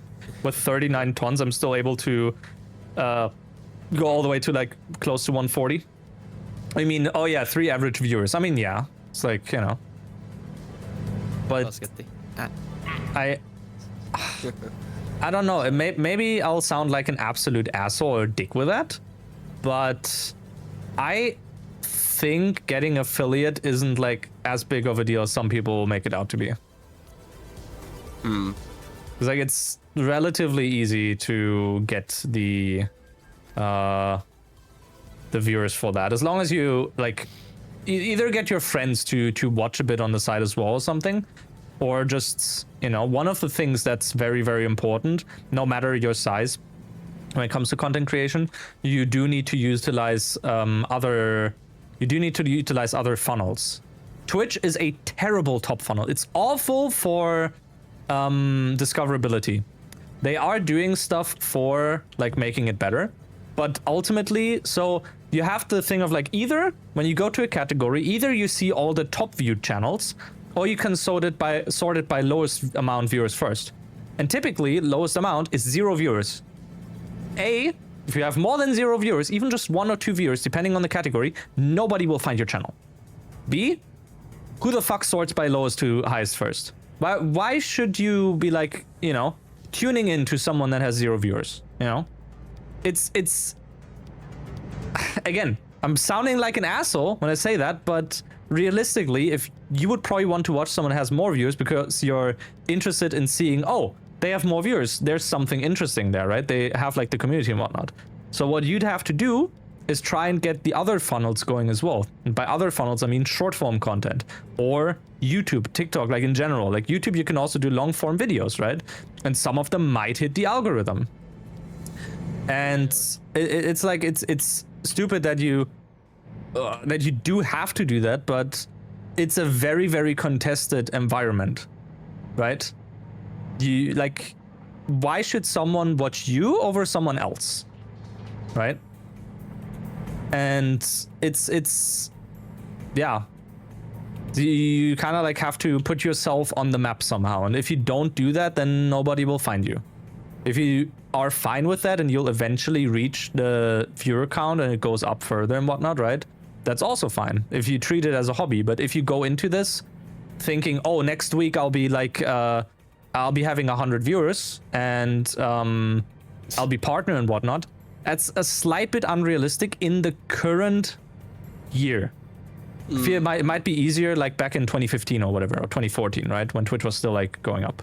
S1: 39 tons, I'm still able to go all the way to like close to 140. I mean, oh yeah, 3 average viewers. I mean, yeah, it's like, you know. But I don't know. Maybe I'll sound like an absolute asshole or dick with that, but I think getting affiliate isn't like as big of a deal as some people make it out to be. It's like it's relatively easy to get the viewers for that, as long as you like either get your friends to watch a bit on the side as well or something, or just, you know, one of the things that's very, very important, no matter your size, when it comes to content creation, you do need to utilize other funnels. Twitch is a terrible top funnel. It's awful for discoverability. They are doing stuff for like making it better, but ultimately, so you have the thing of like, either when you go to a category, either you see all the top viewed channels, or you can sort it by lowest amount viewers first. And typically, lowest amount is 0 viewers. A, if you have more than 0 viewers, even just 1 or 2 viewers, depending on the category, nobody will find your channel. B, who the fuck sorts by lowest to highest first? Why should you be like, you know, tuning into someone that has 0 viewers, you know? It's again, I'm sounding like an asshole when I say that, but realistically, if you would probably want to watch someone who has more viewers because you're interested in seeing, oh, they have more viewers, there's something interesting there, right? They have like the community and whatnot. So what you'd have to do is try and get the other funnels going as well. And by other funnels, I mean short form content or YouTube, TikTok, like in general. Like YouTube, you can also do long form videos, right? And some of them might hit the algorithm. And it's like, it's stupid that you do have to do that, but it's a very, very contested environment, right? You like, why should someone watch you over someone else, right? And it's yeah, you kind of like have to put yourself on the map somehow, and if you don't do that, then nobody will find you. If you are fine with that and you'll eventually reach the viewer count and it goes up further and whatnot, right? That's also fine if you treat it as a hobby. But if you go into this thinking, oh, next week I'll be like, I'll be having 100 viewers and I'll be partner and whatnot, that's a slight bit unrealistic in the current year. It might be easier like back in 2015 or whatever, or 2014, right? When Twitch was still like going up.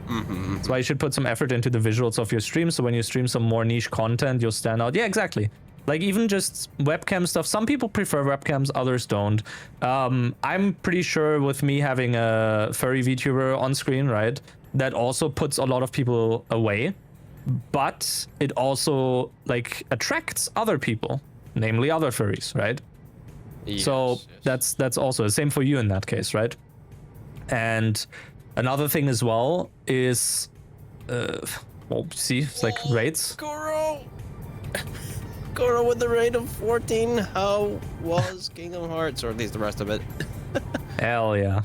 S1: That's why you should put some effort into the visuals of your stream, so when you stream some more niche content, you'll stand out. Yeah, exactly. Like even just webcam stuff. Some people prefer webcams, others don't. I'm pretty sure with me having a furry VTuber on screen, right, that also puts a lot of people away. But it also like attracts other people, namely other furries, right? Yes, so yes. That's also the same for you in that case, right? And another thing as well is, well, see, it's like rates.
S2: Goro with the rate of 14. How was Kingdom Hearts, or at least the rest of it?
S1: Hell yeah.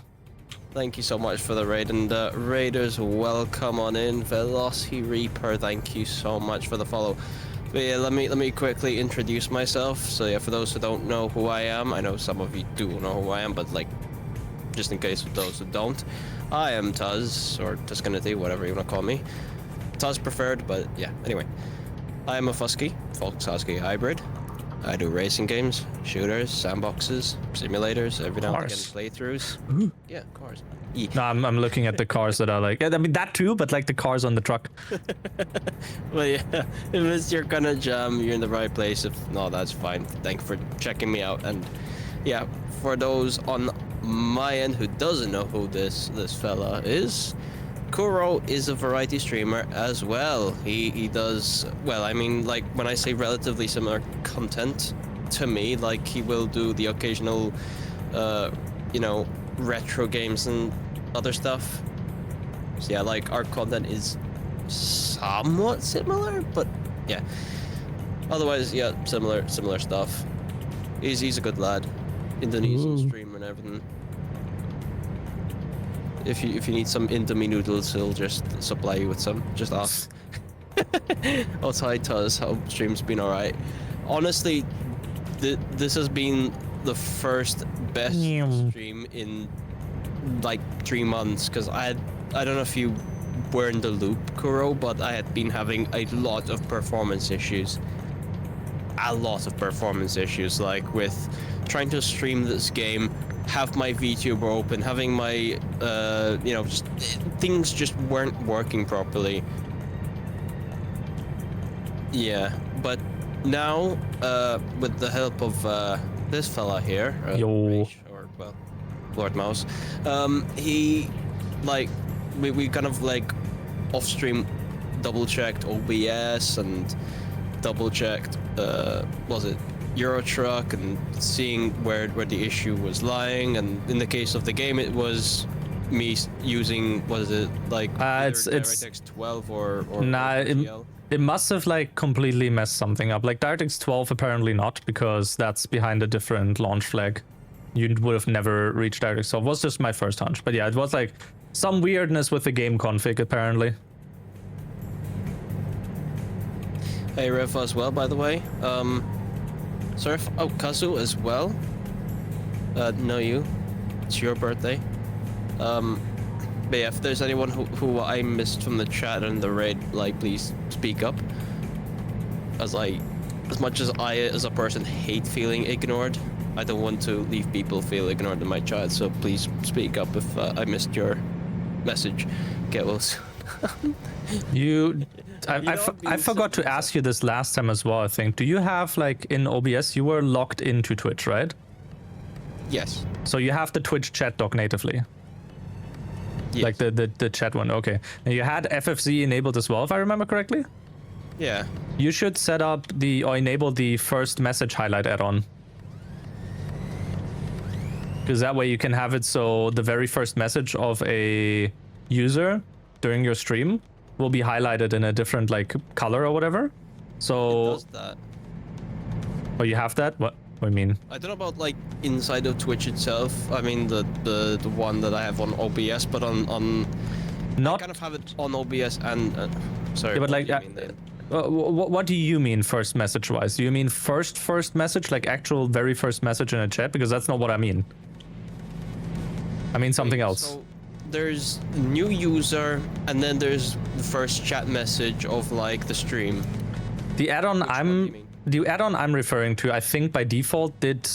S2: Thank you so much for the raid, and raiders, welcome on in. Velocity Reaper, thank you so much for the follow. But yeah, let me quickly introduce myself. So yeah, for those who don't know who I am, I know some of you do know who I am, but like, just in case of those who don't, I am Tuz, or Tuscanity, whatever you want to call me. Tuz preferred, but yeah, anyway. I am a Fusky, Fox Husky hybrid. I do racing games, shooters, sandboxes, simulators, every now and again playthroughs.
S1: Ooh.
S2: Yeah, cars.
S1: No, I'm looking at the cars that are like, yeah, I mean that too, but like the cars on the truck.
S2: Well, yeah, if it's your kind of jam, you're in the right place. If no, that's fine. Thank you for checking me out. And yeah, for those on my end who doesn't know who this fella is, Kuro is a variety streamer as well. He does, well, I mean, like when I say relatively similar content to me, like he will do the occasional, you know, retro games and other stuff. So yeah, like our content is somewhat similar, but yeah. Otherwise, yeah, similar stuff. He's a good lad. Indonesian streamer and everything. If you need some Indomie noodles, he'll just supply you with some. Just ask. Outside tell us how stream's been alright. Honestly, this has been the first best stream in like 3 months, because I don't know if you were in the loop, Kuro, but I had been having a lot of performance issues. Like with trying to stream this game, have my VTuber open, having my you know, just things just weren't working properly. Yeah, but now with the help of this fella here, Raych, or well, Lord Mouse, he like we kind of like off stream double checked OBS and double checked was it Euro Truck, and seeing where the issue was lying. And in the case of the game, it was me using, was it like
S1: it's
S2: DirectX 12 or
S1: nah, it must have like completely messed something up. Like DirectX 12 apparently not, because that's behind a different launch flag. You would have never reached DirectX 12. It was just my first hunch, but yeah, it was like some weirdness with the game config apparently.
S2: Hey Rev as well, by the way. Surf, oh, Kazu as well. Know you. It's your birthday. But yeah, if there's anyone who I missed from the chat and the raid, like, please speak up. As much as I, as a person, hate feeling ignored, I don't want to leave people feel ignored in my chat, so please speak up if I missed your message. Get well soon.
S1: I forgot to ask you this last time as well, I think. Do you have, like, in OBS, you were logged into Twitch, right?
S2: Yes.
S1: So you have the Twitch chat doc natively?
S2: Yes.
S1: Like the chat one, okay. And you had FFZ enabled as well, if I remember correctly?
S2: Yeah.
S1: You should set up or enable the first message highlight add-on. Because that way you can have it so the very first message of a user during your stream will be highlighted in a different like color or whatever. So
S2: It does that.
S1: Oh, you have that? What do you mean?
S2: I don't know about like inside of Twitch itself. I mean the one that I have on OBS, but on
S1: not
S2: I kind of have it on OBS and sorry.
S1: yeah, but
S2: what
S1: like
S2: do you mean then?
S1: what do you mean first message wise? Do you mean first message, like actual very first message in a chat? Because that's not what I mean. I mean something else.
S2: So there's new user, and then there's the first chat message of like the stream.
S1: The add-on I'm referring to, I think by default did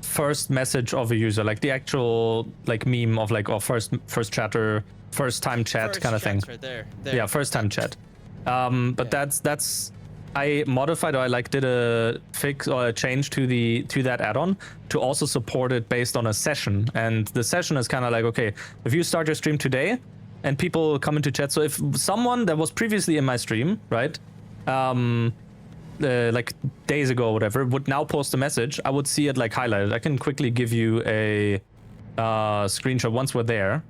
S1: first message of a user, like the actual like meme of like first chatter, first time chat kind of thing.
S2: There.
S1: Yeah, first time chat. But
S2: Yeah.
S1: that's I modified, or I like did a fix or a change to that add-on to also support it based on a session. And the session is kind of like, okay, if you start your stream today and people come into chat, so if someone that was previously in my stream, right, like days ago or whatever, would now post a message, I would see it like highlighted. I can quickly give you a screenshot once we're there.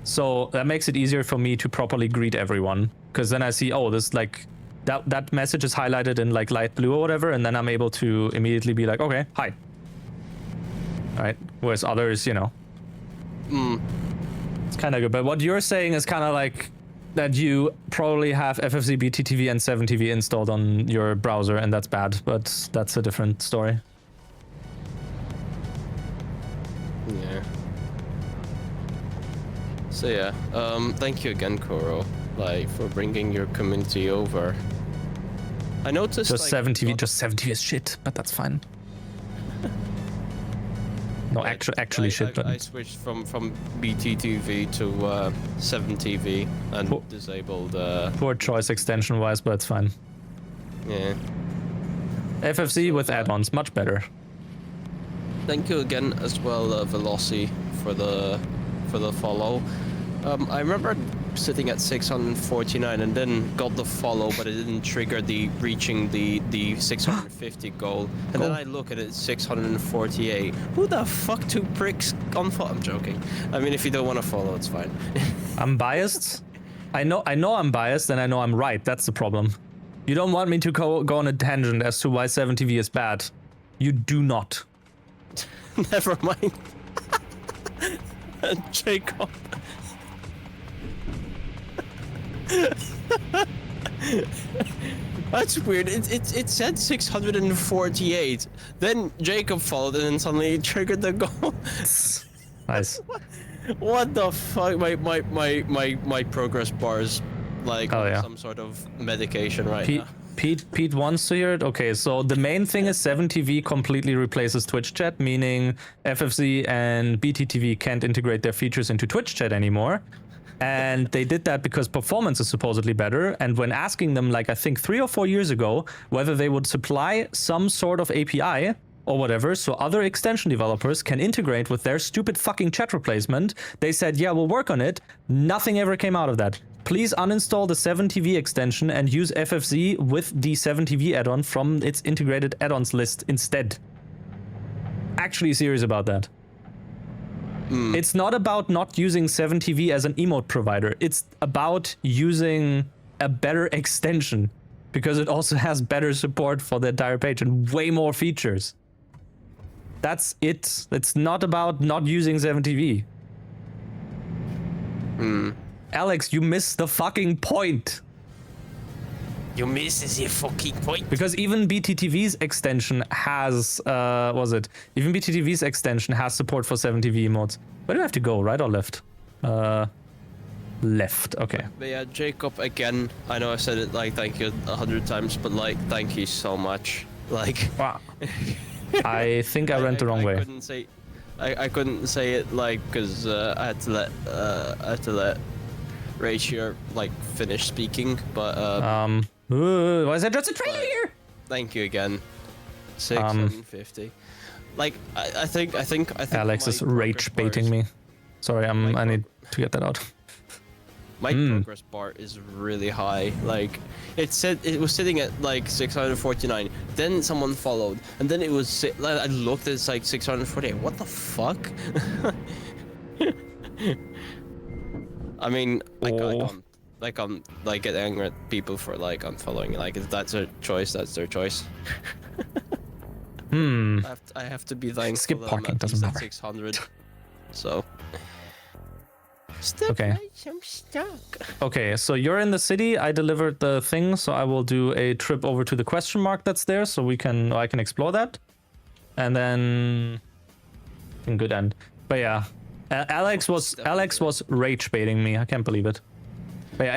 S1: So that makes it easier for me to properly greet everyone, because then I see, oh, this like that message is highlighted in like light blue or whatever, and then I'm able to immediately be like, okay, hi. All right. Whereas others, you know, it's kind of good. But what you're saying is kind of like that you probably have FFZ, BTTV, and 7TV installed on your browser, and that's bad. But that's a different story.
S2: Yeah. So yeah, thank you again, Koro, like for bringing your community over. I noticed
S1: Just
S2: like,
S1: 7TV, just 7TV is shit, but that's fine. No, actually shit. But
S2: I switched from BTTV to 7TV and disabled.
S1: poor choice extension-wise, but it's fine.
S2: Yeah.
S1: FFZ with add-ons, much better.
S2: Thank you again as well, Veloci, for the follow. I remember sitting at 649 and then got the follow, but it didn't trigger the reaching the 650 goal. And then I look at it, 648. Who the fuck two pricks unfollow? I'm joking. I mean, if you don't want to follow, it's fine.
S1: I'm biased. I know I'm biased, and I know I'm right. That's the problem. You don't want me to go on a tangent as to why 7TV is bad. You do not.
S2: Never mind. Jacob. That's weird. It said 648. Then Jacob followed and then suddenly it triggered the goal.
S1: Nice.
S2: What the fuck? My progress bar is like some sort of medication right now.
S1: Pete wants to hear it. Okay, so the main thing is 7TV completely replaces Twitch chat, meaning FFC and BTTV can't integrate their features into Twitch chat anymore. And they did that because performance is supposedly better. And when asking them, like I think 3 or 4 years ago, whether they would supply some sort of API or whatever, so other extension developers can integrate with their stupid fucking chat replacement, they said, yeah, we'll work on it. Nothing ever came out of that. Please uninstall the 7TV extension and use FFC with the 7TV add-on from its integrated add-ons list instead. Actually serious about that. It's not about not using 7TV as an emote provider. It's about using a better extension because it also has better support for the entire page and way more features. That's it. It's not about not using 7TV. Alex, you missed the fucking point.
S2: You missed the fucking point.
S1: Because even BTTV's extension has, even BTTV's extension has support for 7TV emotes. Where do I have to go, right or left? Left, okay.
S2: But yeah, Jacob, again, I know I said it like thank you 100 times, but like thank you so much. Like,
S1: wow. I think I went the wrong way.
S2: I couldn't say it like because I had to let Raych here like finish speaking, but
S1: why is that just a trailer here?
S2: Thank you again. 650. Like I think
S1: Alex is rage baiting me. Sorry, I need to get that out.
S2: My progress bar is really high. Like it was sitting at like 649. Then someone followed, and then it was I looked, it's like 648. What the fuck? I mean, I can't like get angry at people for like unfollowing. Like if that's their choice, that's their choice. I have to be thankful.
S1: Skip
S2: that
S1: parking
S2: I'm at
S1: doesn't
S2: least at
S1: matter.
S2: 600. So.
S1: Okay.
S2: I'm stuck.
S1: Okay, so you're in the city. I delivered the thing, so I will do a trip over to the question mark that's there, so I can explore that, and then in good end. But yeah, Alex was rage baiting me. I can't believe it. But yeah,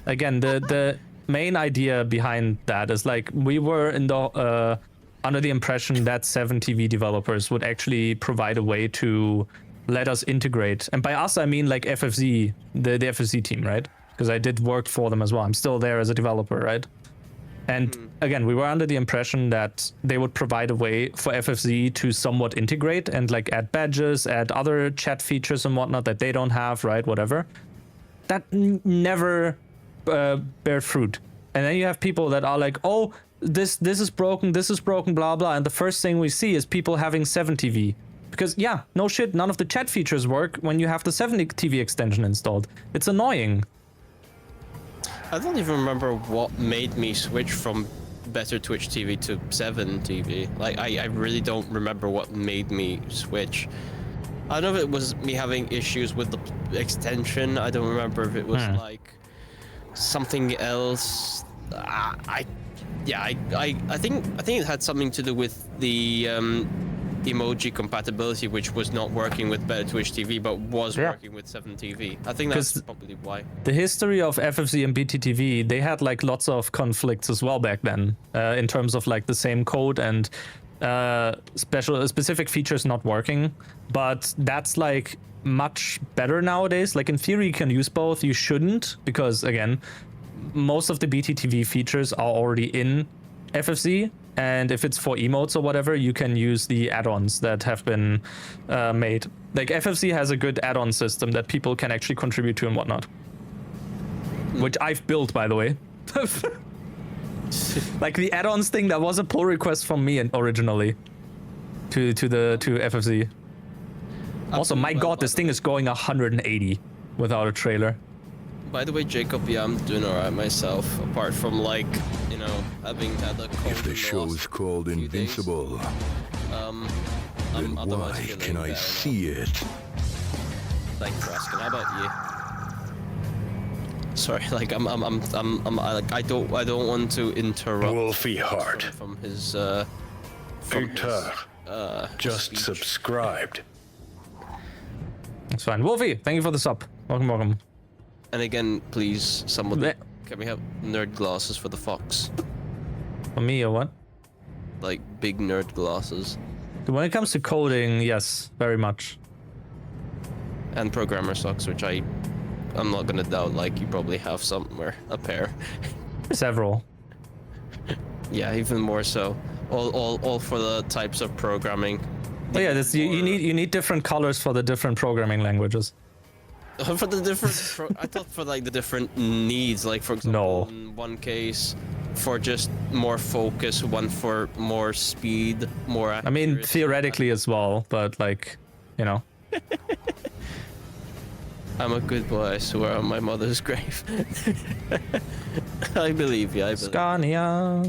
S1: again, the main idea behind that is like we were in the under the impression that 7TV developers would actually provide a way to let us integrate, and by us I mean like FFC, the FFC team, right? Because I did work for them as well. I'm still there as a developer, right? And again, we were under the impression that they would provide a way for FFC to somewhat integrate and like add badges, add other chat features and whatnot that they don't have, right? Whatever. That never bear fruit. And then you have people that are like, oh, this is broken, blah blah, and the first thing we see is people having 7TV. Because, yeah, no shit, none of the chat features work when you have the 7TV extension installed. It's annoying.
S2: I don't even remember what made me switch from better Twitch TV to 7TV. Like, I really don't remember what made me switch. I don't know if it was me having issues with the extension. I don't remember if it was, like, something else. I think it had something to do with the emoji compatibility, which was not working with better Twitch TV, but was working with 7TV. I think that's probably why.
S1: The history of FFC and BTTV, they had like lots of conflicts as well back then, in terms of like the same code and specific features not working. But that's like much better nowadays. Like in theory, you can use both. You shouldn't, because again, most of the BTTV features are already in FFC. And if it's for emotes or whatever, you can use the add-ons that have been made. Like FFC has a good add-on system that people can actually contribute to and whatnot, which I've built, by the way. Like the add-ons thing, that was a pull request from me originally to FFC. Also, my God, this thing is going 180 without a trailer.
S2: By the way, Jacob, yeah, I'm doing alright myself, apart from like, you know, having had a cold.
S8: If the show's called Invincible, then why can I see it?
S2: Thanks for asking. How about you? Sorry, like I don't want to interrupt.
S8: Wolfie Heart.
S2: From his
S8: Peter. Just
S2: speech.
S8: subscribed.
S1: It's fine. Wolfie, thank you for the sub. Welcome.
S2: And again, please, someone
S1: Bleh.
S2: can we have nerd glasses for the fox?
S1: For me or what?
S2: Like big nerd glasses.
S1: When it comes to coding, yes, very much.
S2: And programmer socks, which I'm not gonna doubt. Like you probably have somewhere a pair.
S1: Several.
S2: Yeah, even more so. All for the types of programming.
S1: Oh yeah, this, you need different colors for the different programming languages.
S2: For the different, I thought for like the different needs. Like for example,
S1: No.
S2: in one case, for just more focus, one for more speed, more.
S1: I mean,
S2: accuracy.
S1: theoretically as well, but like, you know.
S2: I'm a good boy. I swear on my mother's grave. I believe you. I believe.
S1: Scania.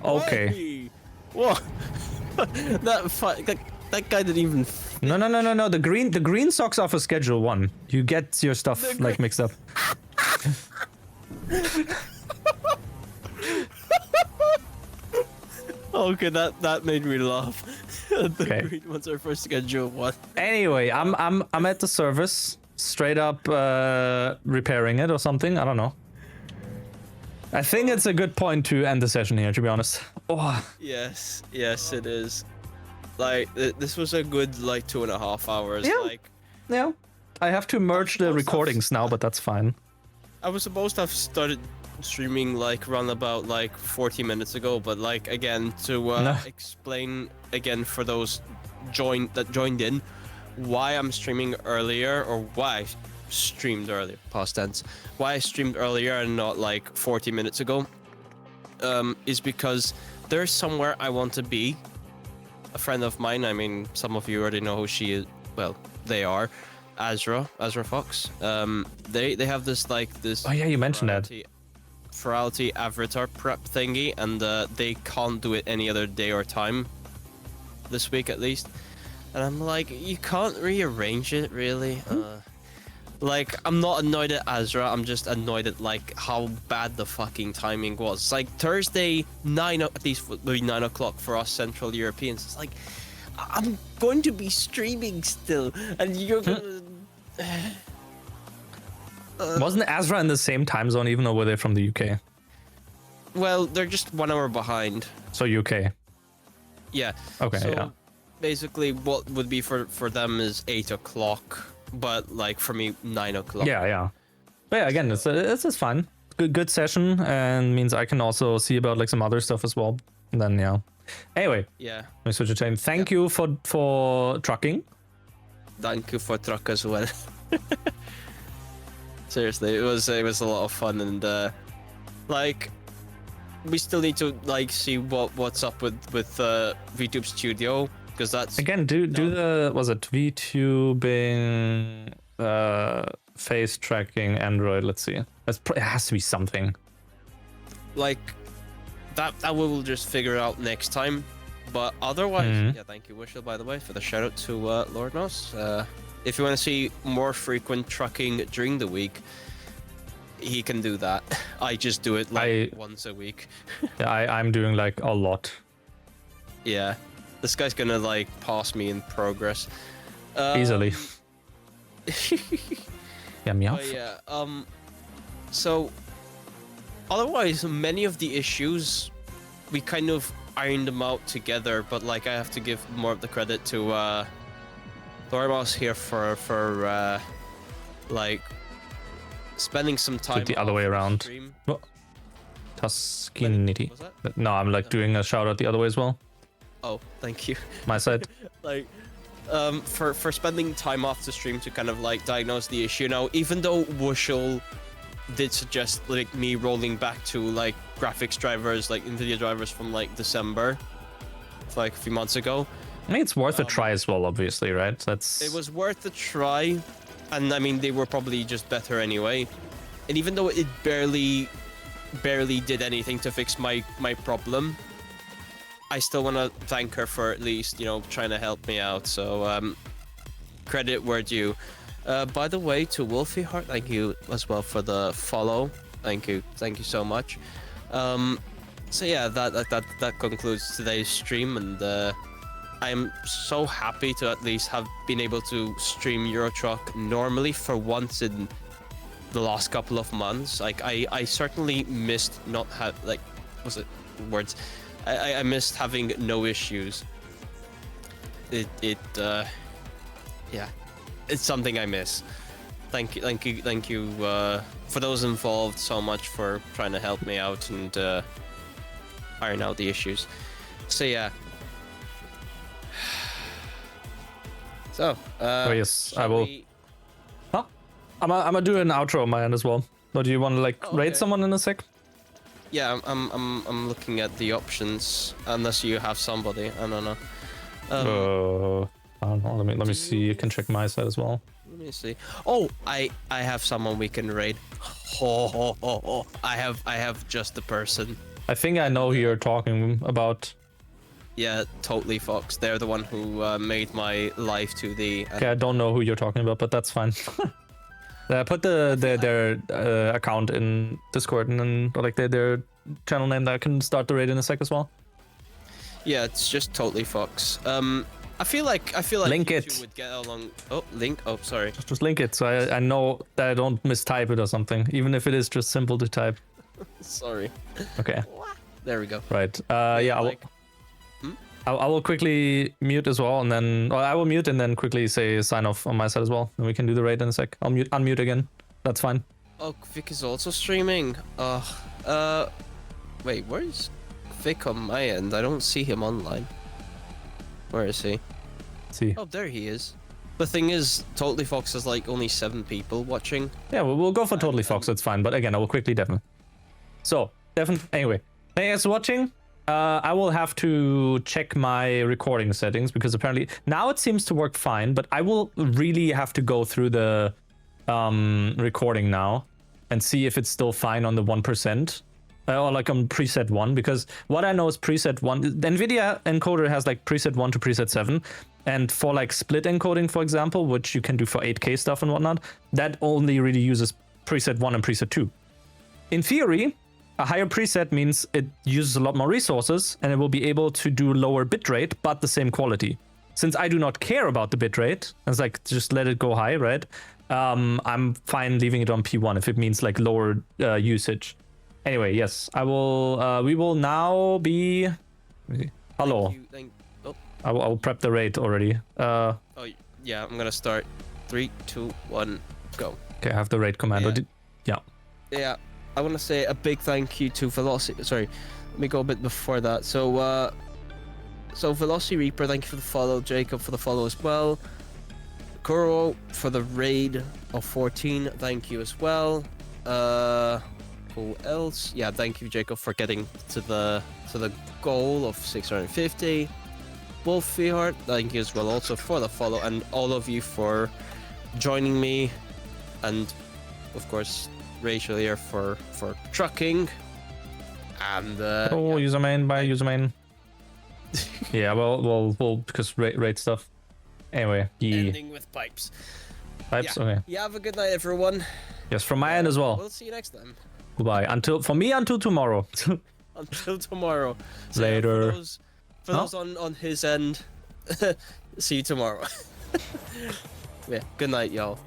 S1: Okay.
S2: Hey! What? that guy didn't even.
S1: No. The green socks are for schedule 1. You get your stuff like mixed up.
S2: Okay, that made me laugh. The
S1: Okay.
S2: green ones are for schedule 1.
S1: Anyway, I'm at the service, straight up repairing it or something. I don't know. I think it's a good point to end the session here, to be honest. Oh,
S2: Yes, it is. Like this was a good like 2.5 hours.
S1: Yeah.
S2: Like
S1: yeah. I have to merge the
S2: Most of-
S1: recordings now, but that's fine.
S2: I was supposed to have started streaming like around about like 40 minutes ago, but like again to
S1: No.
S2: explain again for those joined in why I'm streaming earlier or why I streamed earlier, past tense, why I streamed earlier and not like 40 minutes ago, is because there's somewhere I want to be. A friend of mine, I mean, some of you already know who she is. Well, they are Azra Fox. They have this like this.
S1: Oh yeah, you mentioned that.
S2: Ferality avatar prep thingy, and they can't do it any other day or time. This week at least, and I'm like, you can't rearrange it, really. Like, I'm not annoyed at Azra. I'm just annoyed at like how bad the fucking timing was. It's like Thursday at least maybe 9 o'clock for us Central Europeans. It's like I'm going to be streaming still, and you're gonna.
S1: Wasn't Azra in the same time zone, even though were they from the UK?
S2: Well, they're just 1 hour behind.
S1: So UK.
S2: Yeah.
S1: Okay,
S2: So
S1: yeah.
S2: basically, what would be for them is 8 o'clock, but like for me 9 o'clock.
S1: Yeah. But yeah, again, it's fine. Good session, and means I can also see about like some other stuff as well. And then yeah. Anyway,
S2: Yeah.
S1: let me switch the chain. Thank you for trucking.
S2: Thank you for truck as well. Seriously, it was a lot of fun, and like we still need to like see what's up with VTube Studio, because that's
S1: Again, do the was it VTubing face tracking Android? Let's see. It has to be something.
S2: like that we will just figure out next time. But otherwise, yeah, thank you, Wishel, by the way, for the shout out to Lord Nos. If you want to see more frequent trucking during the week, he can do that. I just do it like once a week.
S1: Yeah, I'm doing like a lot.
S2: Yeah, this guy's gonna like pass me in progress.
S1: Easily. Yeah, meow.
S2: But yeah, so otherwise, many of the issues we kind of ironed them out together, but like I have to give more of the credit to Dormouse here for like spending some time
S1: the other way
S2: off
S1: around.
S2: stream.
S1: Oh, Tuscanity.
S2: Was that?
S1: No, I'm like doing a shout out the other way as well.
S2: Oh, thank you.
S1: My side.
S2: Like for spending time off the stream to kind of like diagnose the issue. Now, even though Wushel did suggest like me rolling back to like graphics drivers, like NVIDIA drivers from like December, like a few months ago,
S1: I think it's worth a try as well, obviously, right?
S2: it was worth a try, and I mean they were probably just better anyway. And even though it barely did anything to fix my problem, I still want to thank her for at least, you know, trying to help me out. So credit where due. By the way, to Wolfie Heart, thank you as well for the follow. Thank you so much. So yeah, that concludes today's stream, and I'm so happy to at least have been able to stream Euro Truck normally for once in the last couple of months. Like I certainly missed not have like what's it words. I missed having no issues. Yeah, it's something I miss. Thank you for those involved so much for trying to help me out and iron out the issues. So yeah. So
S1: oh yes, I will. Huh? I'm gonna do an outro on my end as well. Or do you want to like raid someone in a sec?
S2: Yeah, I'm looking at the options. Unless you have somebody, I don't know.
S1: I don't know. Let me see. You can check my side as well.
S2: Let me see. Oh, I have someone we can raid. I have just the person.
S1: I think I know who you're talking about.
S2: Yeah, totally Fox. They're the one who made my life to the.
S1: Okay, I don't know who you're talking about, but that's fine. Put their account in Discord and then like their channel name that I can start the raid in a sec as well.
S2: Yeah, it's just totally Fox. I feel like
S1: link
S2: you
S1: it.
S2: two would get along. Oh, link. Oh, sorry.
S1: Just link it so I know that I don't mistype it or something, even if it is just simple to type.
S2: Sorry.
S1: Okay.
S2: There we go.
S1: Right. Yeah. I will quickly mute as well, and then I will mute and then quickly say sign off on my side as well. Then we can do the raid in a sec. I'll unmute again. That's fine.
S2: Oh, Vic is also streaming. Wait, where is Vic on my end? I don't see him online. Where is he?
S1: See.
S2: Oh, there he is. The thing is, Totally Fox has like only 7 people watching.
S1: Yeah, we'll go for Totally Fox. That's fine. But again, I will quickly Devin. So Devin. Anyway, thank you guys for watching. I will have to check my recording settings because apparently now it seems to work fine, but I will really have to go through the recording now and see if it's still fine on the 1% or like on preset 1, because what I know is preset 1, the NVIDIA encoder has like preset 1 to preset 7, and for like split encoding, for example, which you can do for 8K stuff and whatnot, that only really uses preset 1 and preset 2. In theory, a higher preset means it uses a lot more resources and it will be able to do lower bitrate, but the same quality. Since I do not care about the bitrate, it's like just let it go high, right? I'm fine leaving it on P1 if it means like lower usage. Anyway, yes, I will. We will now be. Hello. I will prep the raid already.
S2: Oh yeah, I'm gonna start. 3, 2, 1, go.
S1: Okay, I have the raid commando.
S2: Yeah. I want to say a big thank you to Velocity. Sorry, let me go a bit before that. So Velocity Reaper, thank you for the follow. Jacob for the follow as well. Kuro for the raid of 14, thank you as well. Who else? Yeah, thank you, Jacob, for getting to the goal of 650. Wolfie Heart, thank you as well, also for the follow, and all of you for joining me, and of course. Rachel here for trucking, and
S1: username by username. Yeah, well, because raid stuff. Anyway,
S2: ending with pipes.
S1: Pipes,
S2: yeah.
S1: Okay.
S2: Yeah, have a good night, everyone.
S1: Yes, from my end as well.
S2: We'll see you next time.
S1: Goodbye. Until tomorrow.
S2: Until tomorrow. So
S1: later.
S2: Yeah, for those on his end, see you tomorrow. Yeah. Good night, y'all.